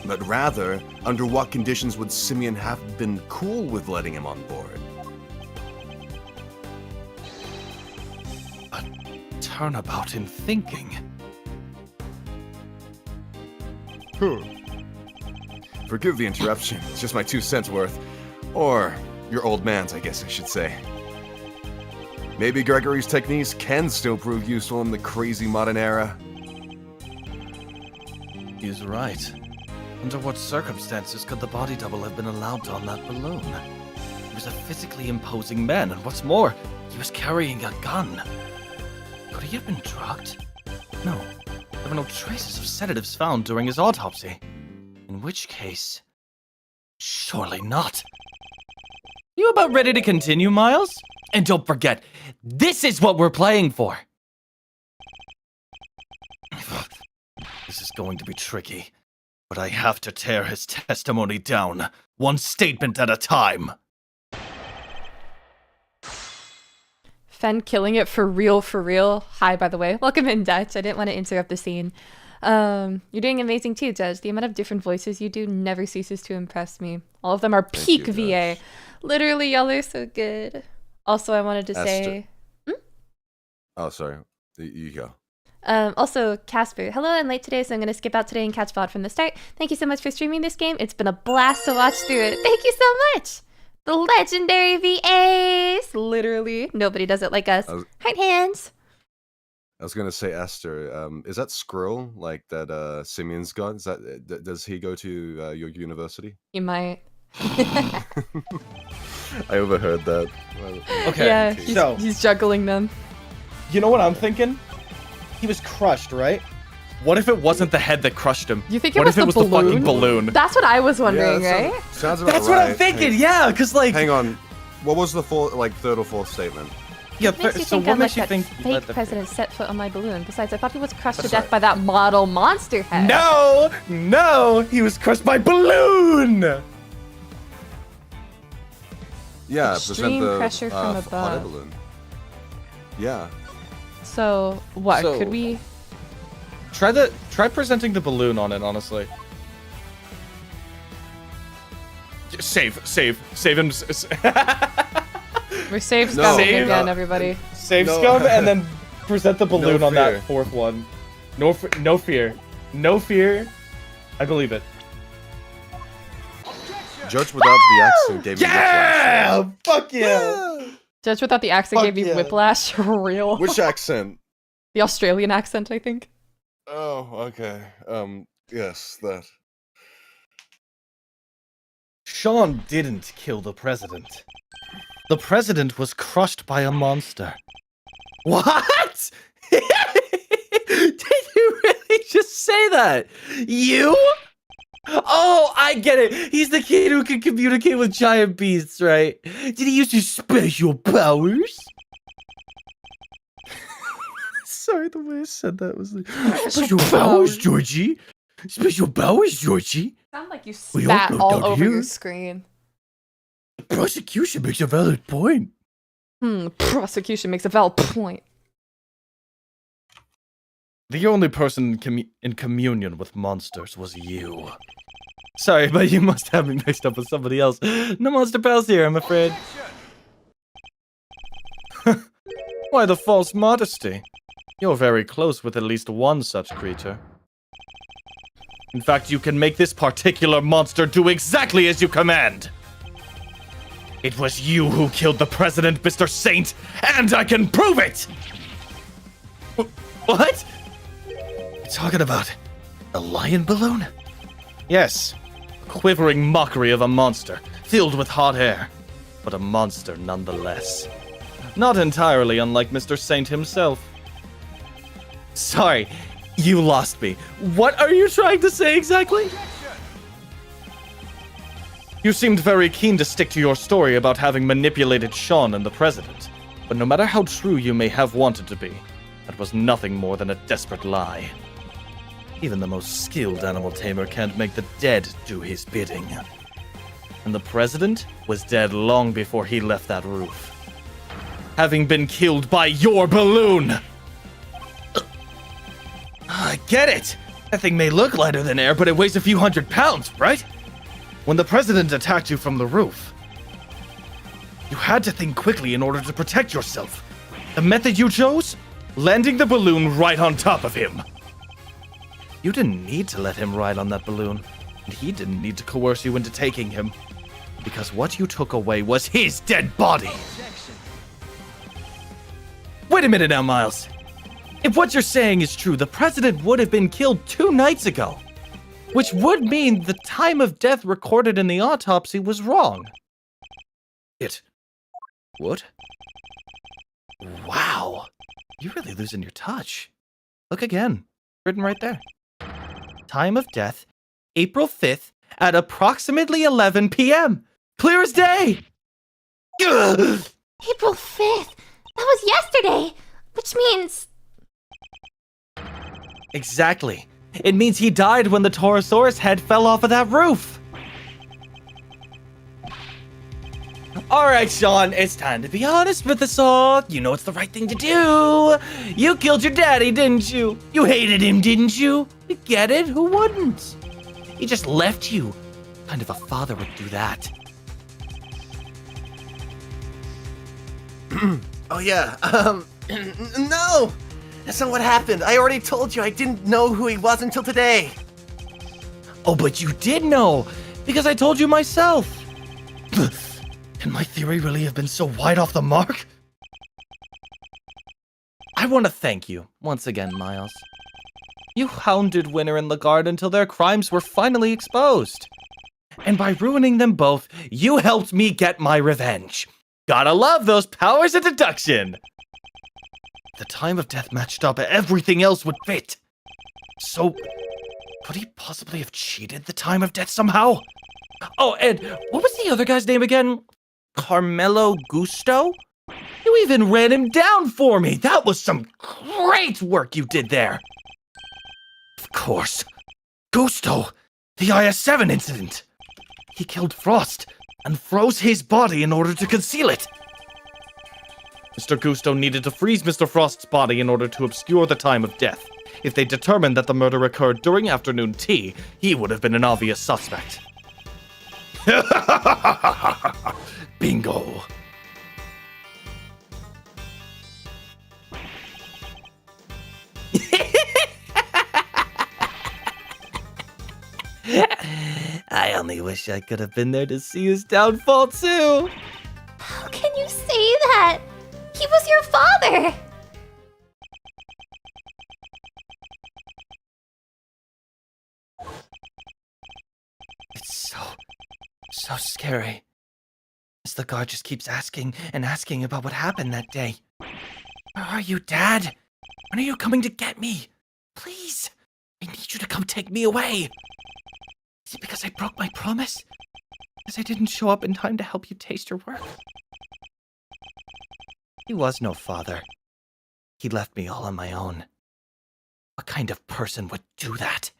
but rather, under what conditions would Simeon have been cool with letting him on board?
A turnabout in thinking.
Forgive the interruption, it's just my 2 cents worth. Or your old man's, I guess I should say. Maybe Gregory's techniques can still prove useful in the crazy modern era.
He's right. Under what circumstances could the body double have been allowed on that balloon? He was a physically imposing man, and what's more, he was carrying a gun. Could he have been drugged? No. There were no traces of sedatives found during his autopsy. In which case, surely not. You about ready to continue, Miles? And don't forget, this is what we're playing for. This is going to be tricky, but I have to tear his testimony down, one statement at a time.
Fen killing it for real, for real. Hi, by the way. Welcome in, Dutch. I didn't want to interrupt the scene. You're doing amazing too, Dutch. The amount of different voices you do never ceases to impress me. All of them are peak
you,
VA.
Dutch.
Literally, y'all are so good. Also, I wanted to say...
Oh, sorry. You go.
Also, Casper, hello, I'm late today, so I'm going to skip out today and catch VOD from the start. Thank you so much for streaming this game. It's been a blast to watch through it. Thank you so much. The legendary VAs. Literally, nobody does it like us. Heart hands.
I was gonna say, Esther, is that Skrill, like that Simeon's got? Is that, does he go to your university?
You might.
I overheard that.
Okay,
Yeah,
so
he's juggling them.
you know what I'm thinking? He was crushed, right?
What if it wasn't the head that crushed him?
You think it
what
was
if it
the
was
balloon?
the fucking balloon?
That's what I was wondering,
Yeah,
right?
sounds about
That's
right.
what I'm thinking, yeah, because like...
Hang on. What was the third or fourth statement?
Yeah,
What makes you
so
think
what
I'm
makes
like
you
that
think...
fake president set foot on my balloon? Besides, I thought he was crushed to
That's
death
right.
by that model monster head.
No, he was crushed by balloon!
Yeah,
Extreme
present the
pressure from
hot air
above.
balloon. Yeah.
So, what?
So-
Could we...
Try presenting the balloon on it, honestly. Save him.
We're save
No.
scumming
Save-
again, everybody.
Save
No.
scum, and then present the balloon on
fear.
that fourth one. No fear. No fear. I believe it.
Judge without the accent gave me
Yeah! Fuck yeah!
Judge without the accent
Fuck
gave me
yeah.
whiplash. For real.
Which accent?
The Australian accent, I think.
Oh, okay. Yes, that.
Sean didn't kill the president. The president was crushed by a monster. What? Did you really just say that? You? Oh, I get it. He's the kid who can communicate with giant beasts, right? Did he use his special powers? Sorry, the way I said that was like, special powers, Georgie. Special powers, Georgie.
Sound like you
We all
spat
go
all
down
over your
here.
screen.
The prosecution makes a valid point.
Prosecution makes a valid point.
The only person in communion with monsters was you. Sorry, but you must have me mixed up with somebody else. No monster pals here, I'm afraid. Why the false modesty? You're very close with at least one such creature. In fact, you can make this particular monster do exactly as you command. It was you who killed the president, Mr. Saint, and I can prove it! What? You're talking about a lion balloon? Yes, a quivering mockery of a monster, filled with hot air, but a monster nonetheless. Not entirely unlike Mr. Saint himself. Sorry, you lost me. What are you trying to say exactly? You seemed very keen to stick to your story about having manipulated Sean and the president. But no matter how true you may have wanted to be, that was nothing more than a desperate lie. Even the most skilled animal tamer can't make the dead do his bidding. And the president was dead long before he left that roof. Having been killed by your balloon! I get it! That thing may look lighter than air, but it weighs a few 100 pounds, right? When the president attacked you from the roof, you had to think quickly in order to protect yourself. The method you chose? Landing the balloon right on top of him. You didn't need to let him ride on that balloon, and he didn't need to coerce you into taking him, because what you took away was his dead body. Wait a minute now, Miles. If what you're saying is true, the president would have been killed 2 nights ago, which would mean the time of death recorded in the autopsy was wrong. It would? Wow. You're really losing your touch. Look again. Written right there. Time of death, April 5th at approximately 11 p.m. Clear as day! Ugh.
April 5th? That was yesterday! Which means...
Exactly. It means he died when the Torosaurus head fell off of that roof. Alright, Sean, it's time to be honest with us all. You know it's the right thing to do. You killed your daddy, didn't you? You hated him, didn't you? You get it? Who wouldn't? He just left you. What kind of a father would do that?
Oh yeah, no! That's not what happened. I already told you I didn't know who he was until today.
Oh, but you did know, because I told you myself. Can my theory really have been so wide off the mark? I want to thank you, once again, Miles. You hounded Winner and Lagarde until their crimes were finally exposed. And by ruining them both, you helped me get my revenge. Gotta love those powers of deduction. The time of death matched up, everything else would fit. So, could he possibly have cheated the time of death somehow? Oh, and what was the other guy's name again? Carmelo Gusto? You even ran him down for me. That was some great work you did there. Of course. Gusto, the IS-7 incident. He killed Frost and froze his body in order to conceal it. Mr. Gusto needed to freeze Mr. Frost's body in order to obscure the time of death. If they determined that the murder occurred during afternoon tea, he would have been an obvious suspect. Bingo. I only wish I could have been there to see his downfall too.
How can you say that? He was your father!
It's so scary. As the guard just keeps asking and asking about what happened that day. Where are you, Dad? When are you coming to get me? Please, I need you to come take me away. Is it because I broke my promise? Because I didn't show up in time to help you taste your work? He was no father. He left me all on my own. What kind of person would do that?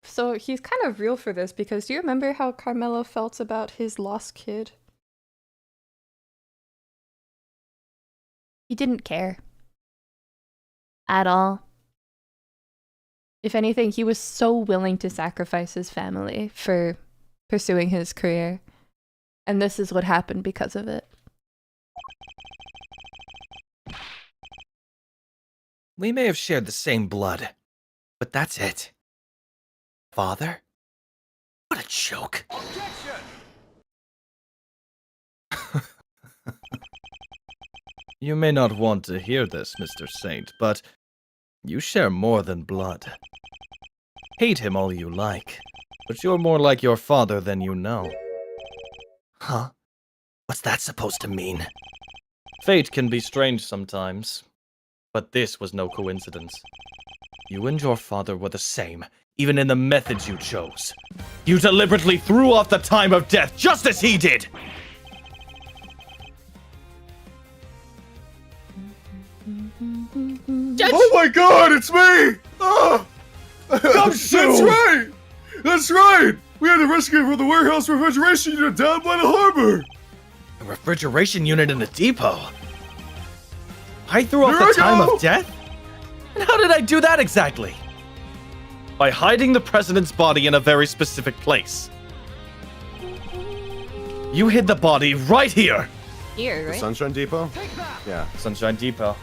So he's kind of real for this, because do you remember how Carmelo felt about his lost kid? He didn't care. At all. If anything, he was so willing to sacrifice his family for pursuing his career. And this is what happened because of it.
We may have shared the same blood, but that's it. Father? What a joke. You may not want to hear this, Mr. Saint, but you share more than blood. Hate him all you like, but you're more like your father than you know. Huh? What's that supposed to mean? Fate can be strange sometimes, but this was no coincidence. You and your father were the same, even in the methods you chose. You deliberately threw off the time of death just as he did!
Oh my god, it's me! Oh! That's right! That's right! We had to rescue from the warehouse refrigeration unit down by the harbor!
A refrigeration unit in the depot? I threw off
There
the
I
time
go!
of death? And how did I do that exactly? By hiding the president's body in a very specific place. You hid the body right here!
Here,
The
right?
Sunshine Depot? Yeah.
Sunshine Depot.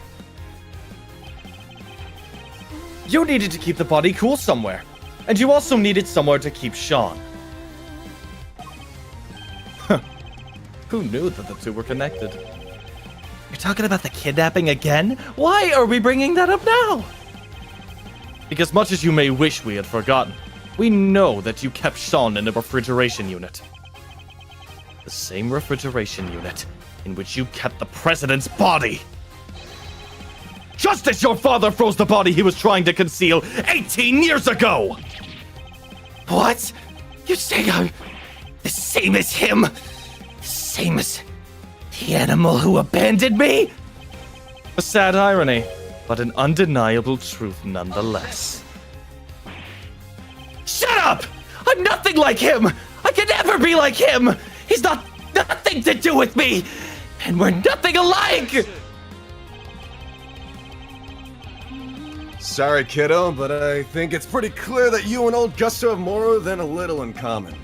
You needed to keep the body cool somewhere. And you also needed somewhere to keep Sean. Who knew that the two were connected? You're talking about the kidnapping again? Why are we bringing that up now? Because much as you may wish we had forgotten, we know that you kept Sean in a refrigeration unit. The same refrigeration unit in which you kept the president's body. Just as your father froze the body he was trying to conceal 18 years ago!
What? You say I'm the same as him? The same as the animal who abandoned me?
A sad irony, but an undeniable truth nonetheless.
Shut up! I'm nothing like him! I can never be like him! He's nothing to do with me! And we're nothing alike!
Sorry, kiddo, but I think it's pretty clear that you and old Gusto have more than a little in common.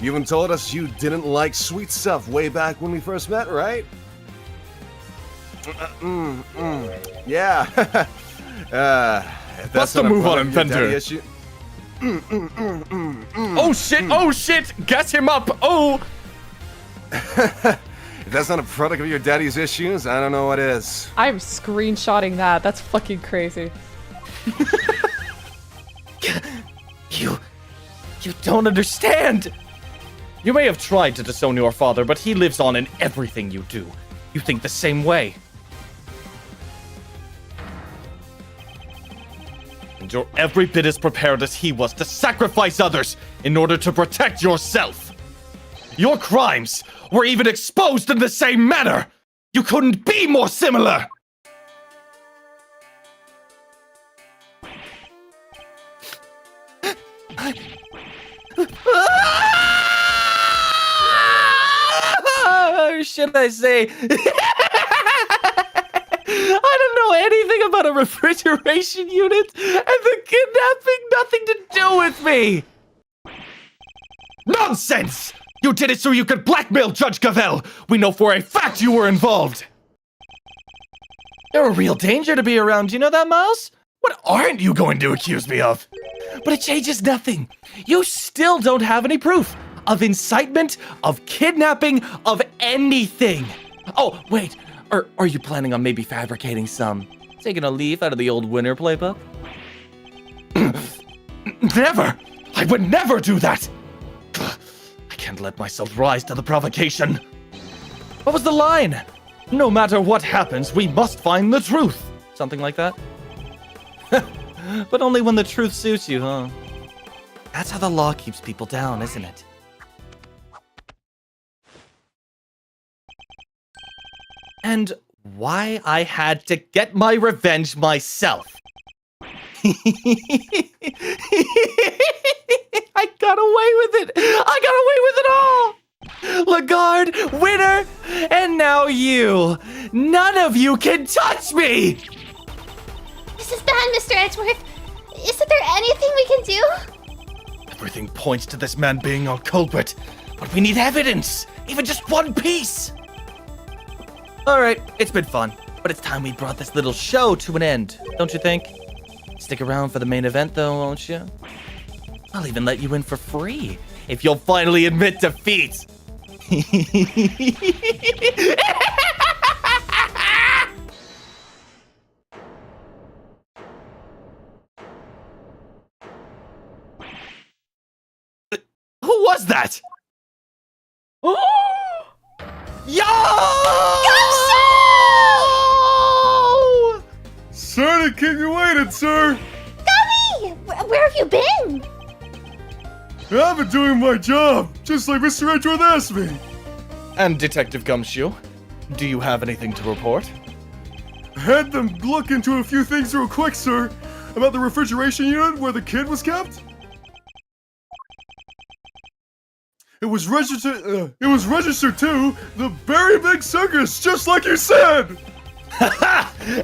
You even told us you didn't like sweet stuff way back when we first met, right? Yeah. If
What's the
not a
move on
product of your
Inventor?
daddy issue-
Oh shit, oh shit! Get him up! Oh!
If that's not a product of your daddy's issues, I don't know what is.
I'm screenshotting that. That's fucking crazy.
You don't understand!
You may have tried to disown your father, but he lives on in everything you do. You think the same way. And you're every bit as prepared as he was to sacrifice others in order to protect yourself. Your crimes were even exposed in the same manner. You couldn't be more similar. Should I say? I don't know anything about a refrigeration unit, and the kidnapping nothing to do with me. Nonsense! You did it so you could blackmail Judge Cavell. We know for a fact you were involved. You're a real danger to be around, you know that, Miles? What aren't you going to accuse me of? But it changes nothing. You still don't have any proof of incitement, of kidnapping, of anything. Oh, wait. Are you planning on maybe fabricating some? Taking a leaf out of the old Winter playbook? Never! I would never do that! I can't let myself rise to the provocation. What was the line? No matter what happens, we must find the truth. Something like that? But only when the truth suits you, huh? That's how the law keeps people down, isn't it? And why I had to get my revenge myself. I got away with it! I got away with it all! Lagarde, Winter, and now you! None of you can touch me!
This is bad, Mr. Edgeworth. Isn't there anything we can do?
Everything points to this man being our culprit, but we need evidence! Even just one piece! Alright, it's been fun, but it's time we brought this little show to an end, don't you think? Stick around for the main event though, won't you? I'll even let you in for free, if you'll finally admit defeat! Who was that? Yo!
Sorry to keep you waiting, sir.
Gummy! Where have you been?
I've been doing my job, just like Mr. Edgeworth asked me.
And Detective Gumshoe, do you have anything to report?
I had them look into a few things real quick, sir. About the refrigeration unit where the kid was kept. It was registered. It was registered to the Berry Big Circus, just like you said.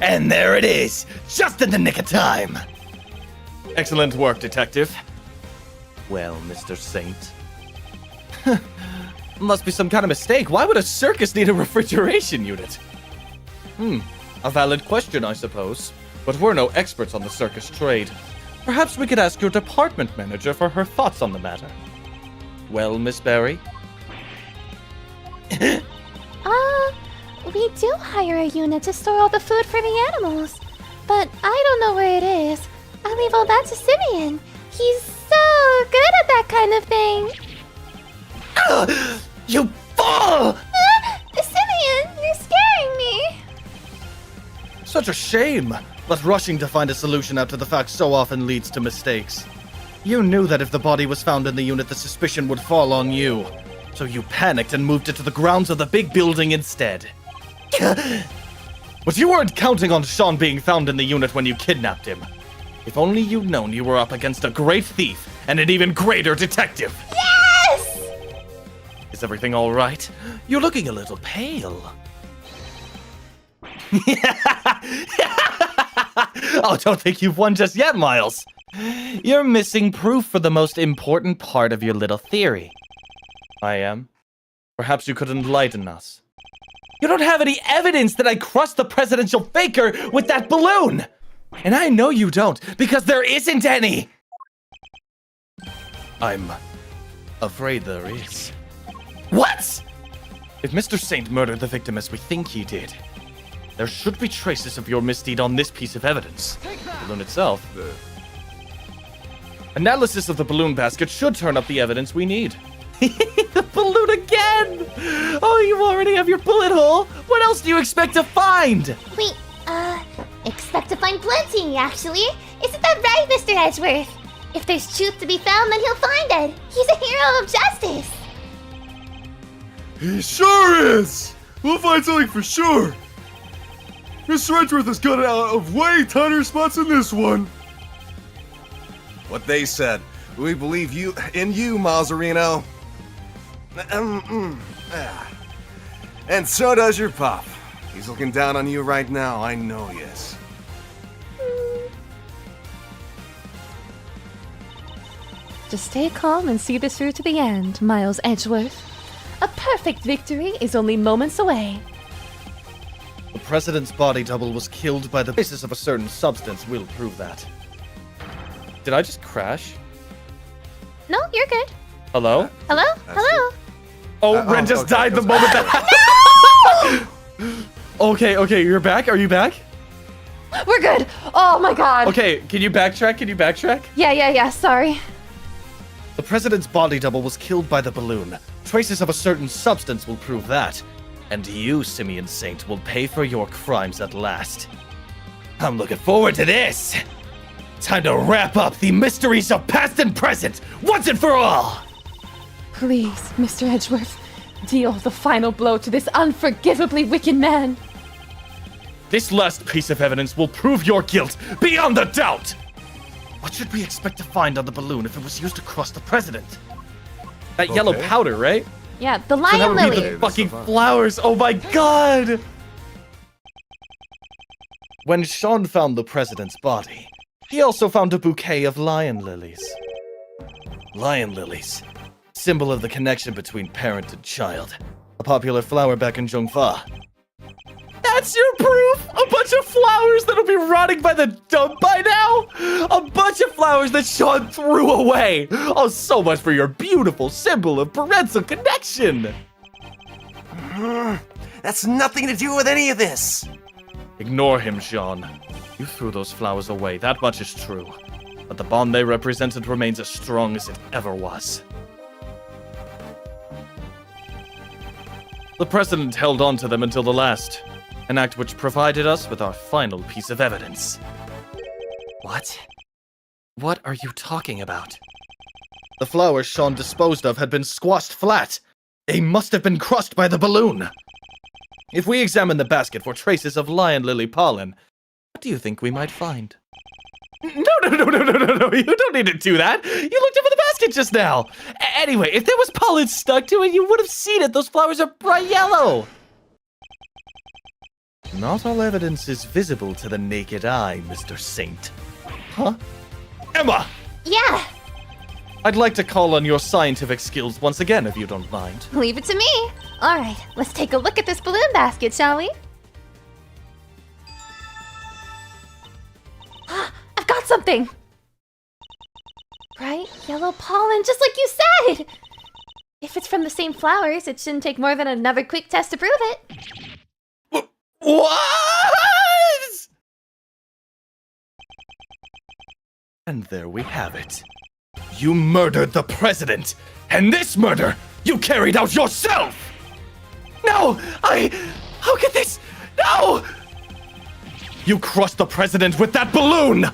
And there it is, just in the nick of time.
Excellent work, Detective.
Well, Mr. Saint. Must be some kind of mistake. Why would a circus need a refrigeration unit? A valid question, I suppose. But we're no experts on the circus trade. Perhaps we could ask your department manager for her thoughts on the matter. Well, Miss Berry?
We do hire a unit to store all the food for the animals. But I don't know where it is. I leave all that to Simeon. He's so good at that kind of thing.
You fool!
Simeon, you're scaring me.
Such a shame, but rushing to find a solution after the fact so often leads to mistakes. You knew that if the body was found in the unit, the suspicion would fall on you. So you panicked and moved it to the grounds of the big building instead. But you weren't counting on Sean being found in the unit when you kidnapped him. If only you'd known you were up against a great thief and an even greater detective.
Yes!
Is everything all right? You're looking a little pale.
Oh, don't think you've won just yet, Miles. You're missing proof for the most important part of your little theory.
I am. Perhaps you could enlighten us.
You don't have any evidence that I crushed the presidential faker with that balloon! And I know you don't, because there isn't any!
I'm afraid there is.
What?
If Mr. Saint murdered the victim as we think he did, there should be traces of your misdeed on this piece of evidence. The balloon itself. Analysis of the balloon basket should turn up the evidence we need.
The balloon again! Oh, you already have your bullet hole! What else do you expect to find?
We, expect to find plenty, actually. Isn't that right, Mr. Edgeworth? If there's truth to be found, then he'll find it. He's a hero of justice.
He sure is. We'll find something for sure. Mr. Edgeworth has got out of way tighter spots than this one.
What they said. We believe you in you, Mazzarino. And so does your pop. He's looking down on you right now, I know he is.
Just stay calm and see this through to the end, Miles Edgeworth. A perfect victory is only moments away.
The president's body double was killed by the basis of a certain substance. We'll prove that. Did I just crash?
No, you're good.
Hello?
Hello? Hello?
Oh, Ren just
okay,
died the
okay.
moment that. Okay, you're back? Are you back?
We're good! Oh my god!
Okay, can you backtrack?
Yeah, sorry.
The president's body double was killed by the balloon. Traces of a certain substance will prove that. And you, Simeon Saint, will pay for your crimes at last.
I'm looking forward to this. Time to wrap up the mysteries of past and present, once and for all.
Please, Mr. Edgeworth, deal the final blow to this unforgivably wicked man.
This last piece of evidence will prove your guilt beyond a doubt. What should we expect to find on the balloon if it was used to crush the president? That yellow powder, right?
Yeah, the
So that
lion
would be
lily.
the fucking flowers. Oh my god! When Sean found the president's body, he also found a bouquet of lion lilies. Lion lilies, symbol of the connection between parent and child. A popular flower back in Zhongfa. That's your proof! A bunch of flowers that'll be rotting by the dump by now? A bunch of flowers that Sean threw away! Oh, so much for your beautiful symbol of parental connection!
That's nothing to do with any of this.
Ignore him, Sean. You threw those flowers away, that much is true. But the bond they represented remains as strong as it ever was. The president held on to them until the last, an act which provided us with our final piece of evidence.
What?
What are you talking about? The flowers Sean disposed of had been squashed flat. They must have been crushed by the balloon. If we examine the basket for traces of lion lily pollen, what do you think we might find? No, you don't need to do that. You looked over the basket just now. Anyway, if there was pollen stuck to it, you would have seen it. Those flowers are bright yellow. Not all evidence is visible to the naked eye, Mr. Saint. Huh? Emma!
Yeah,
I'd like to call on your scientific skills once again, if you don't mind.
leave it to me. All right, let's take a look at this balloon basket, shall we? I've got something. Bright yellow pollen, just like you said. If it's from the same flowers, it shouldn't take more than another quick test to prove it.
What? And there we have it. You murdered the president, and this murder you carried out yourself! No! How could this... No! You crushed the president with that balloon!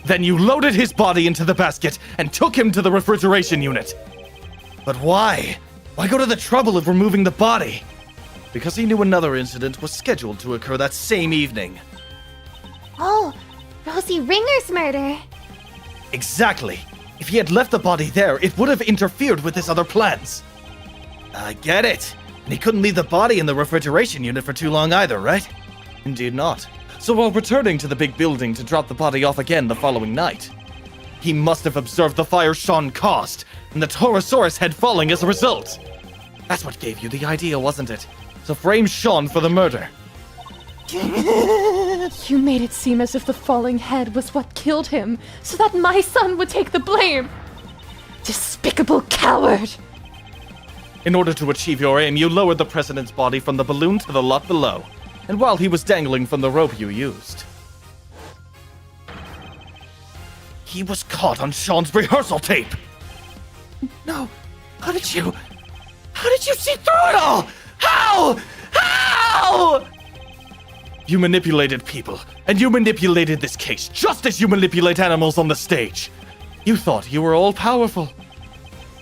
Then you loaded his body into the basket and took him to the refrigeration unit. But why? Why go to the trouble of removing the body? Because he knew another incident was scheduled to occur that same evening.
Oh, Rosie Ringer's murder.
Exactly. If he had left the body there, it would have interfered with his other plans. I get it. And he couldn't leave the body in the refrigeration unit for too long either, right? Indeed not. So while returning to the big building to drop the body off again the following night, he must have observed the fire Sean caused, and the Torosaurus head falling as a result. That's what gave you the idea, wasn't it? To frame Sean for the murder.
You made it seem as if the falling head was what killed him, so that my son would take the blame. Despicable coward!
In order to achieve your aim, you lowered the president's body from the balloon to the lot below, and while he was dangling from the rope you used, he was caught on Sean's rehearsal tape! No, how did you see through it all? How? You manipulated people, and you manipulated this case, just as you manipulate animals on the stage. You thought you were all-powerful,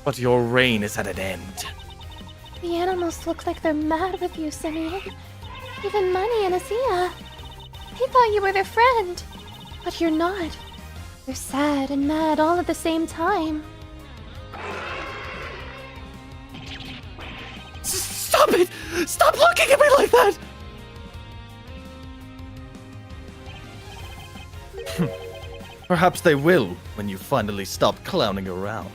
but your reign is at an end.
The animals look like they're mad with you, Simeon. Even Money and Azia. They thought you were their friend. But you're not. You're sad and mad all at the same time.
Stop it! Stop looking at me like that! Perhaps they will when you finally stop clowning around.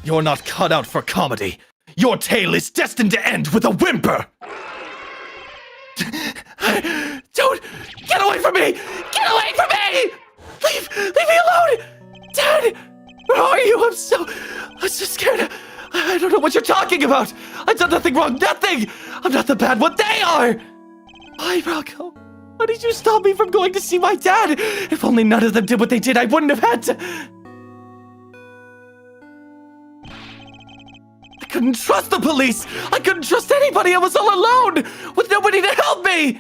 You're not cut out for comedy. Your tale is destined to end with a whimper! Don't! Get away from me! Get away from me! Leave me alone! Dad! Where are you? I'm so scared. I don't know what you're talking about! I've done nothing wrong, nothing! I'm not the bad one, they are! Why, Rocco? Why did you stop me from going to see my dad? If only none of them did what they did, I wouldn't have had to... I couldn't trust the police! I couldn't trust anybody! I was all alone! With nobody to help me!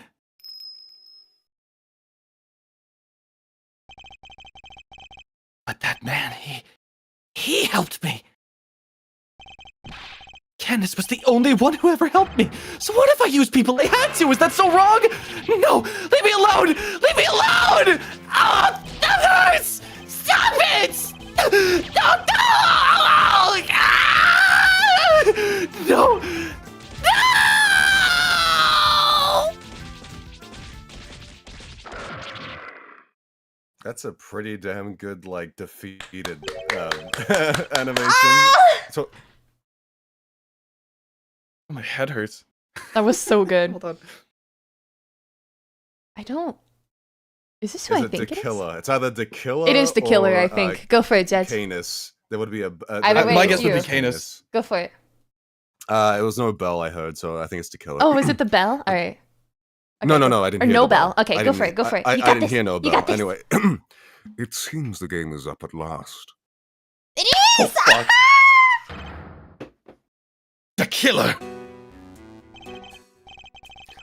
But that man, he helped me. Candace was the only one who ever helped me. So what if I used people I had to? Is that so wrong? No! Leave me alone! Leave me alone! Oh, that hurts! Stop it! No! No! No!
That's a pretty damn good, like, defeated animation. So,
My head hurts.
That was so good.
Hold on.
I don't... Is this who I think it is?
Tequila? It's either Tequila
It is the killer,
or,
I think. Go for it, Jed.
Canis. There would be a...
Either way,
my
it's
guess would
you.
be Canis.
Go for it.
It was no bell, I heard, so I think it's Tequila.
Oh, was it the bell? All right.
No, I didn't
Or
hear
no
the
bell. Okay,
I
go
didn't-
for it, go for it.
I
You got
didn't
this.
hear no
You
bell.
got this.
Anyway, it seems the game is up at last.
It is!
The killer!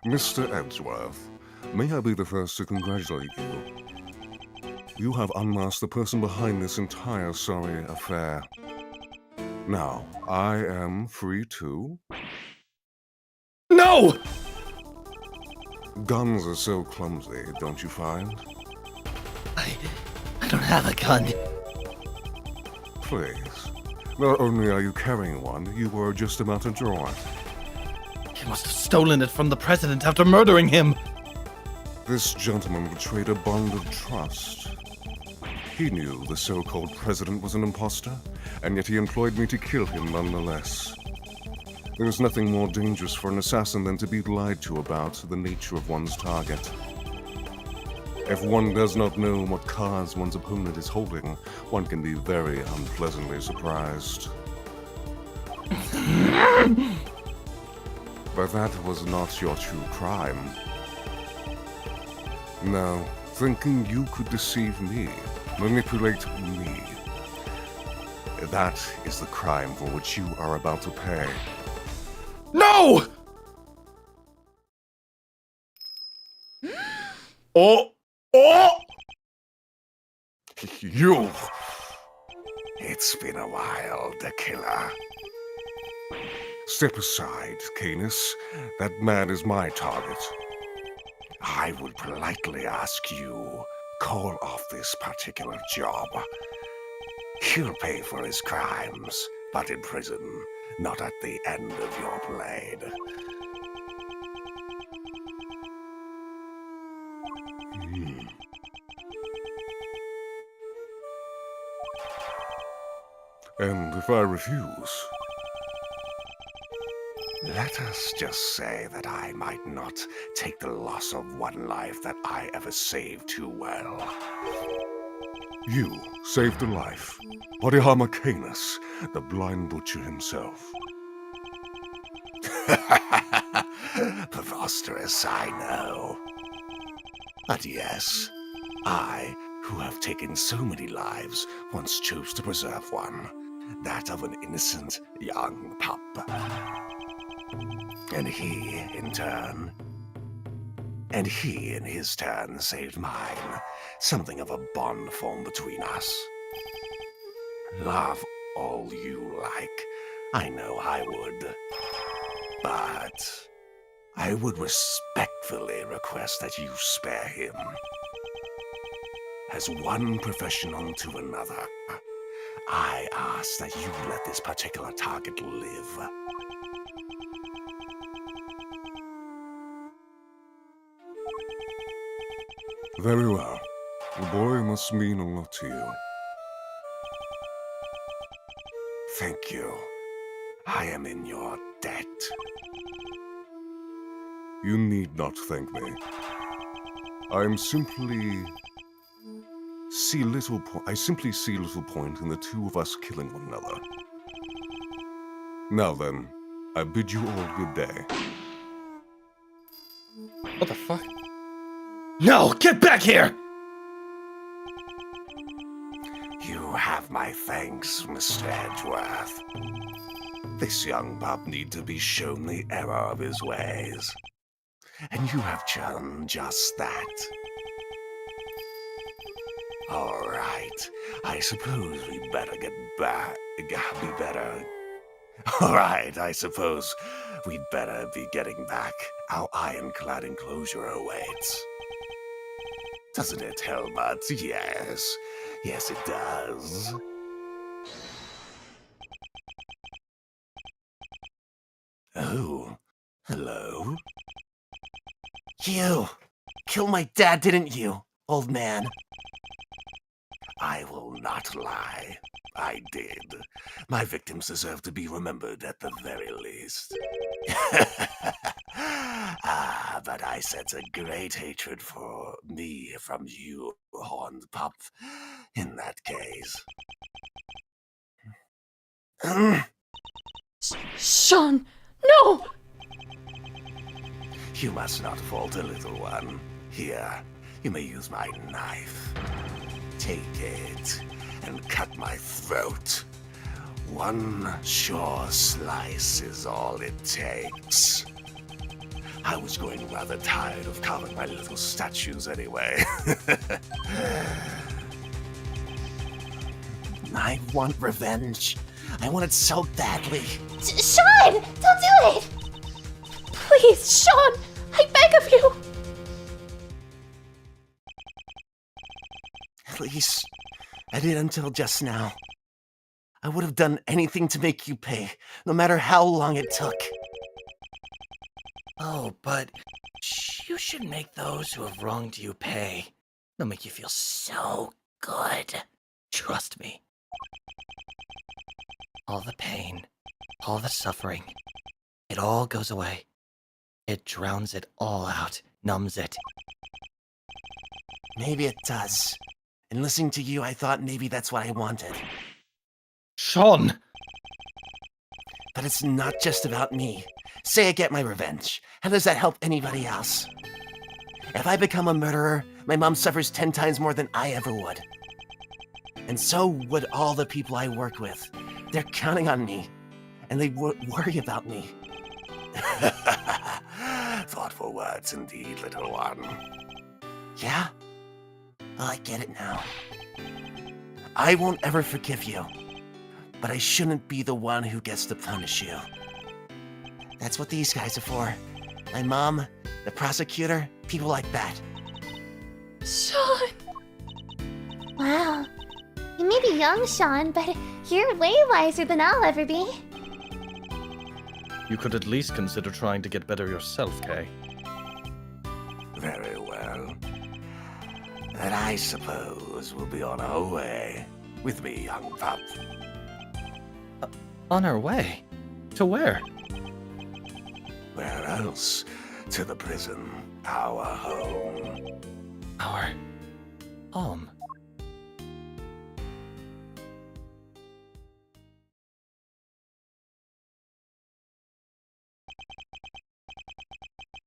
Mr. Edgeworth, may I be the first to congratulate you. You have unmasked the person behind this entire sorry affair. Now, I am free to...
No!
Guns are so clumsy, don't you find?
I don't have a gun.
Please. Not only are you carrying one, you were just about to draw it.
He must have stolen it from the president after murdering him.
This gentleman betrayed a bond of trust. He knew the so-called president was an imposter, and yet he employed me to kill him nonetheless. There's nothing more dangerous for an assassin than to be lied to about the nature of one's target. If one does not know what cards one's opponent is holding, one can be very unpleasantly surprised. But that was not your true crime. No, thinking you could deceive me, manipulate me. That is the crime for which you are about to pay.
No! Oh! Oh!
You! It's been a while, the killer. Step aside, Canis. That man is my target. I would politely ask you, call off this particular job. He'll pay for his crimes, but in prison, not at the end of your blade. And if I refuse? Let us just say that I might not take the loss of one life that I ever saved too well. You saved a life. Bodihama Canis, the blind butcher himself. Preposterous, I know. But yes, I, who have taken so many lives, once chose to preserve one. That of an innocent young pup. And he, in his turn, saved mine. Something of a bond formed between us. Love all you like. I know I would. But I would respectfully request that you spare him. As one professional to another, I ask that you let this particular target live. Very well. The boy must mean a lot to you. Thank you. I am in your debt. You need not thank me. I simply see little point in the two of us killing one another. Now then, I bid you all good day.
What the fuck? No! Get back here!
You have my thanks, Mr. Edgeworth. This young pup need to be shown the error of his ways. And you have done just that. All right, I suppose we better get back. All right, I suppose we'd better be getting back. Our ironclad enclosure awaits. Doesn't it, Helmut? Yes. Yes, it does. Oh, hello?
You killed my dad, didn't you, old man?
I will not lie. I did. My victims deserve to be remembered at the very least. But I sense a great hatred for me from you, horned pup, in that case.
Sean, no!
You must not falter, little one. Here, you may use my knife. Take it and cut my throat. One sure slice is all it takes. I was growing rather tired of carving my little statues anyway.
I want revenge. I want it so badly.
Sean! Don't do it! Please, Sean! I beg of you!
At least, I did until just now. I would have done anything to make you pay, no matter how long it took.
Oh, but you should make those who have wronged you pay. They'll make you feel so good. Trust me. All the pain, all the suffering, it all goes away. It drowns it all out, numbs it.
Maybe it does. And listening to you, I thought maybe that's what I wanted.
Sean!
But it's not just about me. Say I get my revenge. How does that help anybody else? If I become a murderer, my mom suffers 10 times more than I ever would. And so would all the people I work with. They're counting on me, and they worry about me.
Thoughtful words indeed, little one.
Yeah? Well, I get it now. I won't ever forgive you, but I shouldn't be the one who gets to punish you. That's what these guys are for. My mom, the prosecutor, people like that.
Sean! Wow. You may be young, Sean, but you're way wiser than I'll ever be.
You could at least consider trying to get better yourself, Kay.
Very well. Then I suppose we'll be on our way. With me, young pup.
On our way? To where?
Where else? To the prison. Our home.
Our home.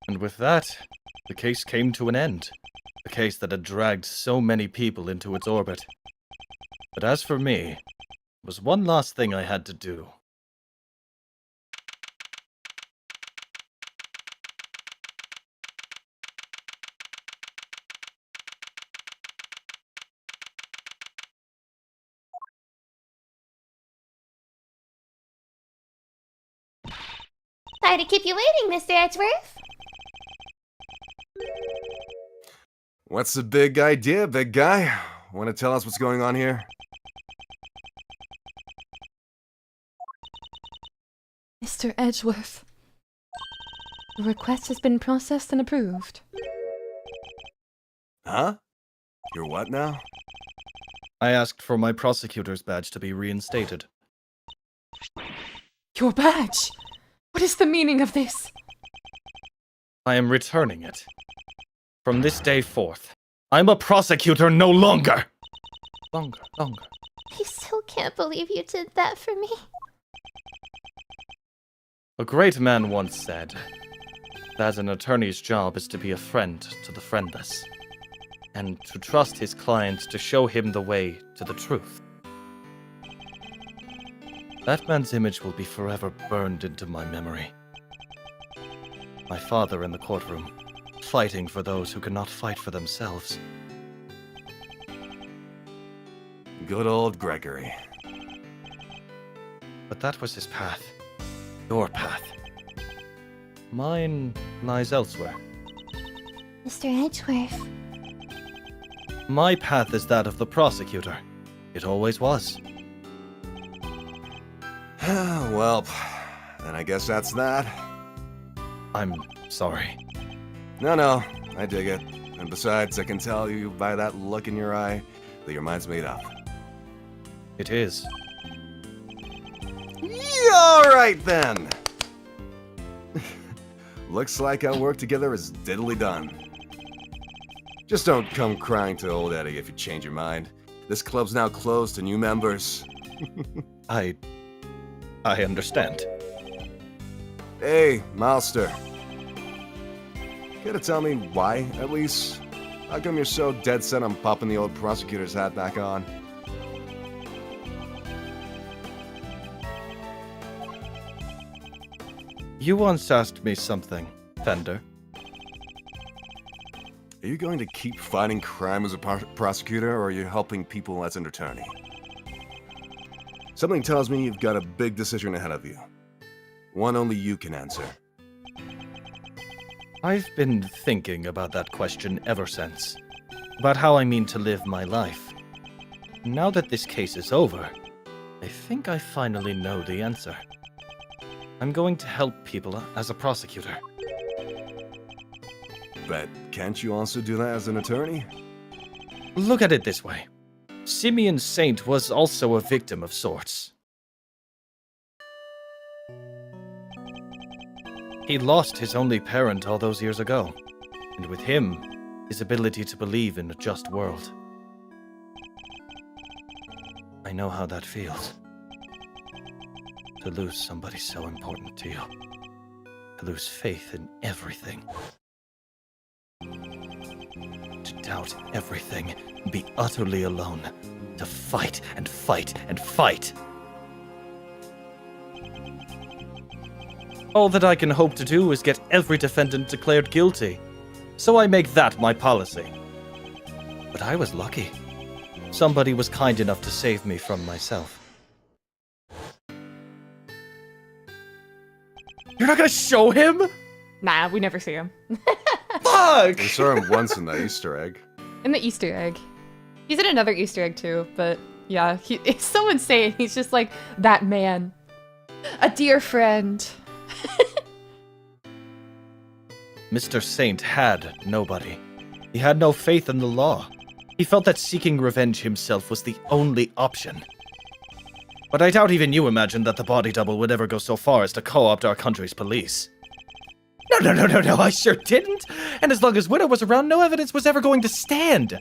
And with that, the case came to an end. A case that had dragged so many people into its orbit. But as for me, there was one last thing I had to do.
Sorry to keep you waiting, Mr. Edgeworth.
What's the big idea, big guy? Want to tell us what's going on here?
Mr. Edgeworth, the request has been processed and approved.
Huh? You're what now?
I asked for my prosecutor's badge to be reinstated.
Your badge! What is the meaning of this?
I am returning it. From this day forth, I'm a prosecutor no longer! Longer.
I still can't believe you did that for me.
A great man once said that an attorney's job is to be a friend to the friendless, and to trust his client to show him the way to the truth. That man's image will be forever burned into my memory. My father in the courtroom, fighting for those who cannot fight for themselves.
Good old Gregory.
But that was his path. Your path. Mine lies elsewhere.
Mr. Edgeworth.
My path is that of the prosecutor. It always was.
Well, then I guess that's that.
I'm sorry.
No, I dig it. And besides, I can tell you by that look in your eye that your mind's made up.
It is.
Yeah, alright then! Looks like our work together is diddly done. Just don't come crying to old Eddie if you change your mind. This club's now closed to new members.
I understand.
Hey, Milester. Gotta tell me why, at least? How come you're so dead set on popping the old prosecutor's hat back on?
You once asked me something, Fender.
Are you going to keep fighting crime as a prosecutor, or are you helping people as an attorney? Something tells me you've got a big decision ahead of you. One only you can answer.
I've been thinking about that question ever since. About how I mean to live my life. Now that this case is over, I think I finally know the answer. I'm going to help people as a prosecutor.
But can't you also do that as an attorney?
Look at it this way. Simeon Saint was also a victim of sorts. He lost his only parent all those years ago, and with him, his ability to believe in a just world. I know how that feels. To lose somebody so important to you. To lose faith in everything. To doubt everything and be utterly alone. To fight and fight and fight. All that I can hope to do is get every defendant declared guilty. So I make that my policy. But I was lucky. Somebody was kind enough to save me from myself. You're not gonna show him?
Nah, we never see him.
Fuck!
We saw him once in the Easter egg.
In the Easter egg. He's in another Easter egg too, but yeah, it's so insane. He's just like, that man. A dear friend.
Mr. Saint had nobody. He had no faith in the law. He felt that seeking revenge himself was the only option. But I doubt even you imagined that the body double would ever go so far as to co-opt our country's police. No, I sure didn't. And as long as Widow was around, no evidence was ever going to stand.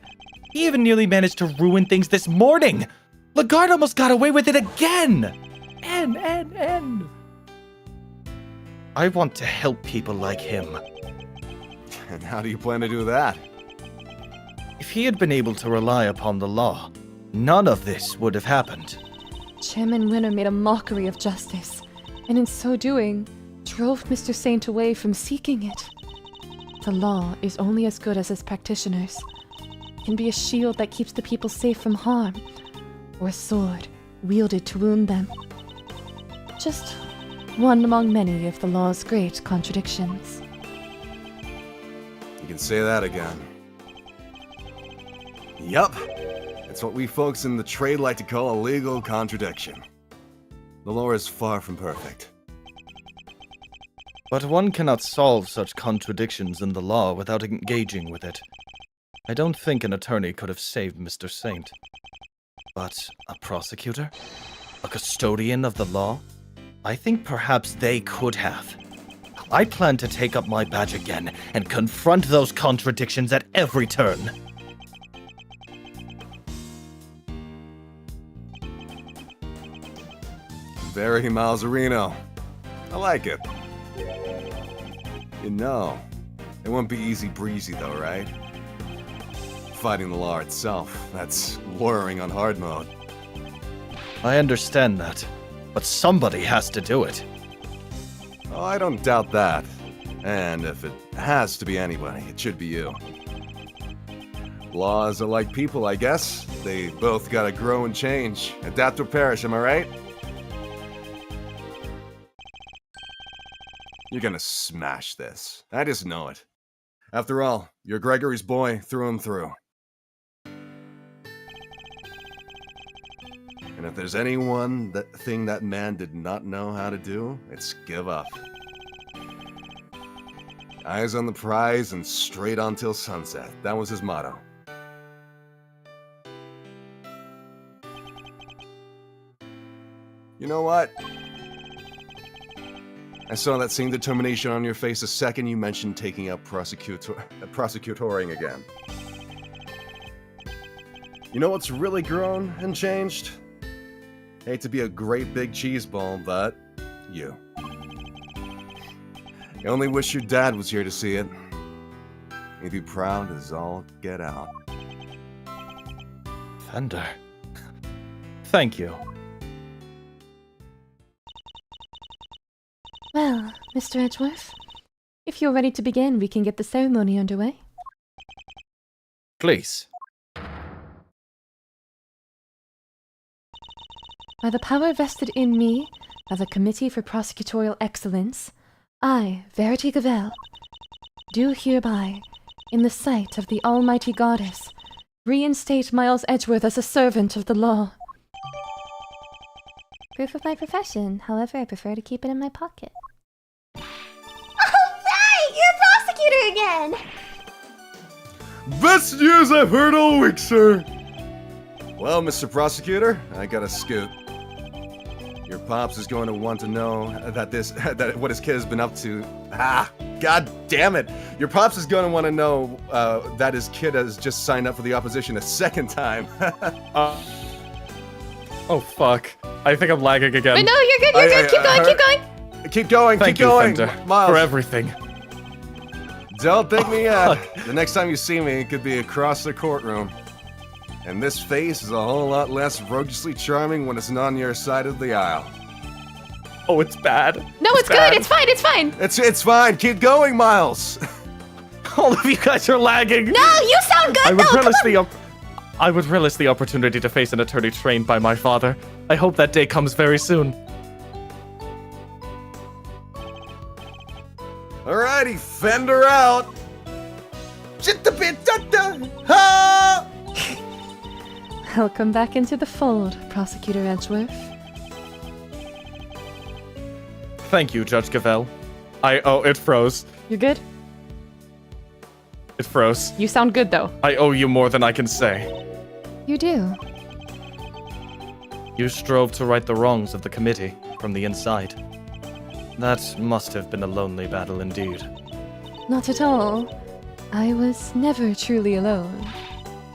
He even nearly managed to ruin things this morning. Lagarde almost got away with it again. N. I want to help people like him.
And how do you plan to do that?
If he had been able to rely upon the law, none of this would have happened.
Chairman Winner made a mockery of justice, and in so doing, drove Mr. Saint away from seeking it. The law is only as good as its practitioners. It can be a shield that keeps the people safe from harm, or a sword wielded to wound them. Just one among many of the law's great contradictions.
You can say that again. Yup. It's what we folks in the trade like to call a legal contradiction. The law is far from perfect.
But one cannot solve such contradictions in the law without engaging with it. I don't think an attorney could have saved Mr. Saint. But a prosecutor? A custodian of the law? I think perhaps they could have. I plan to take up my badge again and confront those contradictions at every turn.
Very Malzarino. I like it. You know, it won't be easy breezy though, right? Fighting the law itself, that's lawyering on hard mode.
I understand that, but somebody has to do it.
Oh, I don't doubt that. And if it has to be anybody, it should be you. Laws are like people, I guess. They both gotta grow and change. Adapt or perish, am I right? You're gonna smash this. I just know it. After all, you're Gregory's boy through and through. And if there's that thing that man did not know how to do, it's give up. Eyes on the prize and straight on till sunset. That was his motto. You know what? I saw that same determination on your face the second you mentioned taking up prosecutoring again. You know what's really grown and changed? Hate to be a great big cheese ball, but you. I only wish your dad was here to see it. He'd be proud as all get out.
Fender. Thank you.
Well, Mr. Edgeworth, if you're ready to begin, we can get the ceremony underway.
Please.
By the power vested in me by the Committee for Prosecutorial Excellence, I, Verity Gavel, do hereby, in the sight of the Almighty Goddess, reinstate Miles Edgeworth as a servant of the law. Proof of my profession, however, I prefer to keep it in my pocket.
Alright! You're a prosecutor again!
Best news I've heard all week, sir.
Well, Mr. Prosecutor, I got a scoop. Your pops is going to want to know that what his kid has been up to. God damn it! Your pops is going to want to know that his kid has just signed up for the opposition a second time.
Oh fuck! I think I'm lagging again.
Wait, no, you're good, you're good. Keep going, keep going.
Keep going,
Thank
keep going,
you, Fender,
Miles.
for everything.
Don't think me yet. The next time you see me, it could be across the courtroom. And this face is a whole lot less roguishly charming when it's not on your side of the aisle.
Oh, it's bad.
No, it's
bad.
good, it's fine, it's fine.
It's fine. Keep going, Miles.
All of you guys are lagging.
No, you sound good
I would relish the opportunity to face an attorney trained by my father. I hope that day comes very soon.
Alrighty, Fender out.
Welcome back into the fold, Prosecutor Edgeworth.
Thank you, Judge Gavel. It froze.
You good?
It froze.
You sound good, though.
I owe you more than I can say.
You do.
You strove to right the wrongs of the committee from the inside. That must have been a lonely battle indeed.
Not at all. I was never truly alone.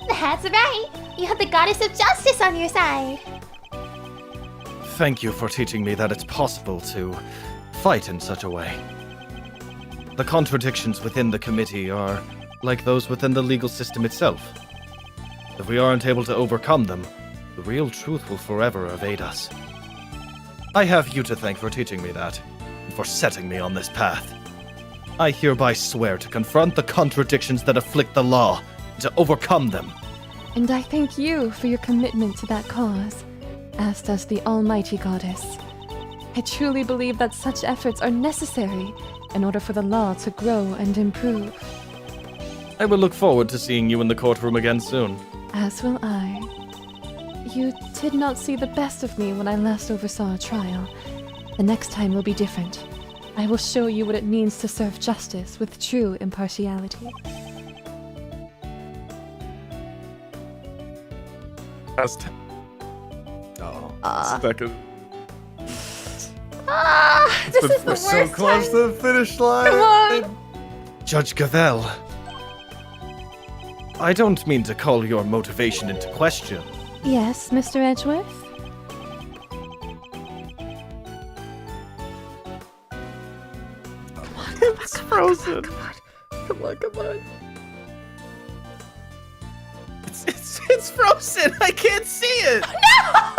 That's right. You have the goddess of justice on your side.
Thank you for teaching me that it's possible to fight in such a way. The contradictions within the committee are like those within the legal system itself. If we aren't able to overcome them, the real truth will forever evade us. I have you to thank for teaching me that, and for setting me on this path. I hereby swear to confront the contradictions that afflict the law, and to overcome them.
And I thank you for your commitment to that cause, as does the Almighty Goddess. I truly believe that such efforts are necessary in order for the law to grow and improve.
I will look forward to seeing you in the courtroom again soon.
As will I. You did not see the best of me when I last oversaw a trial. The next time will be different. I will show you what it means to serve justice with true impartiality.
Last second.
This is the
We're
worst
so close
time.
to the finish line.
Come on.
Judge Gavel, I don't mean to call your motivation into question.
Yes, Mr. Edgeworth?
It's frozen. Come on. It's frozen. I can't see it. No!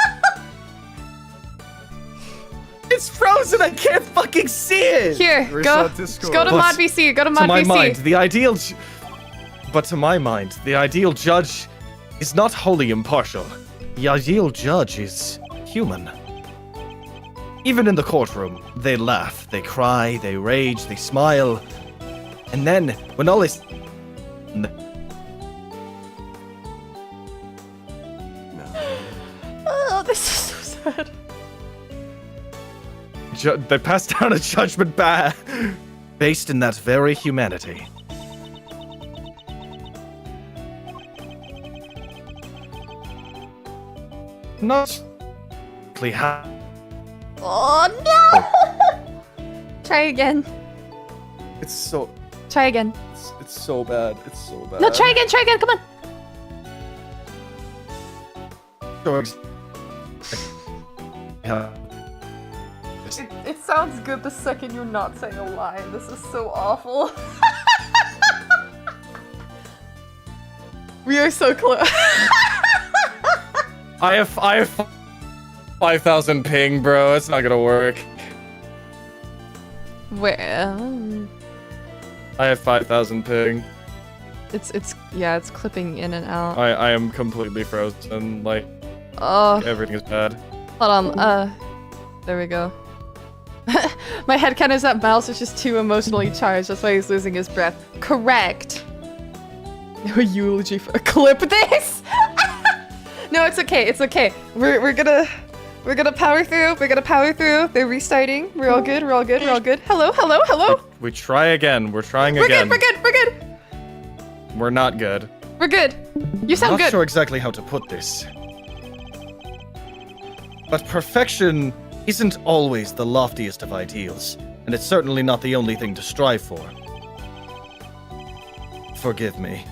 It's frozen. I can't fucking see it.
Here,
Where's
go.
that
Just
Discord?
go to
But
Mod VC. Go to Mod
To my
VC.
mind, the ideal... But to my mind, the ideal judge is not wholly impartial. The ideal judge is human. Even in the courtroom, they laugh, they cry, they rage, they smile. And then, when all is...
Oh, this is so sad.
They pass down a judgment based in that very humanity. Not...
Oh no!
Try again.
It's so.
Try again.
It's so bad. It's so bad.
No, try again. Try again. Come on. It sounds good the second you're not saying a line. This is so awful. We are so close.
I have 5,000 ping, bro. It's not gonna work.
Well,
I have 5,000 ping.
it's clipping in and out.
I am completely frozen. Like,
Oh,
everything is bad.
hold on. There we go. My headcanon is that Miles is just too emotionally charged. That's why he's losing his breath. Correct. No eulogy for clip this. No, it's okay. It's okay. We're gonna power through. We're gonna power through. They're restarting. We're all good. We're all good. We're all good. Hello. Hello. Hello.
We try again. We're trying
We're
again.
good. We're good. We're good.
We're not good.
We're good. You sound
I'm not
good.
sure exactly how to put this. But perfection isn't always the loftiest of ideals, and it's certainly not the only thing to strive for. Forgive me.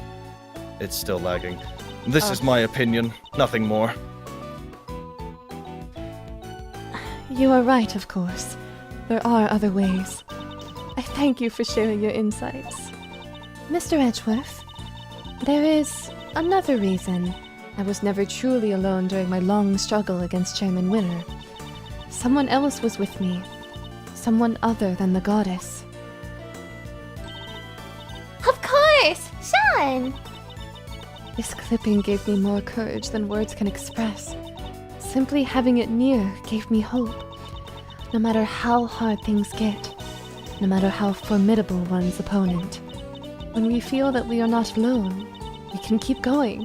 It's still lagging. This is my opinion, nothing more.
You are right, of course. There are other ways. I thank you for sharing your insights. Mr. Edgeworth, there is another reason I was never truly alone during my long struggle against Chairman Winter. Someone else was with me. Someone other than the goddess.
Of course! Sean!
This clipping gave me more courage than words can express. Simply having it near gave me hope. No matter how hard things get, no matter how formidable one's opponent, when we feel that we are not alone, we can keep going,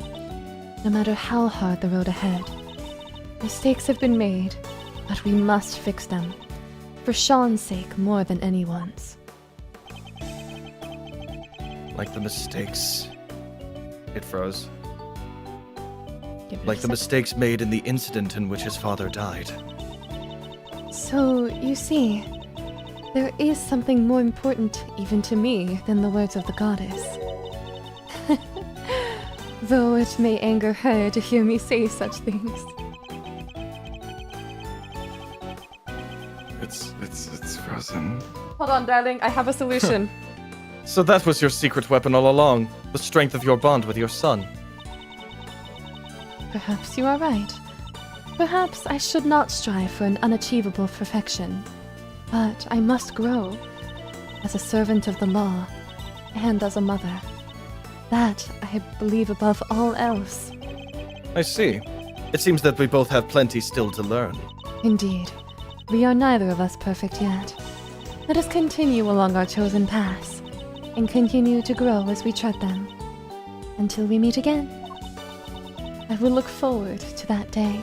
no matter how hard the road ahead. Mistakes have been made, but we must fix them, for Sean's sake more than anyone's.
Like the mistakes.
It froze.
Give it
Like
a
the
sec.
mistakes made in the incident in which his father died.
So, you see, there is something more important even to me than the words of the goddess. Though it may anger her to hear me say such things.
It's frozen.
Hold on, darling, I have a solution.
So that was your secret weapon all along. The strength of your bond with your son.
Perhaps you are right. Perhaps I should not strive for an unachievable perfection. But I must grow. As a servant of the law, and as a mother. That I believe above all else.
I see. It seems that we both have plenty still to learn.
Indeed. We are neither of us perfect yet. Let us continue along our chosen paths, and continue to grow as we tread them. Until we meet again. I will look forward to that day.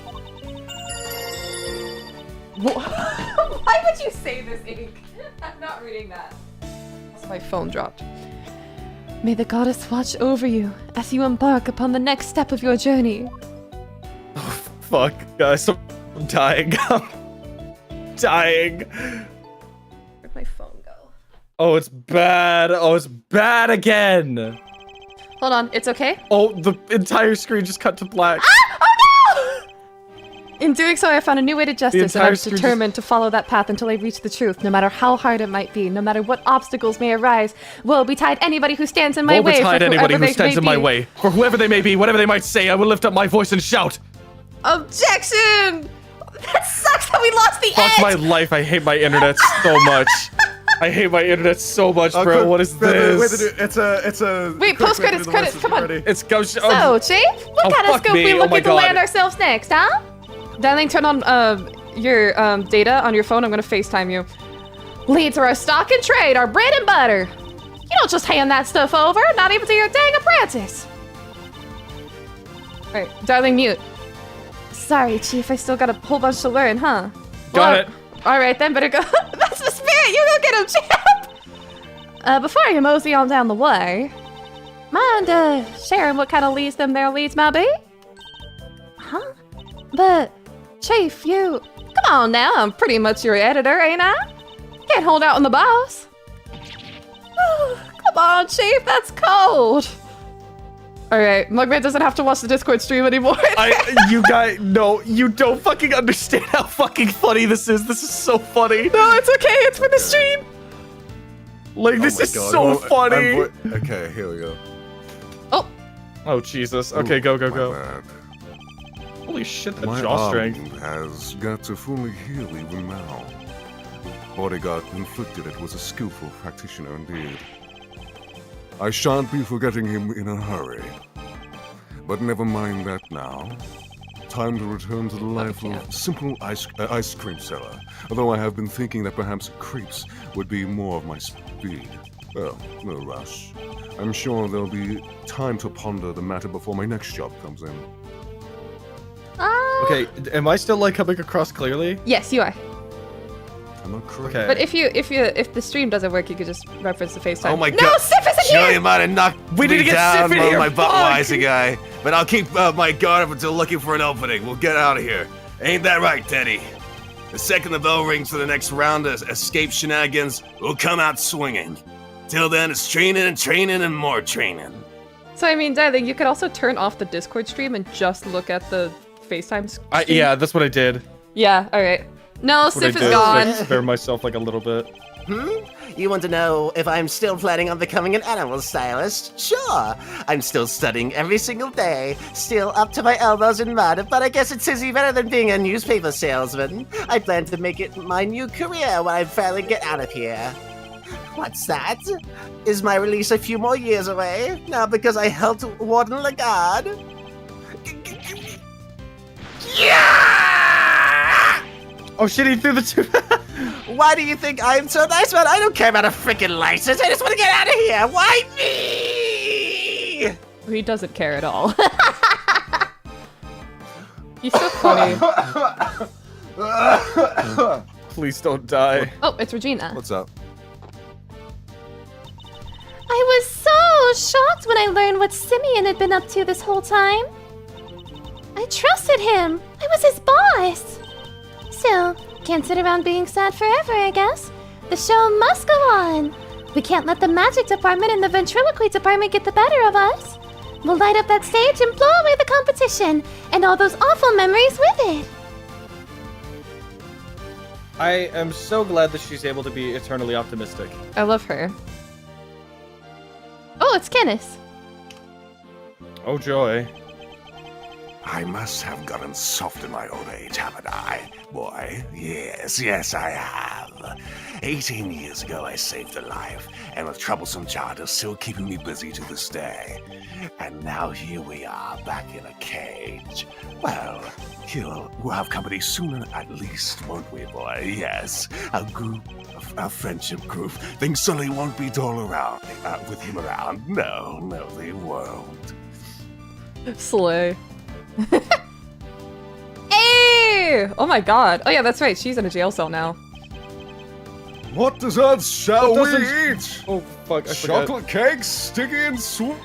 Why would you say this, Ink? I'm not reading that. My phone dropped. May the goddess watch over you as you embark upon the next step of your journey.
Fuck, guys, I'm dying. I'm dying.
Where'd my phone go?
Oh, it's bad. Oh, it's bad again.
Hold on, it's okay?
Oh, the entire screen just cut to black.
Ah! Oh no! In doing so, I found a new way to justice, and
entire
I'm
screen
determined to follow that path until I reach the truth, no matter how hard it might be, no matter what obstacles may arise. Woe betide anybody who stands in my
Woe
way.
betide
for
anybody
whoever
who
they
stands
may
in my
be.
way. For whoever they may be, whatever they might say, I will lift up my voice and shout.
Objection! That sucks that we lost the
Fuck
edge!
my life, I hate my internet so much. I hate my internet so much, bro. What is this?
It's a.
Wait,
quick
post
way to
credits,
do the
credits,
list
come
if
on.
you're ready.
It's go.
So, Chief, what
Oh,
kind of
fuck
scoop
me.
we
Oh my
looking to
God.
land ourselves next, huh? Darling, turn on your data on your phone. I'm gonna FaceTime you. Leads are our stock and trade, our bread and butter. You don't just hand that stuff over, not even to your dang apprentice. Alright, darling, mute. Sorry, Chief, I still got a whole bunch to learn, huh?
Got it.
Alright then, better go. That's the spirit, you go get him, champ! Before you mosey on down the way, mind sharing what kind of leads them there leads might be? Huh? But, Chief, you... Come on now, I'm pretty much your editor, ain't I? Can't hold out on the boss. Come on, Chief, that's cold. Alright, Mugman doesn't have to watch the Discord stream anymore.
You guys, no, you don't fucking understand how fucking funny this is. This is so funny.
No, it's okay, it's for the stream.
Like, this
my
is
God,
so
well,
funny.
Okay, here we go.
Oh, Jesus. Okay, go, go,
My
go.
bad.
Holy shit, the
My
jaw
arm
strength.
has got to fully heal even now. Bodyguard inflicted it was a skillful practitioner indeed. I shan't be forgetting him in a hurry. But never mind that now. Time to return to the life of simple ice cream seller. Although I have been thinking that perhaps crepes would be more of my speed. Well, no rush. I'm sure there'll be time to ponder the matter before my next job comes in.
Okay, am I still like coming across clearly?
Yes, you are.
I'm a creep.
Okay.
But if the stream doesn't work, you could just reference the FaceTime.
Oh my
no,
god.
Sif isn't
Sure,
here!
you might have knocked
We need
me
to get
down,
Sif in here,
my
fuck!
Budweiser guy. But I'll keep my guard up until looking for an opening. We'll get out of here. Ain't that right, Teddy? The second the bell rings for the next round of escape shenanigans, we'll come out swinging. Till then, it's training and training and more training.
So I mean, darling, you could also turn off the Discord stream and just look at the FaceTime stream.
Yeah, that's what I did.
Yeah, alright. No,
That's what I
Sif is
did.
gone.
I spare myself like a little bit.
You want to know if I'm still planning on becoming an animal stylist? Sure. I'm still studying every single day, still up to my elbows in mud, but I guess it's easy better than being a newspaper salesman. I plan to make it my new career when I finally get out of here. What's that? Is my release a few more years away? Now because I helped Warden Lagarde? Yeah!
Oh shit, he threw the two.
Why do you think I'm so nice, man? I don't care about a freaking license. I just want to get out of here. Why me?
He doesn't care at all. He's so funny.
Please don't die.
Oh, it's Regina.
What's up?
I was so shocked when I learned what Simeon had been up to this whole time. I trusted him. I was his boss. Still, can't sit around being sad forever, I guess. The show must go on. We can't let the magic department and the ventriloquy department get the better of us. We'll light up that stage and blow away the competition, and all those awful memories with it.
I am so glad that she's able to be eternally optimistic.
I love her. Oh, it's Kenneth.
Oh joy.
I must have gotten soft in my old age, haven't I, boy? Yes, I have. 18 years ago, I saved a life, and with troublesome charges still keeping me busy to this day. And now here we are, back in a cage. Well, we'll have company soon at least, won't we, boy? Yes, a friendship group. Things certainly won't be dull around, with him around. No, they won't.
Slay. Hey! Oh my god. Oh yeah, that's right. She's in a jail cell now.
What desserts shall
What
we
doesn't-
eat?
Oh fuck, I forgot.
Chocolate cakes, sticky and sweet?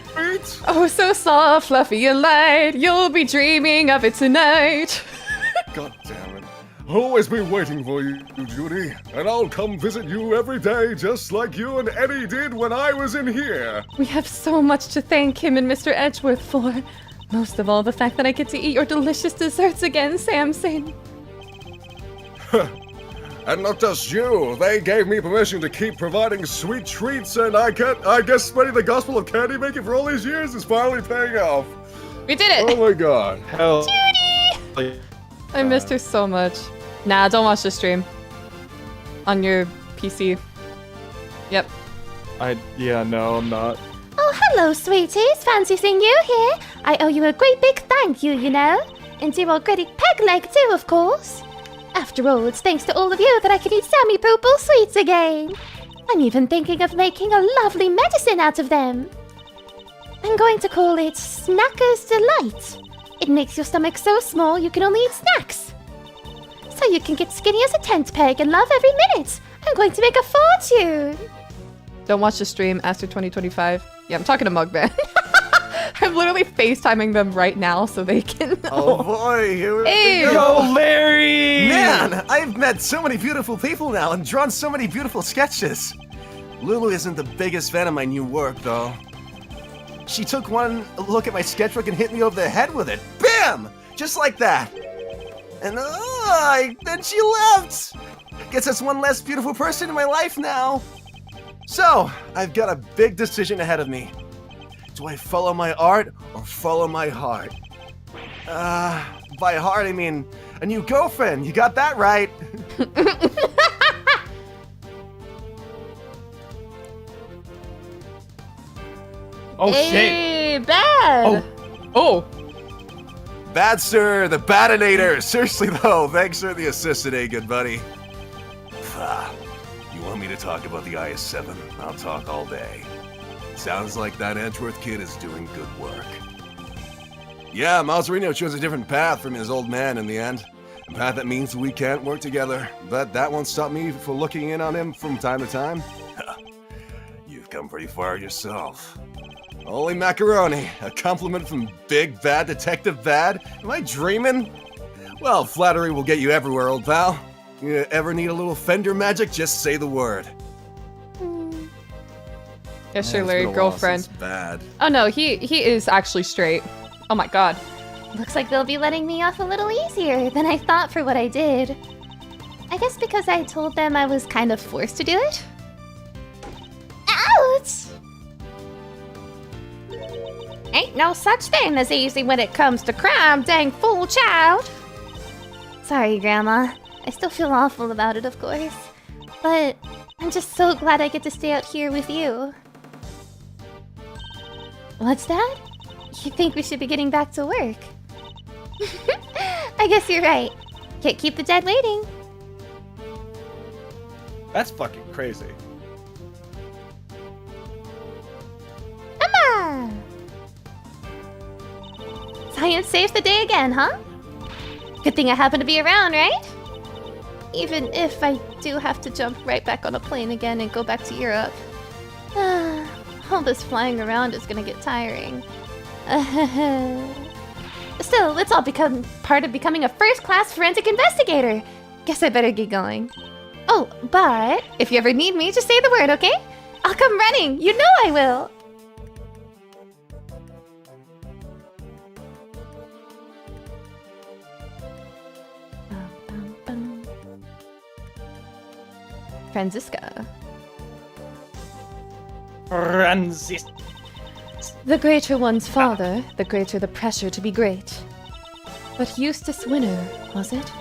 Oh, so soft, fluffy, and light. You'll be dreaming of it tonight.
God damn it. I'll always be waiting for you, Judy. And I'll come visit you every day, just like you and Eddie did when I was in here.
We have so much to thank him and Mr. Edgeworth for. Most of all, the fact that I get to eat your delicious desserts again, Samson.
And not just you, they gave me permission to keep providing sweet treats, and I guess spreading the gospel of candy making for all these years is finally paying off.
We did it!
Oh my god.
Hell.
Judy! I missed her so much. Nah, don't watch the stream. On your PC. Yep.
Yeah, no, I'm not.
Oh, hello, sweeties. Fancy seeing you here. I owe you a great big thank you, you know. And to old Gritty Pegleg, too, of course. After all, it's thanks to all of you that I can eat Sammy Poople sweets again. I'm even thinking of making a lovely medicine out of them. I'm going to call it Snacker's Delight. It makes your stomach so small you can only eat snacks. So you can get skinny as a tent peg and love every minute. I'm going to make a fortune.
Don't watch the stream, Aster 2025. Yeah, I'm talking to Mugman. I'm literally FaceTiming them right now so they can know.
Oh boy, here we
Hey!
go.
Yo, Larry!
Man, I've met so many beautiful people now and drawn so many beautiful sketches. Lulu isn't the biggest fan of my new work, though. She took one look at my sketchbook and hit me over the head with it. Bam! Just like that. And then she left. Guess that's one less beautiful person in my life now. So, I've got a big decision ahead of me. Do I follow my art or follow my heart? By heart, I mean a new girlfriend. You got that right.
Oh shit!
Hey, bad. Oh.
Bad sir, the Badinator. Seriously though, thanks for the assist today, good buddy.
You want me to talk about the IS-7? I'll talk all day. Sounds like that Edgeworth kid is doing good work.
Yeah, Mazarino chose a different path from his old man in the end. A path that means we can't work together, but that won't stop me from looking in on him from time to time.
You've come pretty far yourself.
Holy macaroni, a compliment from Big Bad Detective Bad? Am I dreaming? Well, flattery will get you everywhere, old pal. You ever need a little fender magic, just say the word.
Yes, your
It's
Larry
been a while
girlfriend.
since Bad.
Oh no, he is actually straight. Oh my god.
Looks like they'll be letting me off a little easier than I thought for what I did. I guess because I told them I was kind of forced to do it? Ouch! Ain't no such thing as easy when it comes to crime, dang fool child! Sorry, Grandma. I still feel awful about it, of course. But I'm just so glad I get to stay out here with you. What's that? You think we should be getting back to work? I guess you're right. Can't keep the dead waiting.
That's fucking crazy.
Emma! Science saves the day again, huh? Good thing I happen to be around, right? Even if I do have to jump right back on a plane again and go back to Europe. All this flying around is gonna get tiring. Still, let's all become part of becoming a first-class forensic investigator. Guess I better get going. Oh, but if you ever need me, just say the word, okay? I'll come running. You know I will.
Franziska.
Francis.
The greater one's father, the greater the pressure to be great. But Eustace Winner, was it?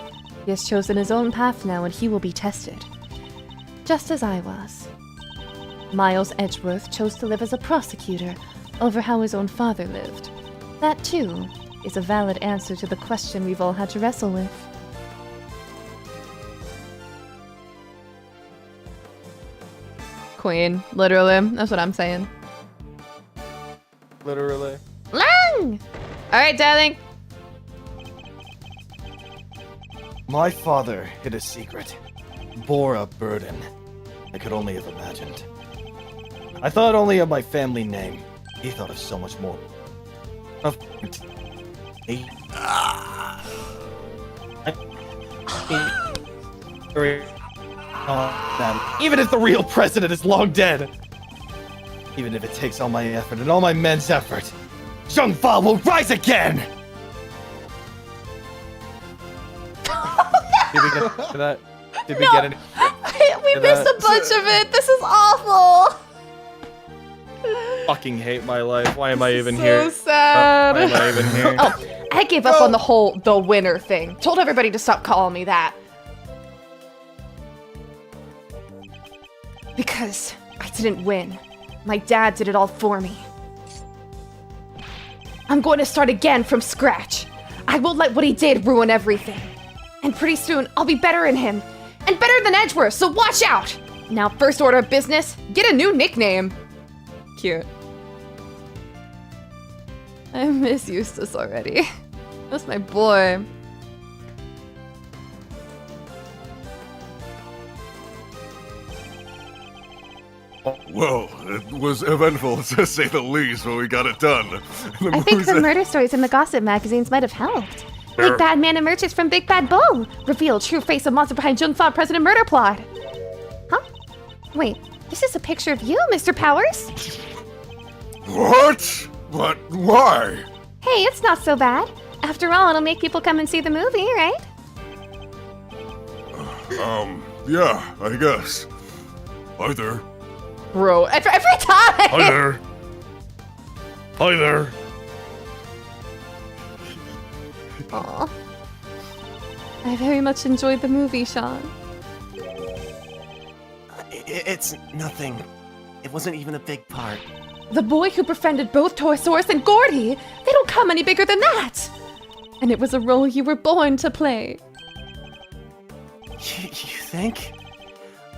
He has chosen his own path now and he will be tested. Just as I was. Miles Edgeworth chose to live as a prosecutor over how his own father lived. That, too, is a valid answer to the question we've all had to wrestle with. Queen, literally. That's what I'm saying.
Literally.
Lang! Alright, darling.
My father hid a secret, bore a burden I could only have imagined. I thought only of my family name. He thought of so much more. Of even if the real president is long dead, even if it takes all my effort and all my men's effort, Zheng Fa will rise again! Did we get to that? Did we get it?
We missed a bunch of it. This is awful.
Fucking hate my life. Why am I even
So
here?
sad.
Why am I even here?
Oh, I gave up on the whole the winner thing. Told everybody to stop calling me that. Because I didn't win. My dad did it all for me. I'm going to start again from scratch. I won't let what he did ruin everything. And pretty soon, I'll be better than him. And better than Edgeworth, so watch out! Now, first order of business, get a new nickname. Cute. I miss Eustace already. That's my boy.
Well, it was eventful to say the least, but we got it done.
I think the murder stories in the gossip magazines might have helped. Big Bad Man emerges from Big Bad Bull. Reveal true face of monster behind Zheng Fa president murder plot. Huh? Wait, this is a picture of you, Mr. Powers?
What? But why?
Hey, it's not so bad. After all, it'll make people come and see the movie, right?
Yeah, I guess. Hi there.
Bro, every time!
Hi there. Hi there.
Aw. I very much enjoyed the movie, Sean.
It's nothing. It wasn't even a big part.
The boy who befriended both Torosaurus and Gordy! They don't come any bigger than that! And it was a role you were born to play.
You think?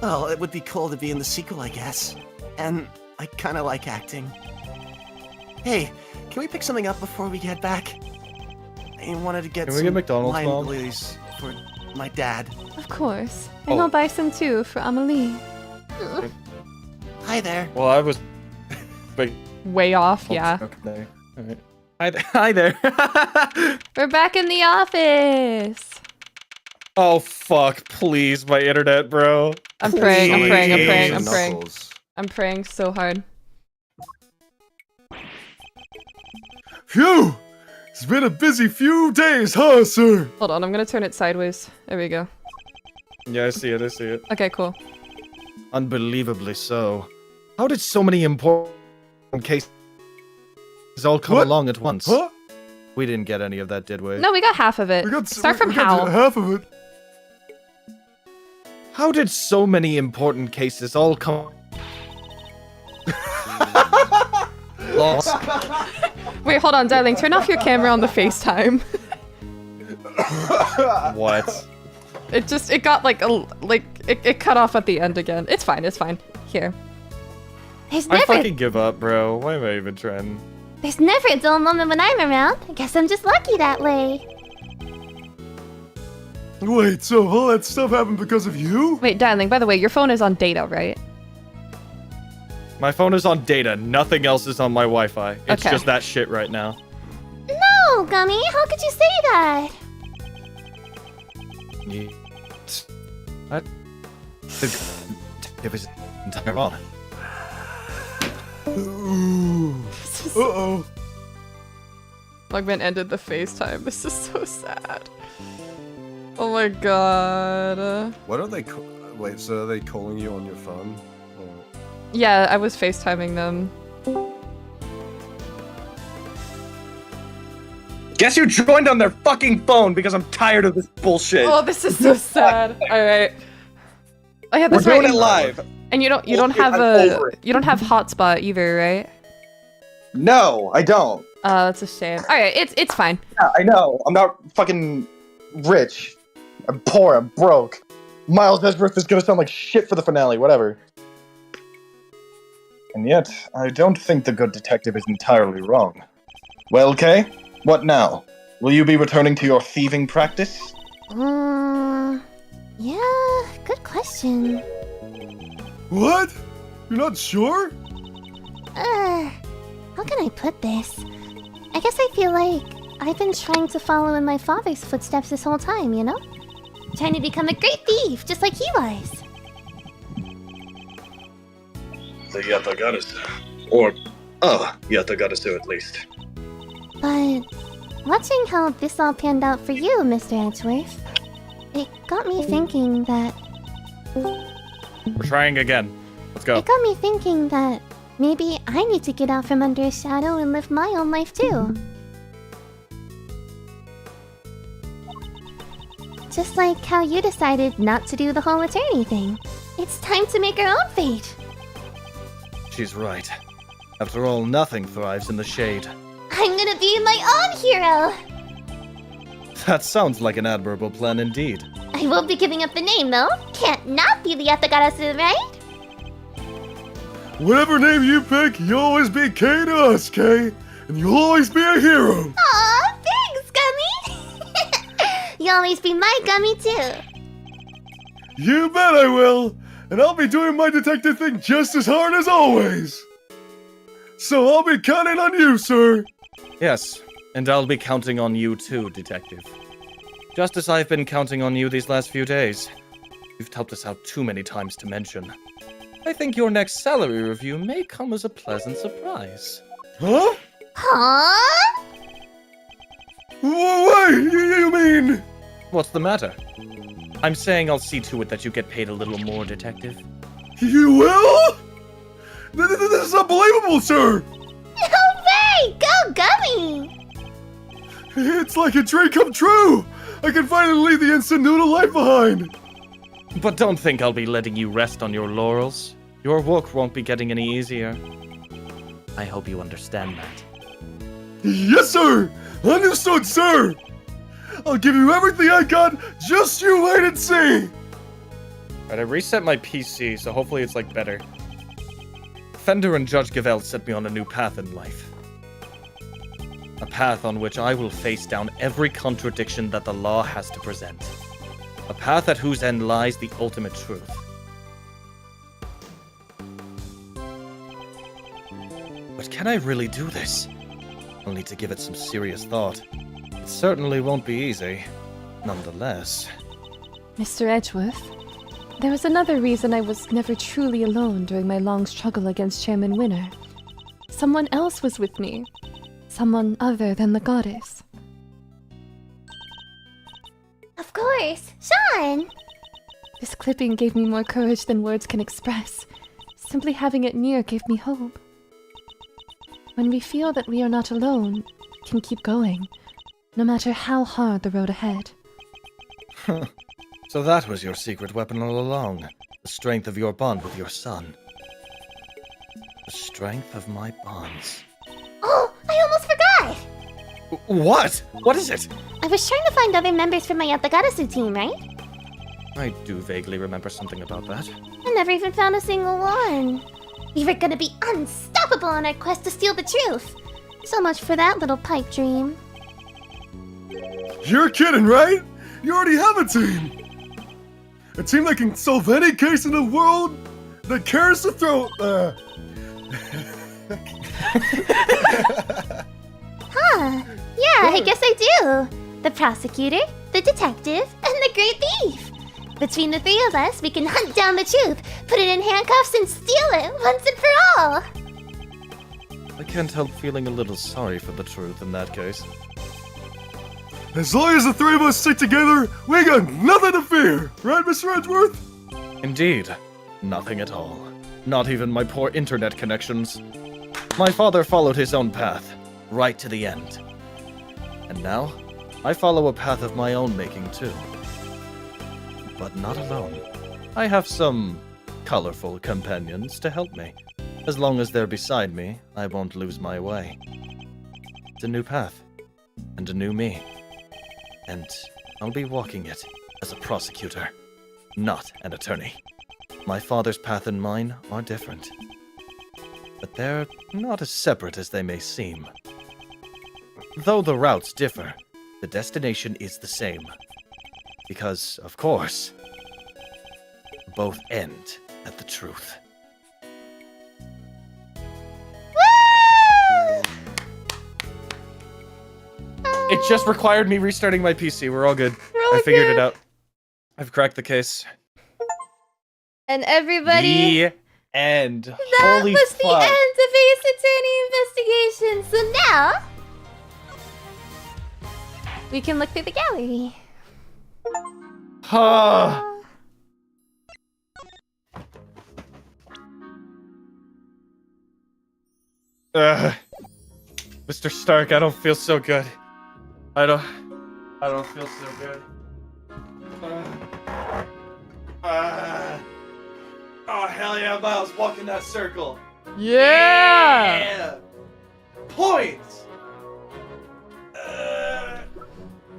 Well, it would be cool to be in the sequel, I guess. And I kind of like acting. Hey, can we pick something up before we head back? I wanted to get
Can we
some
get McDonald's,
lime
Mom?
lilies for my dad.
Of course. And
Oh.
I'll buy some too for Amelie.
Hi there.
Well, I was.
Way off, yeah.
Okay. All right. Hi there.
We're back in the office!
Oh fuck! Please, my internet, bro.
I'm praying, I'm praying, I'm
Please.
praying, I'm praying.
Knuckles.
I'm praying so hard.
Phew! It's been a busy few days, huh, sir?
Hold on, I'm gonna turn it sideways. There we go.
Yeah, I see it. I see it.
Okay, cool.
Unbelievably so. How did so many important cases all come
What?
along at once?
Huh?
We didn't get any of that, did we?
No, we got half of it. Start from
we got
how.
half of it.
How did so many important cases all come? Lost.
Wait, hold on, darling. Turn off your camera on the FaceTime.
What?
It got like it cut off at the end again. It's fine, it's fine. Here.
There's
I
never
fucking give up, bro. Why am I even trying?
there's never a dull moment when I'm around. I guess I'm just lucky that way.
Wait, so all that stuff happened because of you?
Wait, darling, by the way, your phone is on data, right?
My phone is on data. Nothing else is on my Wi-Fi. It's
Okay.
just that shit right now.
No, Gummy, how could you say that?
What? It was entire wrong.
Ooh. Uh-oh.
Mugman ended the FaceTime. This is so sad. Oh my god.
What are they? Wait, so are they calling you on your phone? Or...
Yeah, I was FaceTiming them.
Guess who joined on their fucking phone because I'm tired of this bullshit.
Oh, this is so sad. All right. Oh yeah,
We're
that's right.
doing it live.
And you don't have
I'm
a
over it.
you don't have hotspot either, right?
No, I don't.
That's a shame. All right, it's fine.
Yeah, I know. I'm not fucking rich. I'm poor. I'm broke. Miles Edgeworth is gonna sound like shit for the finale. Whatever. And yet, I don't think the good detective is entirely wrong. Well, Kay, what now? Will you be returning to your thieving practice?
Yeah, good question.
What? You're not sure?
How can I put this? I guess I feel like I've been trying to follow in my father's footsteps this whole time, you know? Trying to become a great thief, just like he was.
The Yatagarasu. Or, Yatagarasu at least.
But watching how this all panned out for you, Mr. Edgeworth, it got me thinking that...
We're trying again. Let's go.
It got me thinking that maybe I need to get out from under his shadow and live my own life too. Just like how you decided not to do the whole attorney thing. It's time to make our own fate.
She's right. After all, nothing thrives in the shade.
I'm gonna be my own hero.
That sounds like an admirable plan indeed.
I won't be giving up the name though. Can't not be the Yatagarasu, right?
Whatever name you pick, you'll always be Kay to us, Kay. And you'll always be a hero.
Aw, thanks, Gummy. You'll always be my Gummy too.
You bet I will. And I'll be doing my detective thing just as hard as always. So I'll be counting on you, sir.
Yes, and I'll be counting on you too, Detective. Just as I've been counting on you these last few days. You've helped us out too many times to mention. I think your next salary review may come as a pleasant surprise.
Huh?
Huh?
Wait, you mean...
What's the matter? I'm saying I'll see to it that you get paid a little more, Detective.
You will? This is unbelievable, sir.
No way! Go, Gummy!
It's like a dream come true. I can finally leave the instant noodle life behind.
But don't think I'll be letting you rest on your laurels. Your work won't be getting any easier.
I hope you understand that.
Yes, sir! Understood, sir! I'll give you everything I got, just you wait and see!
Alright, I reset my PC, so hopefully it's like better. Fender and Judge Gavelt set me on a new path in life. A path on which I will face down every contradiction that the law has to present. A path at whose end lies the ultimate truth. But can I really do this? I'll need to give it some serious thought. It certainly won't be easy. Nonetheless...
Mr. Edgeworth, there was another reason I was never truly alone during my long struggle against Chairman Winner. Someone else was with me. Someone other than the goddess.
Of course, Sean!
This clipping gave me more courage than words can express. Simply having it near gave me hope. When we feel that we are not alone, we can keep going, no matter how hard the road ahead.
So that was your secret weapon all along. The strength of your bond with your son. The strength of my bonds.
Oh, I almost forgot!
What? What is it?
I was trying to find other members for my Yatagarasu team, right?
I do vaguely remember something about that.
I never even found a single one. We were gonna be unstoppable on our quest to steal the truth. So much for that little pipe dream.
You're kidding, right? You already have a team! A team that can solve any case in the world that cares to throw...
Huh. Yeah, I guess I do. The prosecutor, the detective, and the great thief. Between the three of us, we can hunt down the truth, put it in handcuffs, and steal it once and for all.
I can't help feeling a little sorry for the truth in that case.
As long as the three of us stick together, we got nothing to fear! Right, Mr. Edgeworth?
Indeed. Nothing at all. Not even my poor internet connections. My father followed his own path, right to the end. And now, I follow a path of my own making too. But not alone. I have some colorful companions to help me. As long as they're beside me, I won't lose my way. It's a new path, and a new me. And I'll be walking it as a prosecutor, not an attorney. My father's path and mine are different. But they're not as separate as they may seem. Though the routes differ, the destination is the same. Because, of course, both end at the truth. It just required me restarting my PC. We're all good. I figured it out. I've cracked the case.
And everybody...
The end.
That
Holy
was
fuck.
the end of Ace Attorney Investigation. So now, we can look through the gallery.
Mr. Stark, I don't feel so good. I don't feel so good. Oh, hell yeah, Miles, walk in that circle.
Yeah!
Points!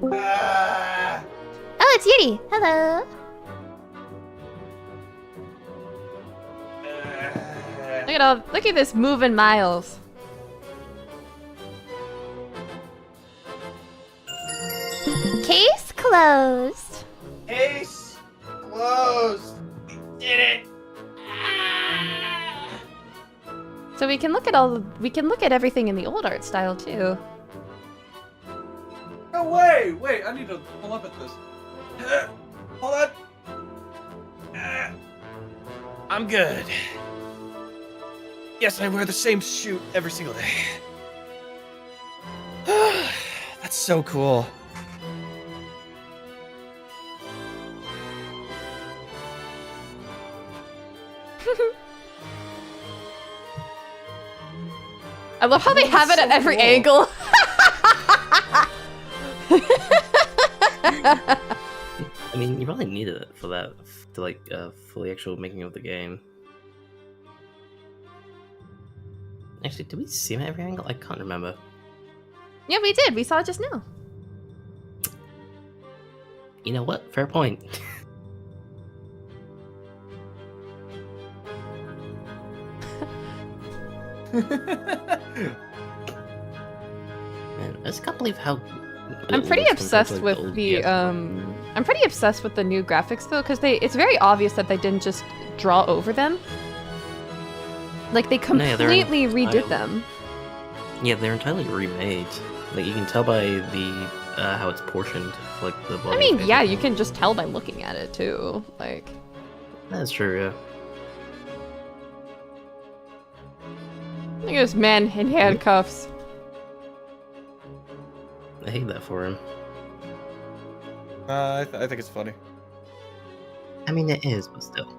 Oh, it's Yuri. Hello.
Look at this moving Miles.
Case closed.
Case closed. We did it.
So we can look at everything in the old art style too.
No way! Wait, I need to pull up at this. Hold on. I'm good. Yes, I wear the same shoe every single day. That's so cool.
I love how they have it at every angle.
I mean, you probably needed it for that, for the actual making of the game. Actually, did we see him at every angle? I can't remember.
Yeah, we did. We saw it just now.
You know what? Fair point. Man, I just can't believe how.
I'm pretty obsessed with I'm pretty obsessed with the new graphics though, because it's very obvious that they didn't just draw over them. Like they completely redid them.
Yeah, they're entirely remade. Like you can tell by the how it's portioned, like the body.
I mean, yeah, you can just tell by looking at it too. Like
that's true, yeah.
Look at this man in handcuffs.
I hate that for him.
I think it's funny.
I mean, it is, but still.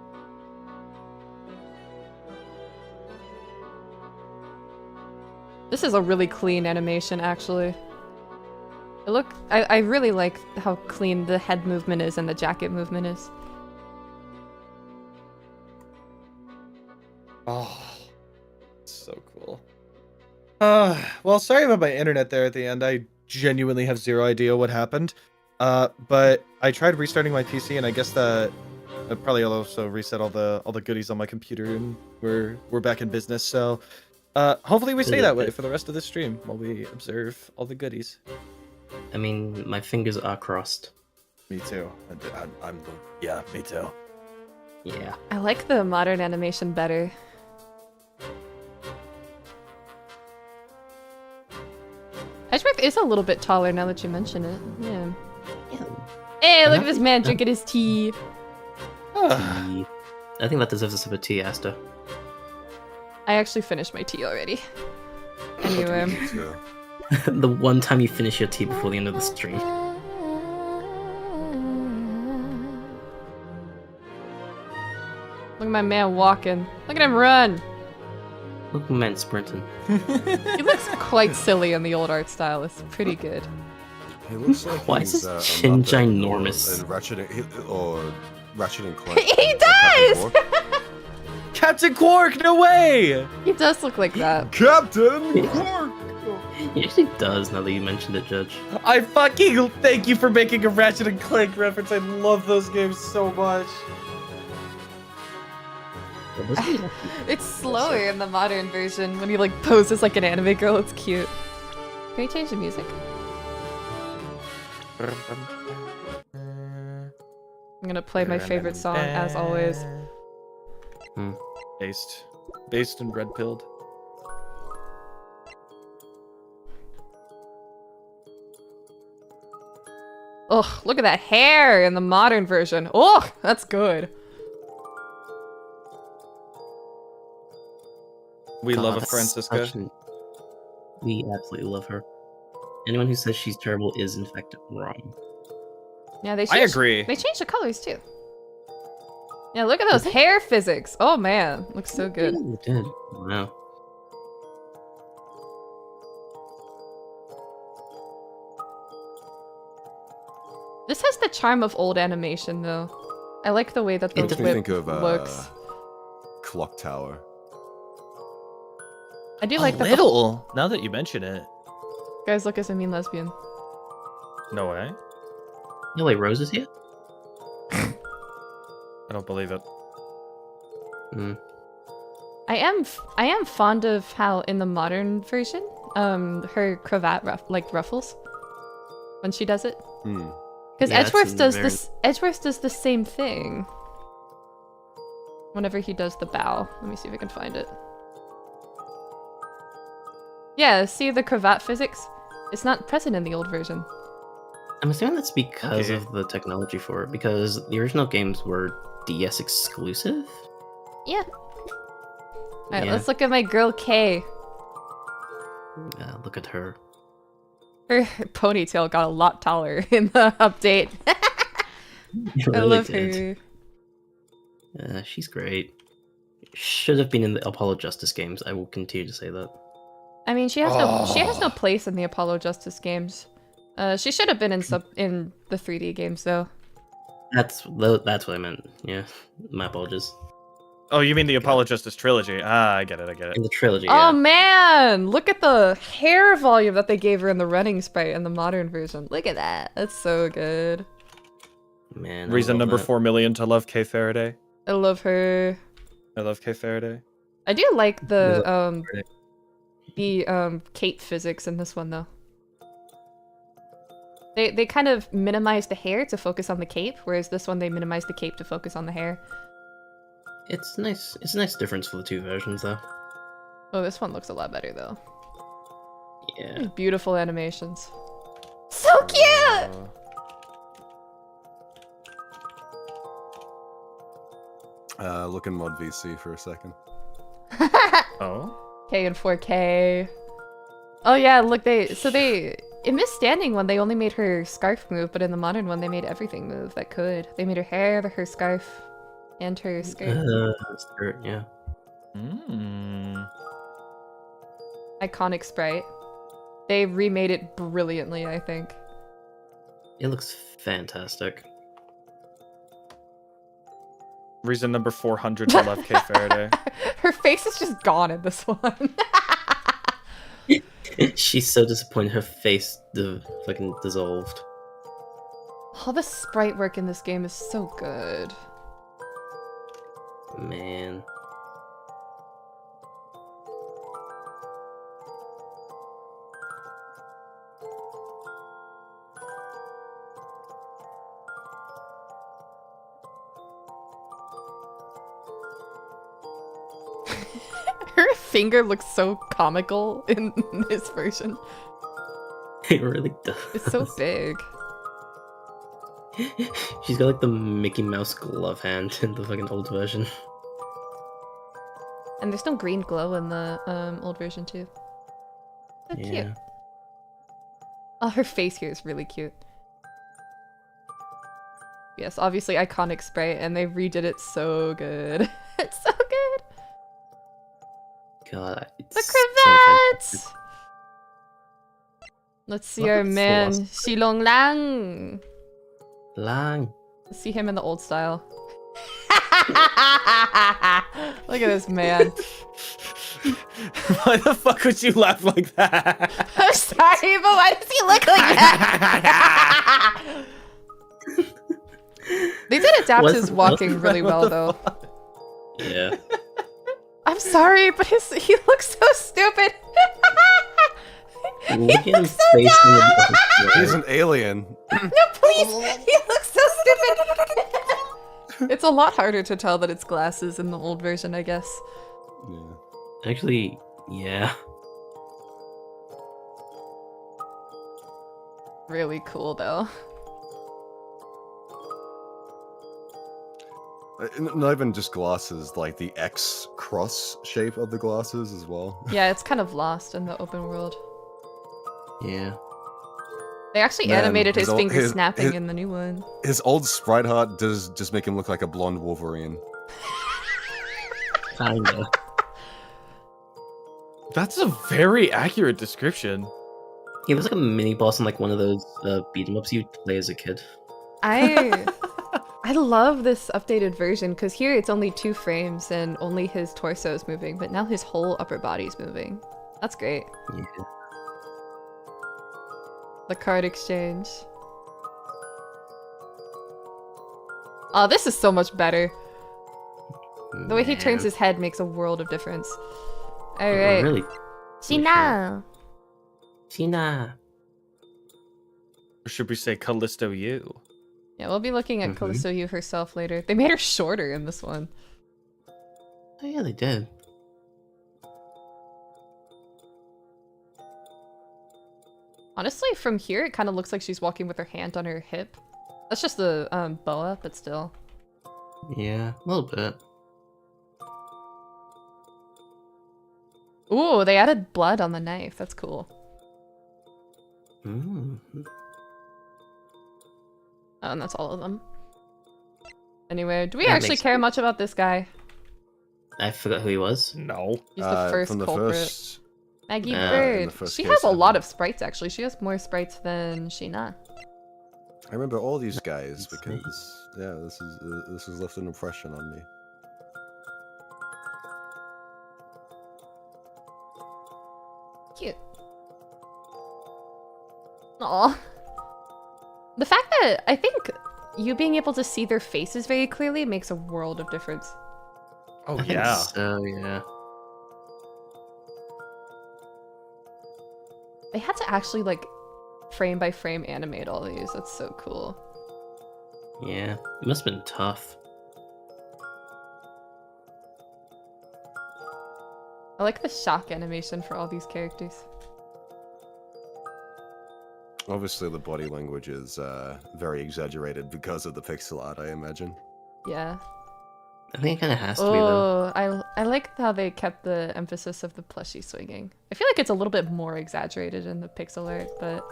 This is a really clean animation, actually. I really like how clean the head movement is and the jacket movement is.
Oh, so cool. Well, sorry about my internet there at the end. I genuinely have zero idea what happened. But I tried restarting my PC, and I guess that I probably also reset all the goodies on my computer, and we're back in business. So, hopefully we stay that way for the rest of the stream while we observe all the goodies.
I mean, my fingers are crossed.
Me too. Yeah, me too.
Yeah.
I like the modern animation better. Edgeworth is a little bit taller now that you mention it. Yeah. Hey, look at this man drinking his tea.
I think that deserves a sip of tea, Asta.
I actually finished my tea already. Anyway.
The one time you finish your tea before the end of the stream.
Look at my man walking. Look at him run.
Look at my man sprinting.
He looks quite silly in the old art style. It's pretty good.
He looks like
Why is
he's,
his chin ginormous?
Ratchet and Clank.
He does!
Captain Quark, no way!
He does look like that.
Captain Quark!
He actually does, now that you mentioned it, Judge.
I fucking thank you for making a Ratchet and Clank reference. I love those games so much.
It's slower in the modern version when he like poses like an anime girl. It's cute. Can we change the music? I'm gonna play my favorite song as always.
Based and red pilled.
Ugh, look at that hair in the modern version. Ugh, that's good.
We love a
that's
Francisca.
We absolutely love her. Anyone who says she's terrible is in fact wrong.
Yeah, they
I agree.
They changed the colors too. Yeah, look at those hair physics. Oh man, looks so good.
It did. Wow.
This has the charm of old animation though. I like the way that the
Makes me
whip
think of
looks.
Clock Tower.
I do like
a
the
little. Now that you mention it.
Guys, look as a mean lesbian.
No way.
No way, Rose is here?
I don't believe it.
I am fond of how in the modern version, her cravat ruffles when she does it. Because
Yeah,
Edgeworth does this. Edgeworth does the same thing. Whenever he does the bow, let me see if I can find it. Yeah, see the cravat physics? It's not present in the old version.
I'm assuming that's because of the technology for it, because the original games were DS exclusive?
Yeah. Alright, let's look at my girl Kay.
Look at her.
Her ponytail got a lot taller in the update. I love her.
She's great. Should have been in the Apollo Justice games. I will continue to say that.
I mean, she has no place in the Apollo Justice games. She should have been in the 3D games though.
That's what I meant. Yeah, my apologies.
Oh, you mean the Apologist's trilogy? Ah, I get it.
In the trilogy,
Oh
yeah.
man, look at the hair volume that they gave her in the running sprite in the modern version. Look at that. That's so good.
Man,
Reason number 4 million to love Kay Faraday.
I love her.
I love Kay Faraday.
I do like the cape physics in this one though. They kind of minimize the hair to focus on the cape, whereas this one they minimize the cape to focus on the hair.
It's nice. It's a nice difference for the two versions, though.
Oh, this one looks a lot better though.
Yeah.
Beautiful animations.
So cute!
Look in mod VC for a second.
Oh?
K and 4K. Oh yeah, look, in Miss Standing one, they only made her scarf move, but in the modern one, they made everything move that could. They made her hair, her scarf, and her skirt.
Skirt, yeah.
Iconic sprite. They remade it brilliantly, I think.
It looks fantastic.
Reason number 400 to love Kay Faraday.
Her face is just gone in this one.
She's so disappointed her face fucking dissolved.
All the sprite work in this game is so good.
Man.
Her finger looks so comical in this version.
It really does.
It's so big.
She's got like the Mickey Mouse glove hand in the fucking old version.
And there's no green glow in the old version too. So cute. Oh, her face here is really cute. Yes, obviously iconic sprite, and they redid it so good. It's so good.
God, it's
The
so
cravats! Let's see our man, Shilong Lang.
Lang.
Let's see him in the old style. Look at this man.
Why the fuck would you laugh like that?
I'm sorry, but why does he look like that? They did adapt his walking really well, though.
Yeah.
I'm sorry, but he looks so stupid.
Look at his face.
He's an alien.
No, please! He looks so stupid! It's a lot harder to tell that it's glasses in the old version, I guess.
Yeah.
Actually, yeah.
Really cool, though.
Not even just glasses, like the X cross shape of the glasses as well.
Yeah, it's kind of lost in the open world.
Yeah.
They actually
Man,
animated his
his
fingers snapping in the new one.
His old sprite art does just make him look like a blonde Wolverine.
Kinda.
That's a very accurate description.
He looks like a mini boss in like one of those beat 'em ups you'd play as a kid.
I love this updated version because here it's only 2 frames and only his torso is moving, but now his whole upper body's moving. That's great.
Yeah.
The card exchange. Oh, this is so much better. The way he turns his head makes a world of difference. Alright.
Really?
Shina.
Tina.
Or should we say Callisto U?
Yeah, we'll be looking at Callisto Yu herself later. They made her shorter in this one.
Oh yeah, they did.
Honestly, from here, it kind of looks like she's walking with her hand on her hip. That's just the boa, but still.
Yeah, a little bit.
Ooh, they added blood on the knife. That's cool.
Mm.
Oh, and that's all of them. Anyway, do we
That
actually
makes
care
sense.
much about this guy?
I forgot who he was.
No.
He's the first
from the
culprit.
first,
Maggie
in the
Bird.
first
She
case,
has a
I
lot
think.
of sprites, actually. She has more sprites than Sheena.
I remember all these guys because yeah, this has left an impression on me.
Aw. The fact that I think you being able to see their faces very clearly makes a world of difference.
Oh,
I think
yeah.
so, yeah.
They had to actually, like, frame by frame animate all these. That's so cool.
Yeah. It must have been tough.
I like the shock animation for all these characters.
Obviously, the body language is very exaggerated because of the pixel art, I imagine.
Yeah.
I think it kind of has to be, though.
I like how they kept the emphasis of the plushie swinging. I feel like it's a little bit more exaggerated in the pixel art, but...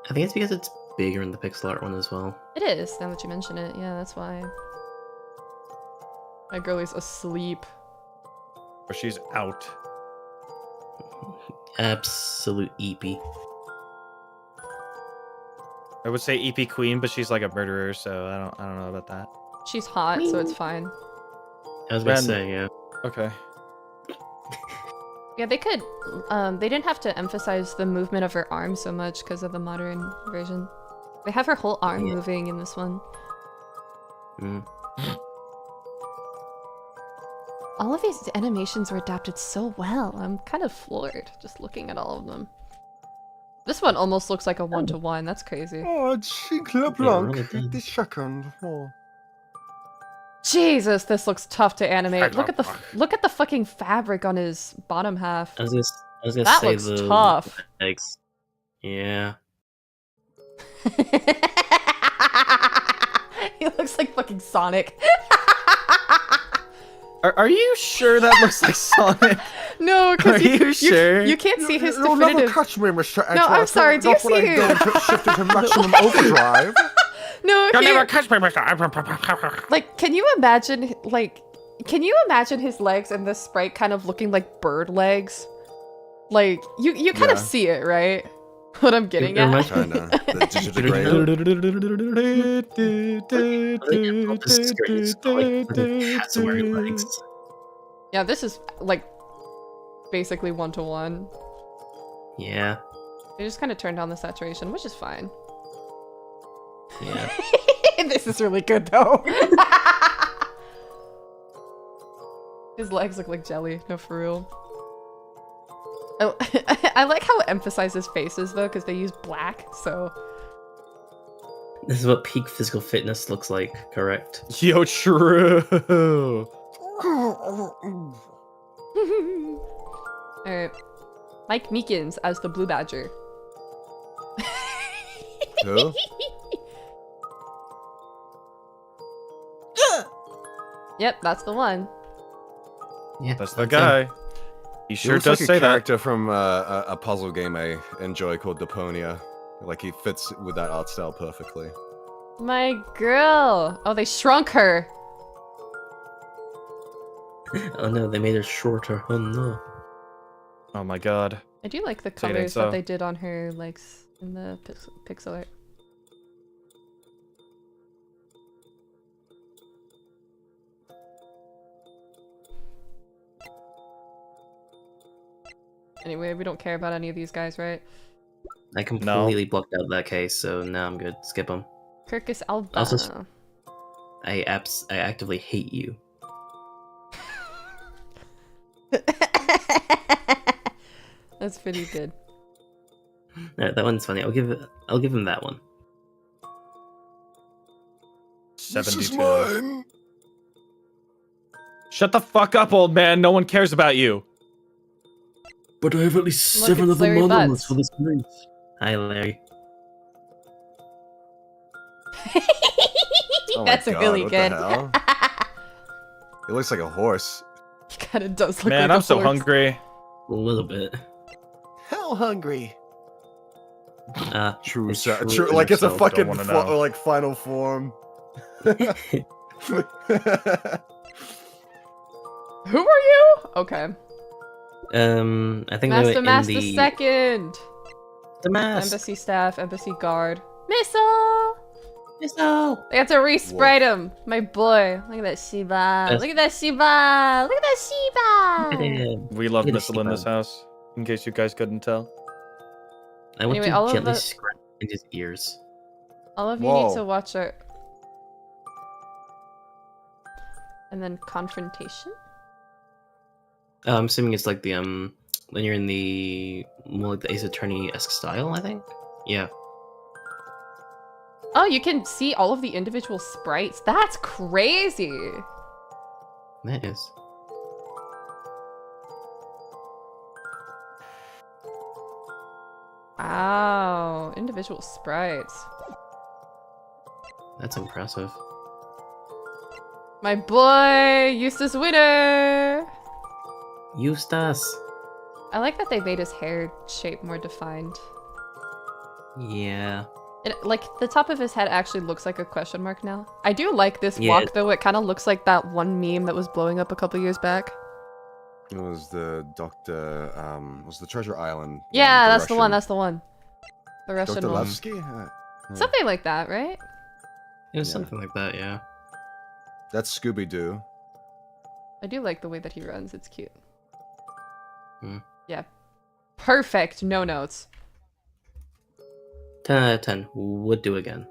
I think it's because it's bigger in the pixel art one as well.
It is, now that you mention it. Yeah, that's why. My girlie's asleep.
Or she's out.
Absolute EP.
I would say EP Queen, but she's like a murderer, so I don't know about that.
She's hot, so it's fine.
I was gonna say, yeah.
Okay.
Yeah, they could, they didn't have to emphasize the movement of her arm so much because of the modern version. They have her whole arm moving in this one.
Mm.
All of these animations were adapted so well. I'm kind of floored just looking at all of them. This one almost looks like a one-to-one. That's crazy.
Oh, Chicle Blanc. This second. Oh.
Jesus, this looks tough to animate. Look at the fucking fabric on his bottom half.
I was gonna
That
say
looks
the
tough.
legs. Yeah.
He looks like fucking Sonic.
Are you sure that looks like Sonic?
No, because
you sure?
You can't see his
You'll never
definitive...
catch me, Mr. Edgeworth.
No, I'm sorry, do you see it?
Shifted to maximum overdrive.
No,
You'll
he...
never catch me, Mr.
Like, can you imagine, like... Can you imagine his legs and this sprite kind of looking like bird legs? Like, you kind of see it, right? What I'm getting at?
Kinda. The digitigrade.
Yeah, this is, like, basically one-to-one.
Yeah.
They just kind of turned down the saturation, which is fine.
Yeah.
This is really good, though. His legs look like jelly. No, for real. Oh, I like how it emphasizes faces, though, because they use black, so...
This is what peak physical fitness looks like, correct?
Yo, true.
Alright. Mike Meekins as the Blue Badger.
Who?
Yep, that's the one.
Yeah.
That's the guy. He sure
looks
does
like
say
a
that.
character from a puzzle game I enjoy called Deponia. Like, he fits with that art style perfectly.
My girl! Oh, they shrunk her!
Oh no, they made her shorter. Oh no.
Oh my god.
I do like the
So you think
colors
so?
that they did on her legs in the pixel art. Anyway, we don't care about any of these guys, right?
I completely blocked out that case, so now I'm good. Skip them.
Kirkus Alba.
Also, I actively hate you.
That's pretty good.
That one's funny. I'll give him that one.
72.
This is mine.
Shut the fuck up, old man. No one cares about you.
But I have at least
Look, 7 it's of the Larry models Butts.
for this race. Hi, Larry.
Oh my
That's
God,
really
what
good.
the hell? He looks like a horse.
He kind of does look
Man,
like
I'm
a
so
horse.
hungry.
A little bit.
Hell hungry.
True,
It's
true. Like it's a
yourself,
fucking
don't wanna know.
like final form.
Who are you? Okay.
I think
Master
they were
Master
in the
second.
the mask.
Embassy staff, embassy guard. Missile!
Missile.
They have to re-sprite him. My boy. Look at that Shiba.
Yes.
Look at that Shiba. Look at that Shiba.
We love
Look at
Missile in
Shiba.
this house, in case you guys couldn't tell.
I want
Anyway, all
to
of
gently
the-
scratch And his ears.
All of you
Whoa.
need to watch our... And then confrontation?
I'm assuming it's like the when you're in the more like the Ace Attorney-esque style, I think. Yeah.
Oh, you can see all of the individual sprites. That's crazy.
That is.
Wow, individual sprites.
That's impressive.
My boy, Eustace Winner.
Eustace.
I like that they made his hair shape more defined.
Yeah.
Like, the top of his head actually looks like a question mark now. I do like this
Yeah.
walk, though. It kind of looks like that one meme that was blowing up a couple years back.
It was the Dr. Was the Treasure Island.
Yeah, that's
Russian.
the one, that's the one. The Russian
Dr.
one.
Levsky?
Something like that, right?
It was
Yeah.
something like that, yeah.
That's Scooby-Doo.
I do like the way that he runs, it's cute.
Hmm.
Yeah. Perfect, no notes.
10 out of 10. Would do again.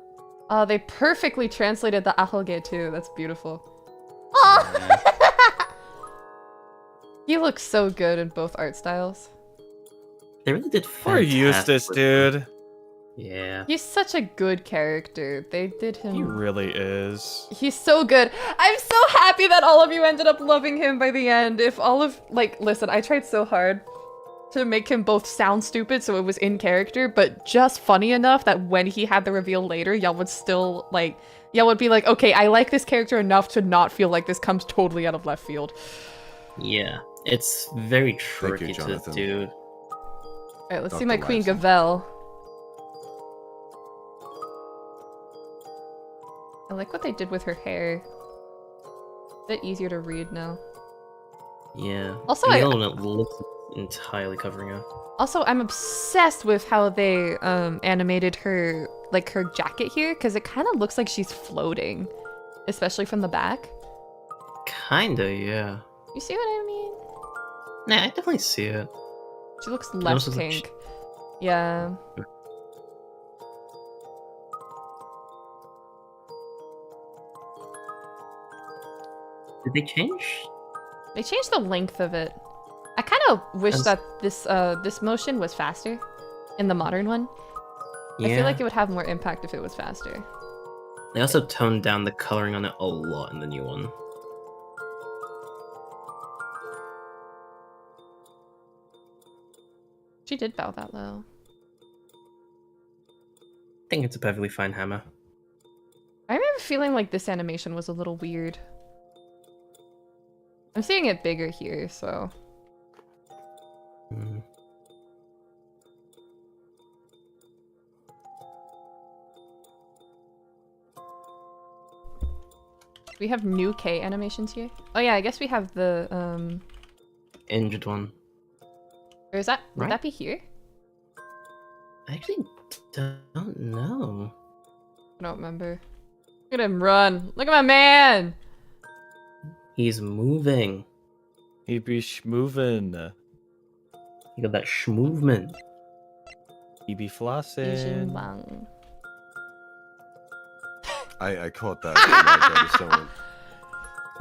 Oh, they perfectly translated the aholge too, that's beautiful.
Oh!
He looks so good in both art styles.
They really did
Poor
fantastic
Eustace,
with-
dude.
Yeah.
He's such a good character. They did him...
He really is.
He's so good. I'm so happy that all of you ended up loving him by the end. If all of... Like, listen, I tried so hard to make him both sound stupid so it was in character, but just funny enough that when he had the reveal later, y'all would still, like... Y'all would be like, okay, I like this character enough to not feel like this comes totally out of left field.
Yeah. It's very
you,
tricky to
Jonathan.
do.
Alright, let's see
Dr.
my Queen
Lansing.
Gavelle. I like what they did with her hair. A bit easier to read now.
Yeah.
Also,
And
I-
the other one, it looks entirely covering her.
Also, I'm obsessed with how they animated her, like her jacket here, because it kind of looks like she's floating, especially from the back.
Kinda, yeah.
You see what I mean?
Nah, I definitely see it.
She looks
It
less
also looks like
pink. Yeah.
Did they change?
They changed the length of it. I kind of wish
As-
that this motion was faster in the modern one.
Yeah.
I feel like it would have more impact if it was faster.
They also toned down the coloring on it a lot in the new one.
She did bow that low.
I think it's a perfectly fine hammer.
I remember feeling like this animation was a little weird. I'm seeing it bigger here, so...
Mm.
We have new K animations here. Oh yeah, I guess we have the
Injured one.
or is that would
Right.
that be here?
I actually don't know.
I don't remember. Look at him run. Look at my man.
He's moving.
He be schmovin'.
He got that schmovement.
He be
Asian
flossing.
Wang.
I caught that. Oh my God,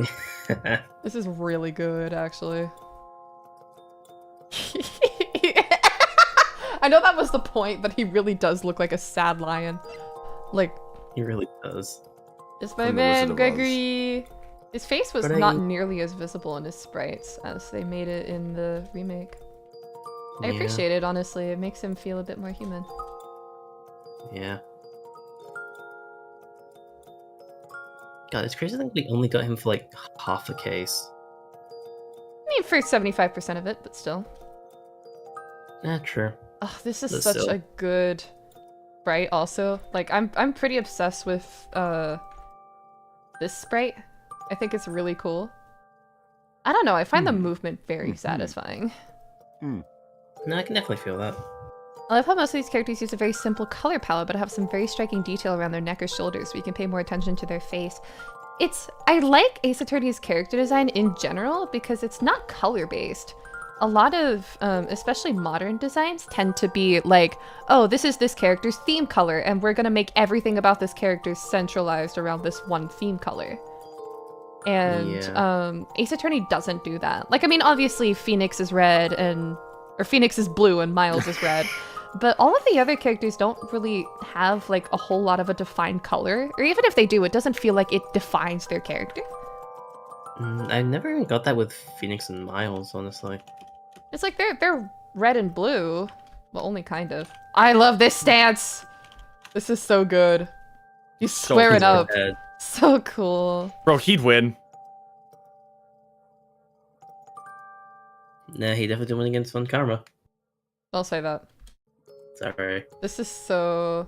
it's so-
This is really good, actually. I know that was the point, but he really does look like a sad lion. Like,
He really does.
it's my
From The Wizard
man,
of Oz.
Gregory. His face was
But
not
I-
nearly as visible in his sprites as they made it in the remake. I
Yeah.
appreciate it, honestly. It makes him feel a bit more human.
Yeah. God, it's crazy to think we only got him for like half a case.
I mean, for 75% of it, but still.
Yeah, true.
Oh, this is
But
such
still.
a good sprite also. Like, I'm pretty obsessed with this sprite. I think it's really cool. I don't know, I find the movement very satisfying.
No, I can definitely feel that.
I love how most of these characters use a very simple color palette, but have some very striking detail around their neck or shoulders, so you can pay more attention to their face. I like Ace Attorney's character design in general because it's not color-based. a lot of, especially modern designs tend to be like, oh, this is this character's theme color, and we're gonna make everything about this character centralized around this one theme color. And Ace Attorney doesn't do that. Like, I mean, obviously Phoenix is red or Phoenix is blue and Miles is red, but all of the other characters don't really have like a whole lot of a defined color, or even if they do, it doesn't feel like it defines their character.
I never even got that with Phoenix and Miles, honestly.
It's like they're red and blue, well, only kind of. I love this stance. This is so good. He's squaring up. So cool.
Bro, he'd win.
Nah, he definitely went against Fun Karma.
I'll say that.
Sorry.
This is so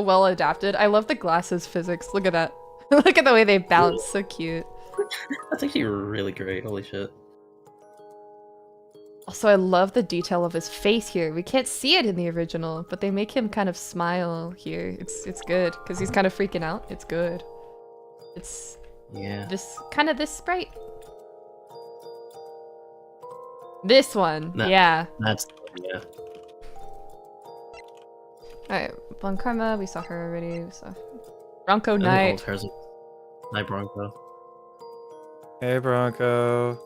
well adapted. I love the glasses physics. Look at that. Look at the way they bounce. So cute.
That's actually really great. Holy shit.
Also, I love the detail of his face here. We can't see it in the original, but they make him kind of smile here. It's good because he's kind of freaking out. It's good. It's this sprite. This one, yeah.
That's
Alright, Von Karma, we saw her already. We saw Bronco Knight.
Hi, Bronco.
Hey, Bronco.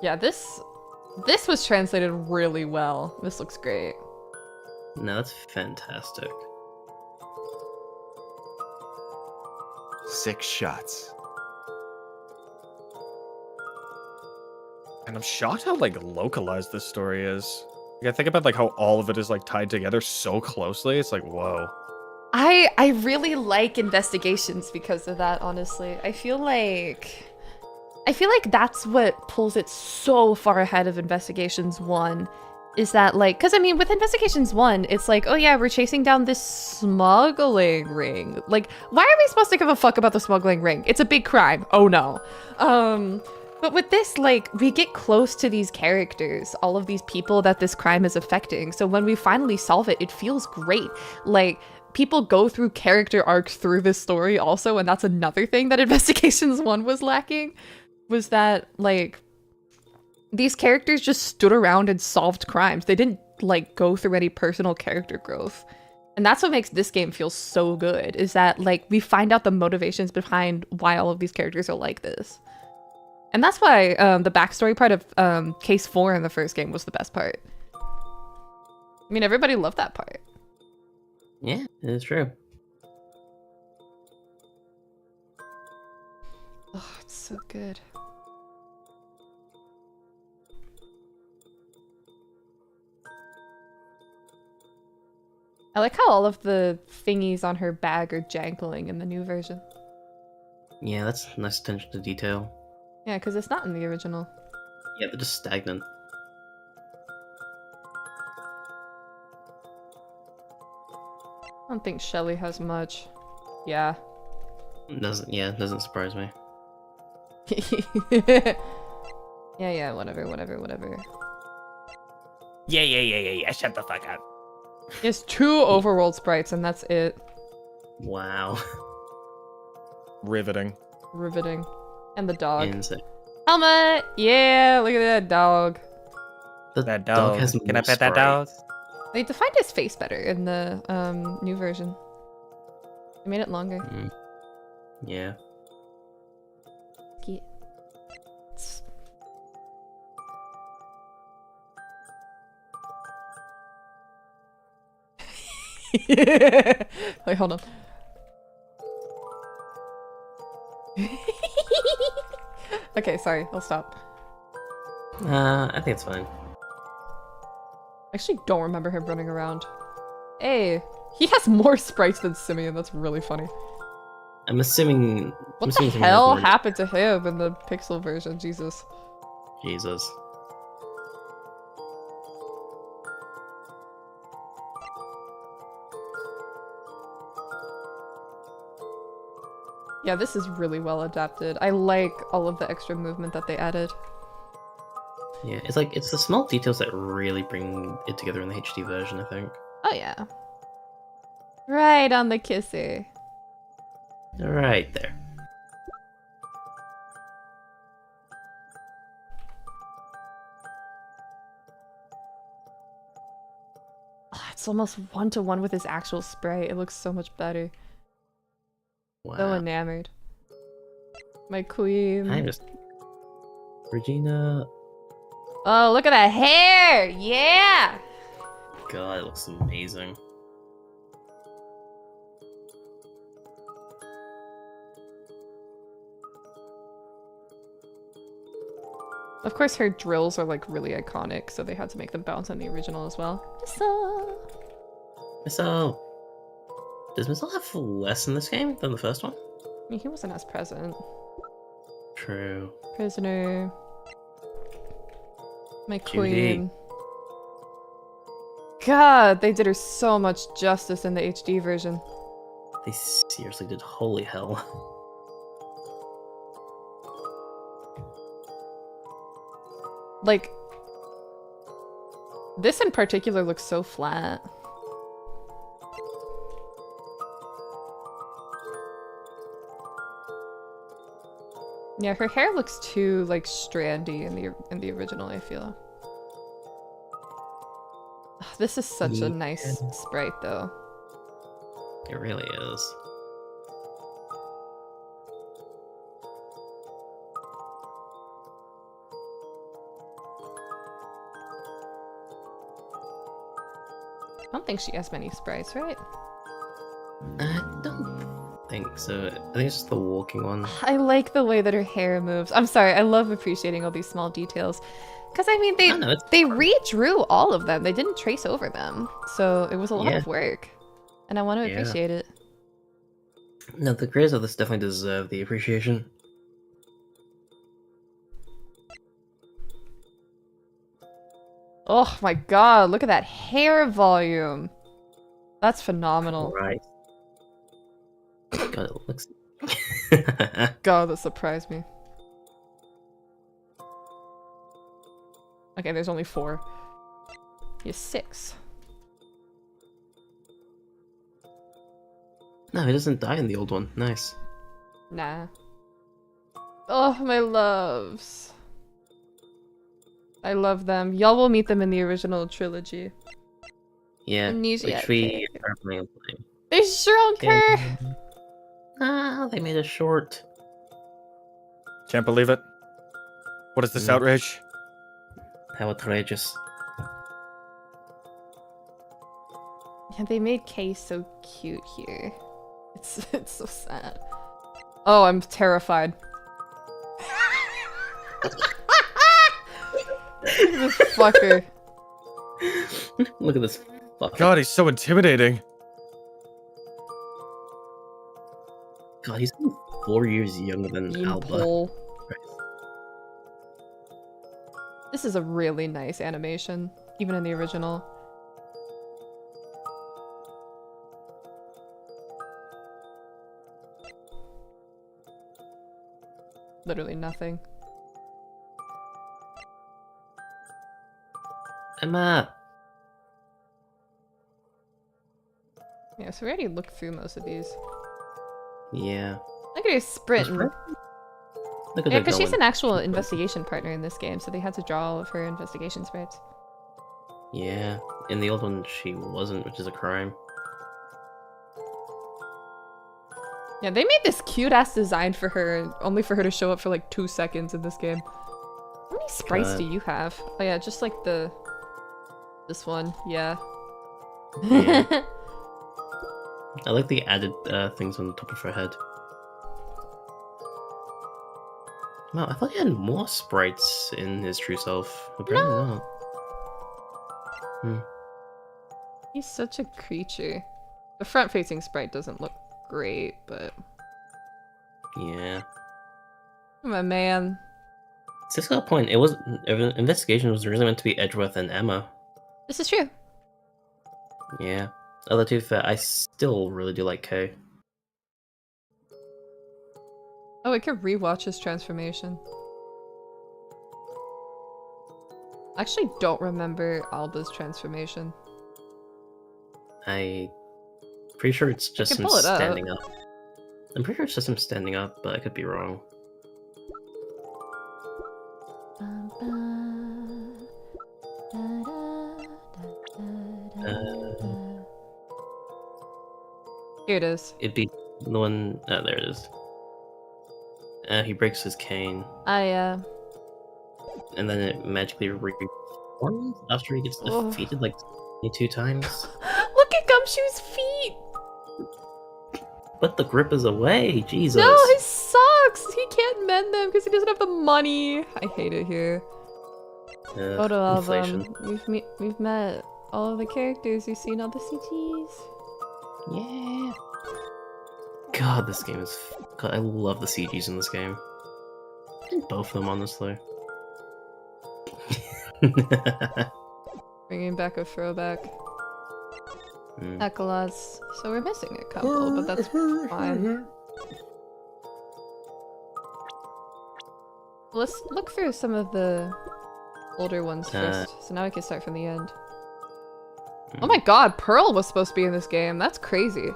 Yeah, this was translated really well. This looks great.
No, that's fantastic.
6 shots.
And I'm shocked how like localized this story is. Like, I think about like how all of it is like tied together so closely. It's like, whoa.
I really like investigations because of that, honestly. I feel like that's what pulls it so far ahead of Investigations 1. Is that like, because I mean, with Investigations 1, it's like, oh yeah, we're chasing down this smuggling ring. Like, why are we supposed to give a fuck about the smuggling ring? It's a big crime. Oh no. But with this, like, we get close to these characters, all of these people that this crime is affecting. So when we finally solve it, it feels great. Like, people go through character arcs through this story also, and that's another thing that Investigations 1 was lacking, was that, like, these characters just stood around and solved crimes. They didn't, like, go through any personal character growth. And that's what makes this game feel so good, is that, like, we find out the motivations behind why all of these characters are like this. And that's why the backstory part of Case 4 in the first game was the best part. I mean, everybody loved that part.
Yeah, it's true.
Oh, it's so good. I like how all of the thingies on her bag are jangling in the new version.
Yeah, that's nice attention to detail.
Yeah, because it's not in the original.
Yeah, they're just stagnant.
I don't think Shelly has much. Yeah.
Doesn't surprise me.
Yeah, whatever.
Yeah, shut the fuck up.
It's 2 overworld sprites and that's it.
Wow.
Riveting.
And the dog.
Insane.
Helmet! Yeah, look at that dog.
That dog.
has
Can I
more
pet that dog?
sprites.
They defined his face better in the new version. They made it longer.
Yeah.
Cute. Wait, hold on. Okay, sorry, I'll stop.
I think it's fine.
I actually don't remember him running around. Hey, he has more sprites than Simeon, that's really funny.
I'm assuming...
What the hell happened to him in the pixel version? Jesus.
Jesus.
Yeah, this is really well adapted. I like all of the extra movement that they added.
Yeah, it's the small details that really bring it together in the HD version, I think.
Oh yeah. Right on the kisser.
Right there.
Oh, it's almost 1-to-1 with his actual spray. It looks so much better.
Wow.
So enamored. My queen.
I'm just Regina.
Oh, look at that hair! Yeah!
God, it looks amazing.
Of course, her drills are like really iconic, so they had to make them bounce on the original as well. Missile!
Missile. Does Missile have less in this game than the first one?
I mean, he wasn't as present.
True.
Prisoner. My
Judy.
queen. God, they did her so much justice in the HD version.
They seriously did holy hell.
Like, this in particular looks so flat. Yeah, her hair looks too like strandy in the original, I feel. Ugh, this is such a nice sprite though.
It really is.
I don't think she has many sprites, right?
I don't think so. I think it's just the walking one.
I like the way that her hair moves. I'm sorry, I love appreciating all these small details. Because, I mean, they redrew all of them. They didn't trace over them. So it was a lot of work. And I want to appreciate it.
No, the creators of this definitely deserve the appreciation.
Oh my god, look at that hair volume. That's phenomenal.
Right. God, it looks...
God, that surprised me. Okay, there's only 4. He has 6.
No, he doesn't die in the old one. Nice.
Nah. Oh, my loves. I love them. Y'all will meet them in the original trilogy.
Yeah,
Amnesia
which we are playing.
They shrunk her!
Ah, they made a short.
Can't believe it. What is this outrage?
How outrageous.
Yeah, they made Kay so cute here. It's so sad. Oh, I'm terrified. This fucker.
Look at this fucker.
God, he's so intimidating.
God, he's 4 years younger than Alba.
This is a really nice animation, even in the original. Literally nothing.
Emma!
Yeah, so we already looked through most of these.
Yeah.
Look at her sprinting.
Look at
Yeah,
her
because she's
going.
an actual investigation partner in this game, so they had to draw all of her investigation sprites.
Yeah. In the old one, she wasn't, which is a crime.
Yeah, they made this cute-ass design for her, only for her to show up for like 2 seconds in this game. How many sprites do you have? Oh yeah, just like this one, yeah.
Yeah. I like the added things on the top of her head. Wow, I thought he had more sprites in his true self. Apparently not.
He's such a creature. The front-facing sprite doesn't look great, but...
Yeah.
My man.
Sis got a point. It was investigation was really meant to be Edgeworth and Emma.
This is true.
Yeah. Although to be fair, I still really do like Kay.
Oh, I could rewatch his transformation. I actually don't remember Alba's transformation.
I pretty sure it's just
can
him
pull it up.
standing up. I'm pretty sure it's just him standing up, but I could be wrong.
Here it is.
It'd be the one. Oh, there it is. He breaks his cane,
I
and then it magically reforms after he gets defeated like 22 times.
Look at Gumshoe's feet!
But the grip is away, Jesus.
No, his socks! He can't mend them because he doesn't have the money. I hate it here. Photo album. We've met all of the characters. We've seen all the CGs.
Yeah. God, this game is. God, I love the CGs in this game. Both of them, honestly.
Bringing back a throwback. Ekalas. So we're missing a couple, but that's fine. Let's look through some of the older ones first, so now we can start from the end. Oh my god, Pearl was supposed to be in this game. That's crazy.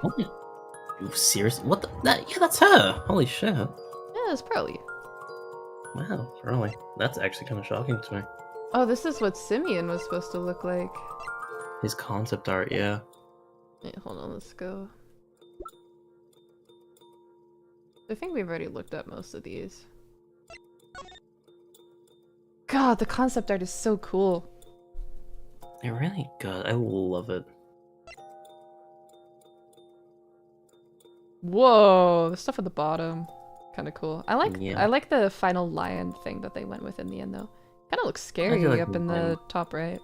Seriously? What the? Yeah, that's her! Holy shit.
Yeah, it's Pearly.
Wow, really? That's actually kind of shocking to me.
Oh, this is what Simeon was supposed to look like.
His concept art, yeah.
Wait, hold on, let's go. I think we've already looked at most of these. God, the concept art is so cool.
It really good. I love it.
Whoa, the stuff at the bottom, kind of cool. I like the final lion thing that they went with in the end, though. Kind of looks scary
like
up in the top right.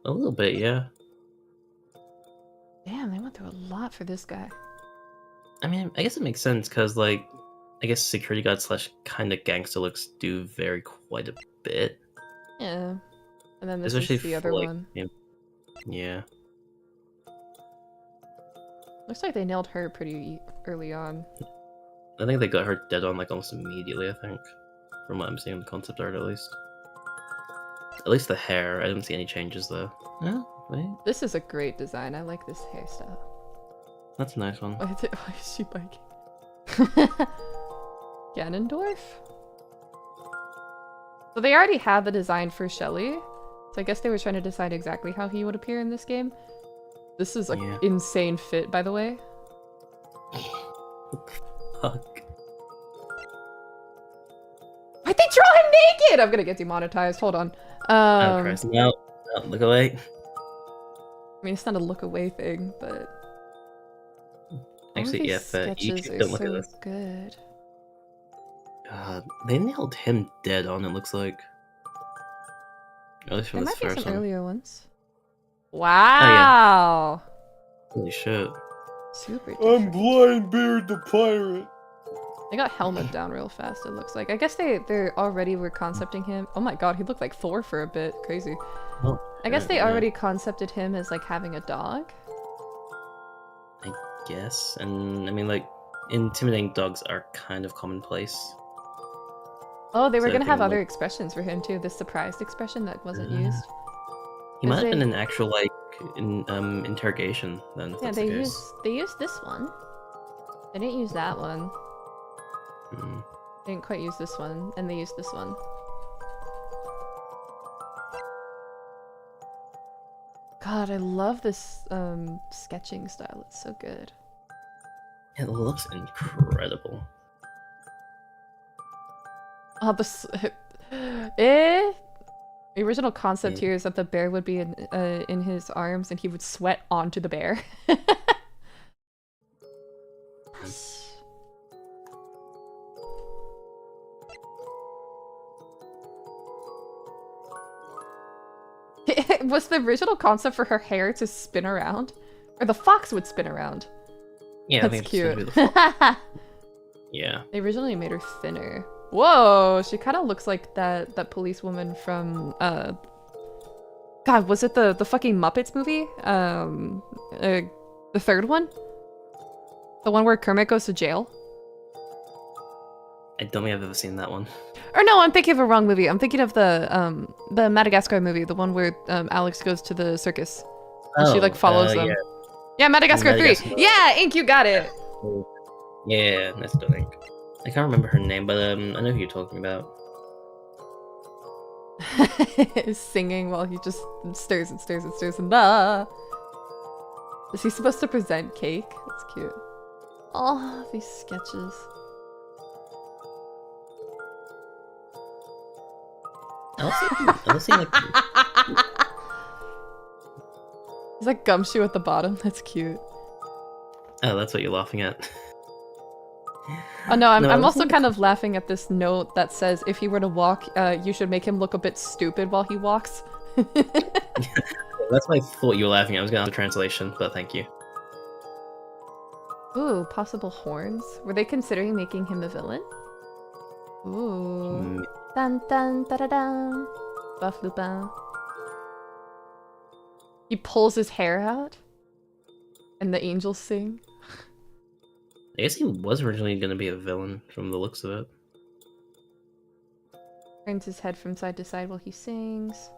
A little bit, yeah.
Damn, they went through a lot for this guy.
I mean, I guess it makes sense because, like, I guess security guard slash kind of gangster looks do vary quite a bit.
Yeah, and then this
Especially
is the other
like,
one.
Yeah.
Looks like they nailed her pretty early on.
I think they got her dead on like almost immediately, I think. From what I'm seeing in the concept art, at least. At least the hair, I didn't see any changes there. Yeah, wait.
This is a great design. I like this hairstyle.
That's a nice one.
Why is she biking? Ganondorf? So they already had the design for Shelly, so I guess they were trying to decide exactly how he would appear in this game. This is an insane fit, by the way.
Fuck.
Why'd they draw him naked? I'm gonna get demonetized. Hold on.
Oh, Christ. No, look away.
I mean, it's not a look away thing, but...
Actually, yeah, you don't look at this.
Good.
God, they nailed him dead on, it looks like. At least from
There
this
might be
first
some
one.
earlier ones. Wow!
Holy shit.
Super
I'm
different.
Blindbeard the pirate.
They got helmet down real fast, it looks like. I guess they already were concepting him. Oh my god, he looked like Thor for a bit. Crazy.
Oh,
I guess they
yeah.
already concepted him as like having a dog.
I guess. And I mean, like, intimidating dogs are kind of commonplace.
Oh, they were
So I
gonna have
think,
other
like-
expressions for him too. This surprised expression that wasn't used.
He might have
they-
been an actual, like, interrogation, then, if
Yeah,
that's
they
the case.
used this one. They didn't use that one.
Hmm.
They didn't quite use this one, and they used this one. God, I love this sketching style. It's so good.
It looks incredible.
Oh, this. The original concept here is that the bear would be in his arms and he would sweat onto the bear. Was the original concept for her hair to spin around? Or the fox would spin around?
Yeah, I
That's
think it's
cute.
supposed to be the Yeah.
They originally made her thinner. Whoa, she kind of looks like that policewoman from God, was it the fucking Muppets movie? The third one? The one where Kermit goes to jail?
I don't think I've ever seen that one.
Or no, I'm thinking of a wrong movie. I'm thinking of the Madagascar movie, the one where Alex goes to the circus and she like follows them.
Yeah.
Yeah, Madagascar 3.
Madagascar.
Yeah, Ink, you got it.
Yeah, that's stunning. I can't remember her name, but I know who you're talking about.
Singing while he just stares and stares and stares and ah. Is he supposed to present cake? That's cute. Oh, these sketches.
I don't see like.
He's like gumshoe at the bottom. That's cute.
Oh, that's what you're laughing at.
Oh no, I'm
I
also
think-
kind of laughing at this note that says if he were to walk, you should make him look a bit stupid while he walks.
That's what I thought you were laughing at. I was going to have the translation, but thank you.
Ooh, possible horns. Were they considering making him a villain? Ooh. Dun dun da da dun. Buff Lupin. He pulls his hair out, and the angels sing.
I guess he was originally going to be a villain from the looks of it.
Turns his head from side to side while he sings.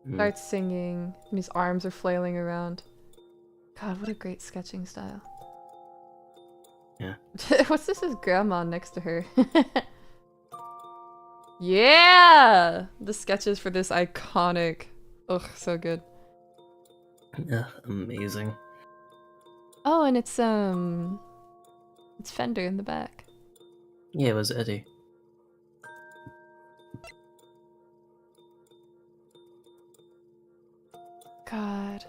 Hmm.
Starts singing, and his arms are flailing around. God, what a great sketching style.
Yeah.
What's this? His grandma next to her. Yeah! The sketches for this iconic. Ugh, so good.
Yeah, amazing.
Oh, and it's Fender in the back.
Yeah, it was Eddie.
God.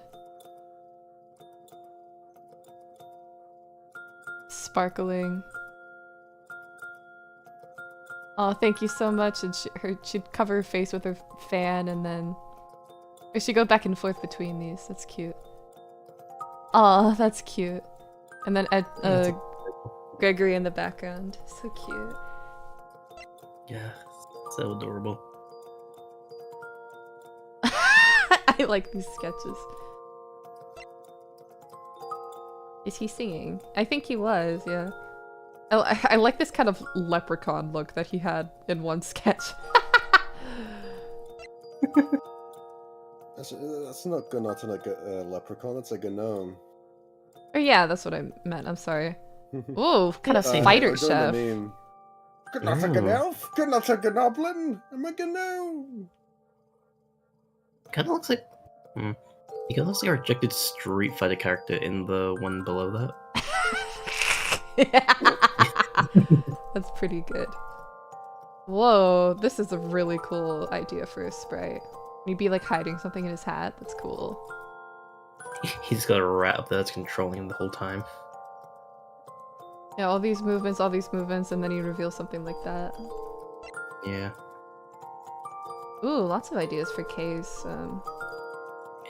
Sparkling. Oh, thank you so much. And she'd cover her face with her fan, and then or she'd go back and forth between these. That's cute. Oh, that's cute. And then Gregory in the background. So cute.
Yeah, so adorable.
I like these sketches. Is he singing? I think he was, yeah. I like this kind of leprechaun look that he had in one sketch.
That's not like a leprechaun, it's like a gnome.
Oh yeah, that's what I meant, I'm sorry. Ooh, kind of fighter chef.
Could not take an elf, could not take a goblin, I'm like a gnome.
Kind of looks like. He kind of looks like a rejected Street Fighter character in the one below that.
That's pretty good. Whoa, this is a really cool idea for a sprite. He'd be like hiding something in his hat. That's cool.
He's got a rat up there that's controlling him the whole time.
Yeah, all these movements, and then he reveals something like that.
Yeah.
Ooh, lots of ideas for K's.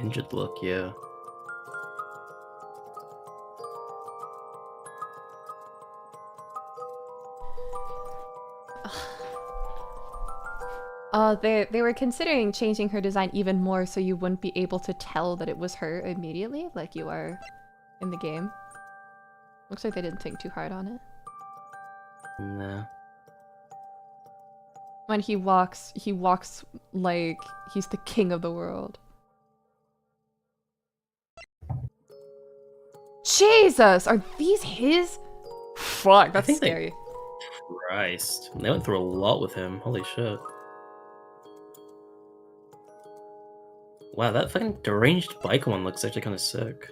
Injured look, yeah.
They were considering changing her design even more so you wouldn't be able to tell that it was her immediately, like you are in the game. Looks like they didn't think too hard on it.
Nah.
When he walks like he's the king of the world. Jesus! Are these his? Fuck, that's scary.
Christ. They went through a lot with him. Holy shit. Wow, that fucking deranged biker one looks actually kind of sick.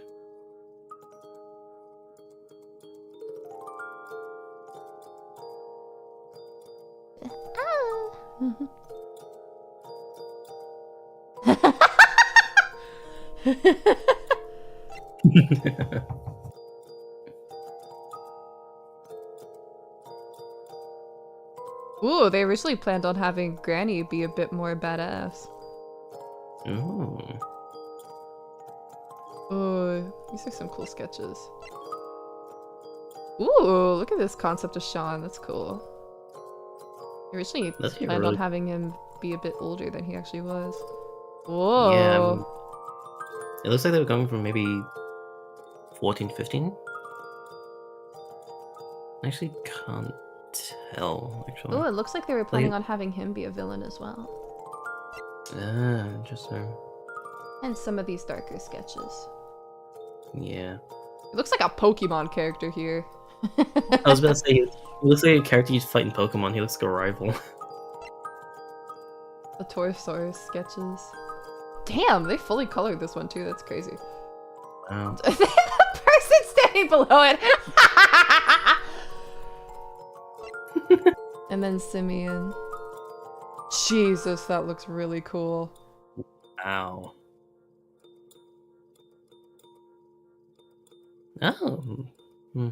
Ooh, they originally planned on having Granny be a bit more badass.
Ooh.
Ooh, these are some cool sketches. Ooh, look at this concept of Sean. That's cool. Originally planned on having him be a bit older than he actually was. Whoa.
Yeah. It looks like they were going from maybe 14, 15? I actually can't tell, actually.
Oh, it looks like they were planning on having him be a villain as well.
Ah, interesting.
And some of these darker sketches.
Yeah.
It looks like a Pokemon character here.
I was about to say, he looks like a character you'd fight in Pokemon. He looks like a rival.
The Taurosaurus sketches. Damn, they fully colored this one too. That's crazy.
Wow.
The person standing below it. And then Simeon. Jesus, that looks really cool.
Ow. Oh. Hmm.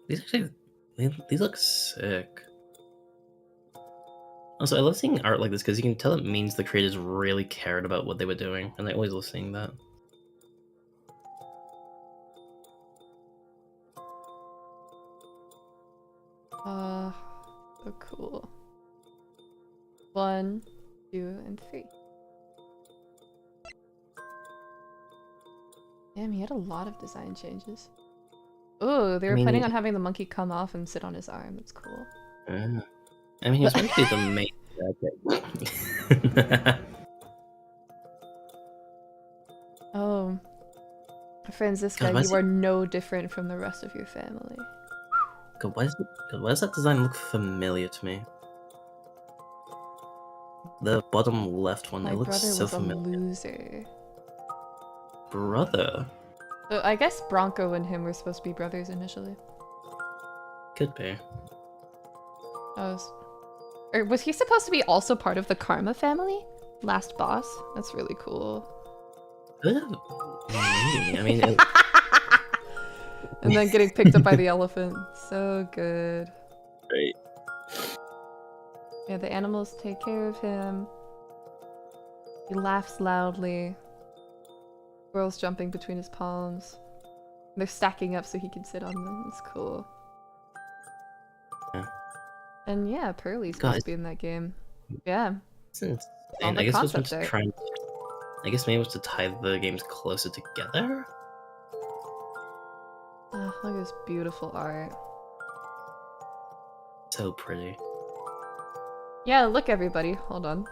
These actually, these look sick. Also, I love seeing art like this because you can tell it means the creators really cared about what they were doing, and I always love seeing that.
So cool. 1, 2, and 3. Damn, he had a lot of design changes. Oh, they were planning on having the monkey come off and sit on his arm. That's cool.
I mean, he was meant to be the main jacket.
Oh. Friends, this guy, you are no different from the rest of your family.
God, why does that design look familiar to me? The bottom left one,
My
it looks
brother
so
was
familiar.
a loser.
Brother?
So I guess Bronco and him were supposed to be brothers initially.
Could be.
Or was he supposed to be also part of the Karma family? Last boss? That's really cool.
I mean,
And then getting picked up by the elephant. So good.
Right.
Yeah, the animals take care of him. He laughs loudly. Squirrels jumping between his palms. They're stacking up so he can sit on them. It's cool.
Yeah.
And yeah, Pearly's supposed to be in that game. Yeah.
Since
All the
I guess it was meant
concept
to
art.
try. I guess maybe it was to tie the games closer together.
Oh, look at this beautiful art.
So pretty.
Yeah, look everybody. Hold on.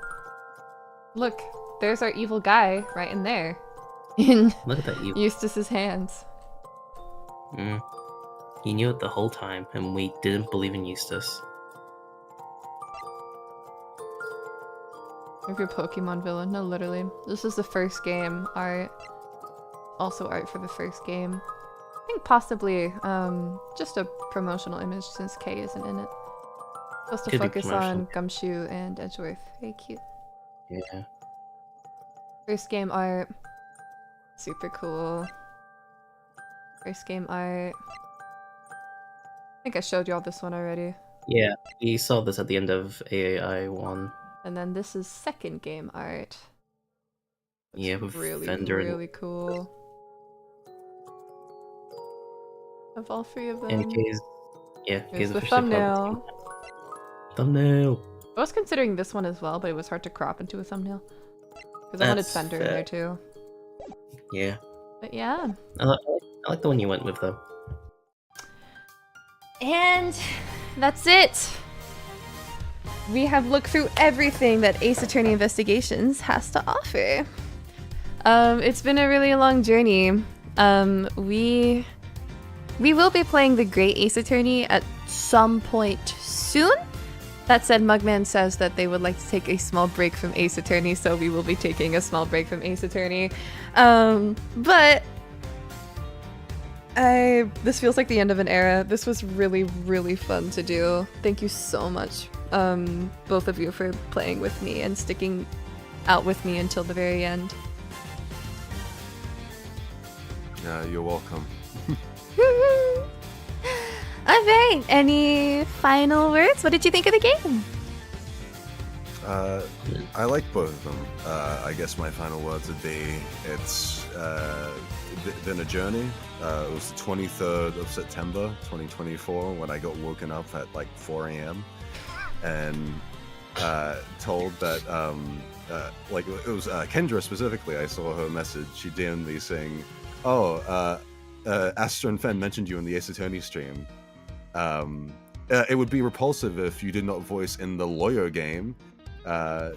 Look, there's our evil guy right in there. In
Look at that evil.
Eustace's hands.
He knew it the whole time, and we didn't believe in Eustace.
Of your Pokemon villain. No, literally. This is the first game art. Also art for the first game. I think possibly just a promotional image since Kay isn't in it. Supposed to
Could be
focus
promotion.
on Gumshoe and Edgeworth. Very cute.
Yeah.
First game art. Super cool. First game art. I think I showed you all this one already.
Yeah, we saw this at the end of AAI 1.
And then this is second game art.
Yeah, with
Really,
Fender and
really cool. Of all three of them.
And Kay's. Yeah,
Here's
Kay's
the
officially
thumbnail.
Thumbnail.
I was considering this one as well, but it was hard to crop into a thumbnail. Because I wanted
That's
Fender in
fair.
there too.
Yeah.
But yeah.
I like the one you went with, though.
And that's it. We have looked through everything that Ace Attorney Investigations has to offer. It's been a really long journey. We will be playing the Great Ace Attorney at some point soon. That said, Mugman says that they would like to take a small break from Ace Attorney, so we will be taking a small break from Ace Attorney. But this feels like the end of an era. This was really, really fun to do. Thank you so much, both of you, for playing with me and sticking out with me until the very end.
Yeah, you're welcome.
Alright, any final words? What did you think of the game?
I like both of them. I guess my final words would be, it's been a journey. It was the 23rd of September 2024 when I got woken up at like 4 a.m. and told that, like, it was Kendra specifically. I saw her message. She DM'd me saying, oh, Astra and Fen mentioned you in the Ace Attorney stream. It would be repulsive if you did not voice in the lawyer game.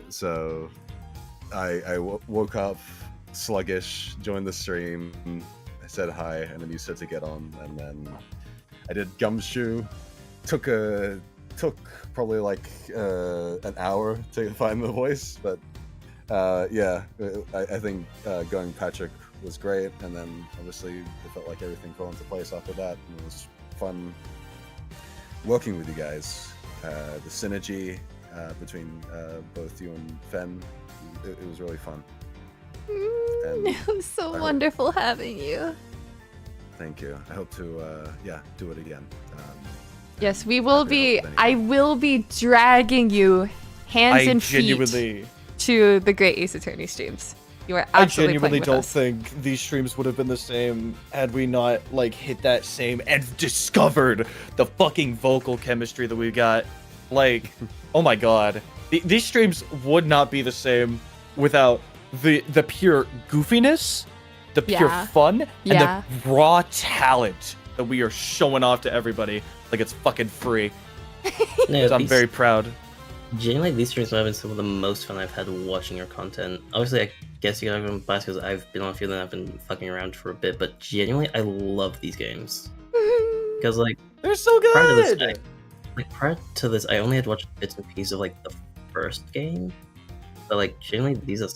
So I woke up sluggish, joined the stream, said hi, and then you said to get on, and then I did Gumshoe. Took probably like an hour to find the voice, but yeah, I think going Patrick was great, and then obviously it felt like everything fell into place after that, and it was fun working with you guys. The synergy between both you and Fen, it was really fun. And
It was so
I hope-
wonderful having you.
Thank you. I hope to do it again.
Yes, we will
happy to help
be.
with
I
anything.
will be dragging you hands
I
and feet
genuinely,
to the Great Ace Attorney streams. You are
I
absolutely
genuinely
playing with
don't
us.
think these streams would have been the same had we not like hit that same and discovered the fucking vocal chemistry that we got. Like, oh my god, these streams would not be the same without the pure goofiness, the pure
Yeah.
fun, and
Yeah.
the raw talent that we are showing off to everybody like it's fucking free.
No,
So I'm very proud.
Genuinely, these streams have been some of the most fun I've had watching your content. Obviously, I guess you guys have been biased because I've been on a few of them, I've been fucking around for a bit, but genuinely, I love these games. Because, like,
They're so
prior to this,
good.
prior to this, I only had watched bits and pieces of, like, the first game. But, like, genuinely, these are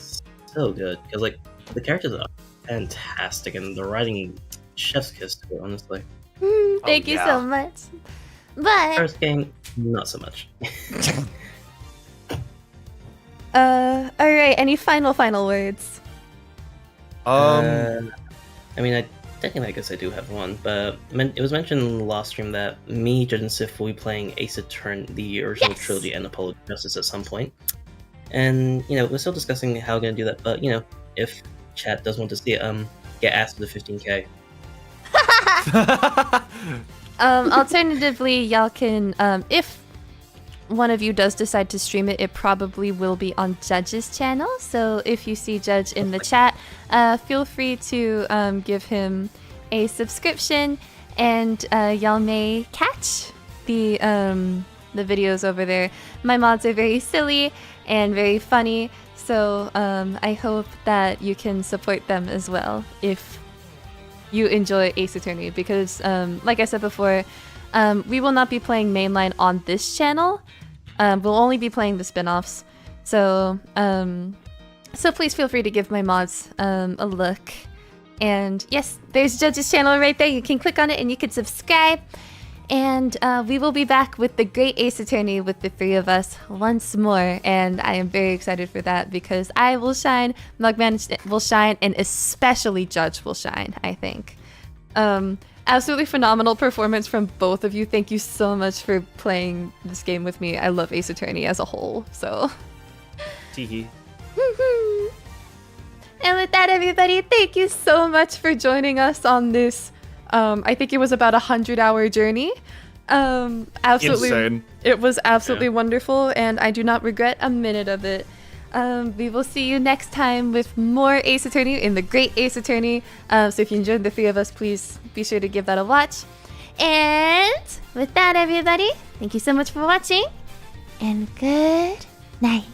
so good. Because, like, the characters are fantastic, and the writing, chef's kiss to it, honestly.
Thank you so much. But
First game, not so much.
All right. Any final words?
I mean, technically, I guess I do have one, but it was mentioned in the last stream that me, Judge, and Sif will be playing Ace Attorney, the original
Yes.
trilogy, and Apollo Justice at some point. And, you know, we're still discussing how we're going to do that, but, you know, if chat does want to see it, get asked for the 15k.
Alternatively, y'all can, if one of you does decide to stream it, it probably will be on Judge's channel. So if you see Judge in the chat, feel free to give him a subscription, and y'all may catch the videos over there. My mods are very silly and very funny, so I hope that you can support them as well if you enjoy Ace Attorney, because like I said before, we will not be playing mainline on this channel. We'll only be playing the spin-offs. So so please feel free to give my mods a look. And yes, there's Judge's channel right there. You can click on it and you can subscribe. And we will be back with the Great Ace Attorney with the three of us once more. And I am very excited for that because I will shine, Mugman will shine, and especially Judge will shine, I think. Absolutely phenomenal performance from both of you. Thank you so much for playing this game with me. I love Ace Attorney as a whole, so.
Teehee.
And with that, everybody, thank you so much for joining us on this. I think it was about 100-hour journey. Absolutely,
Insane.
It was absolutely wonderful, and I do not regret a minute of it. We will see you next time with more Ace Attorney in the Great Ace Attorney. So if you enjoyed the three of us, please be sure to give that a watch.
and with that, everybody, thank you so much for watching, and good night.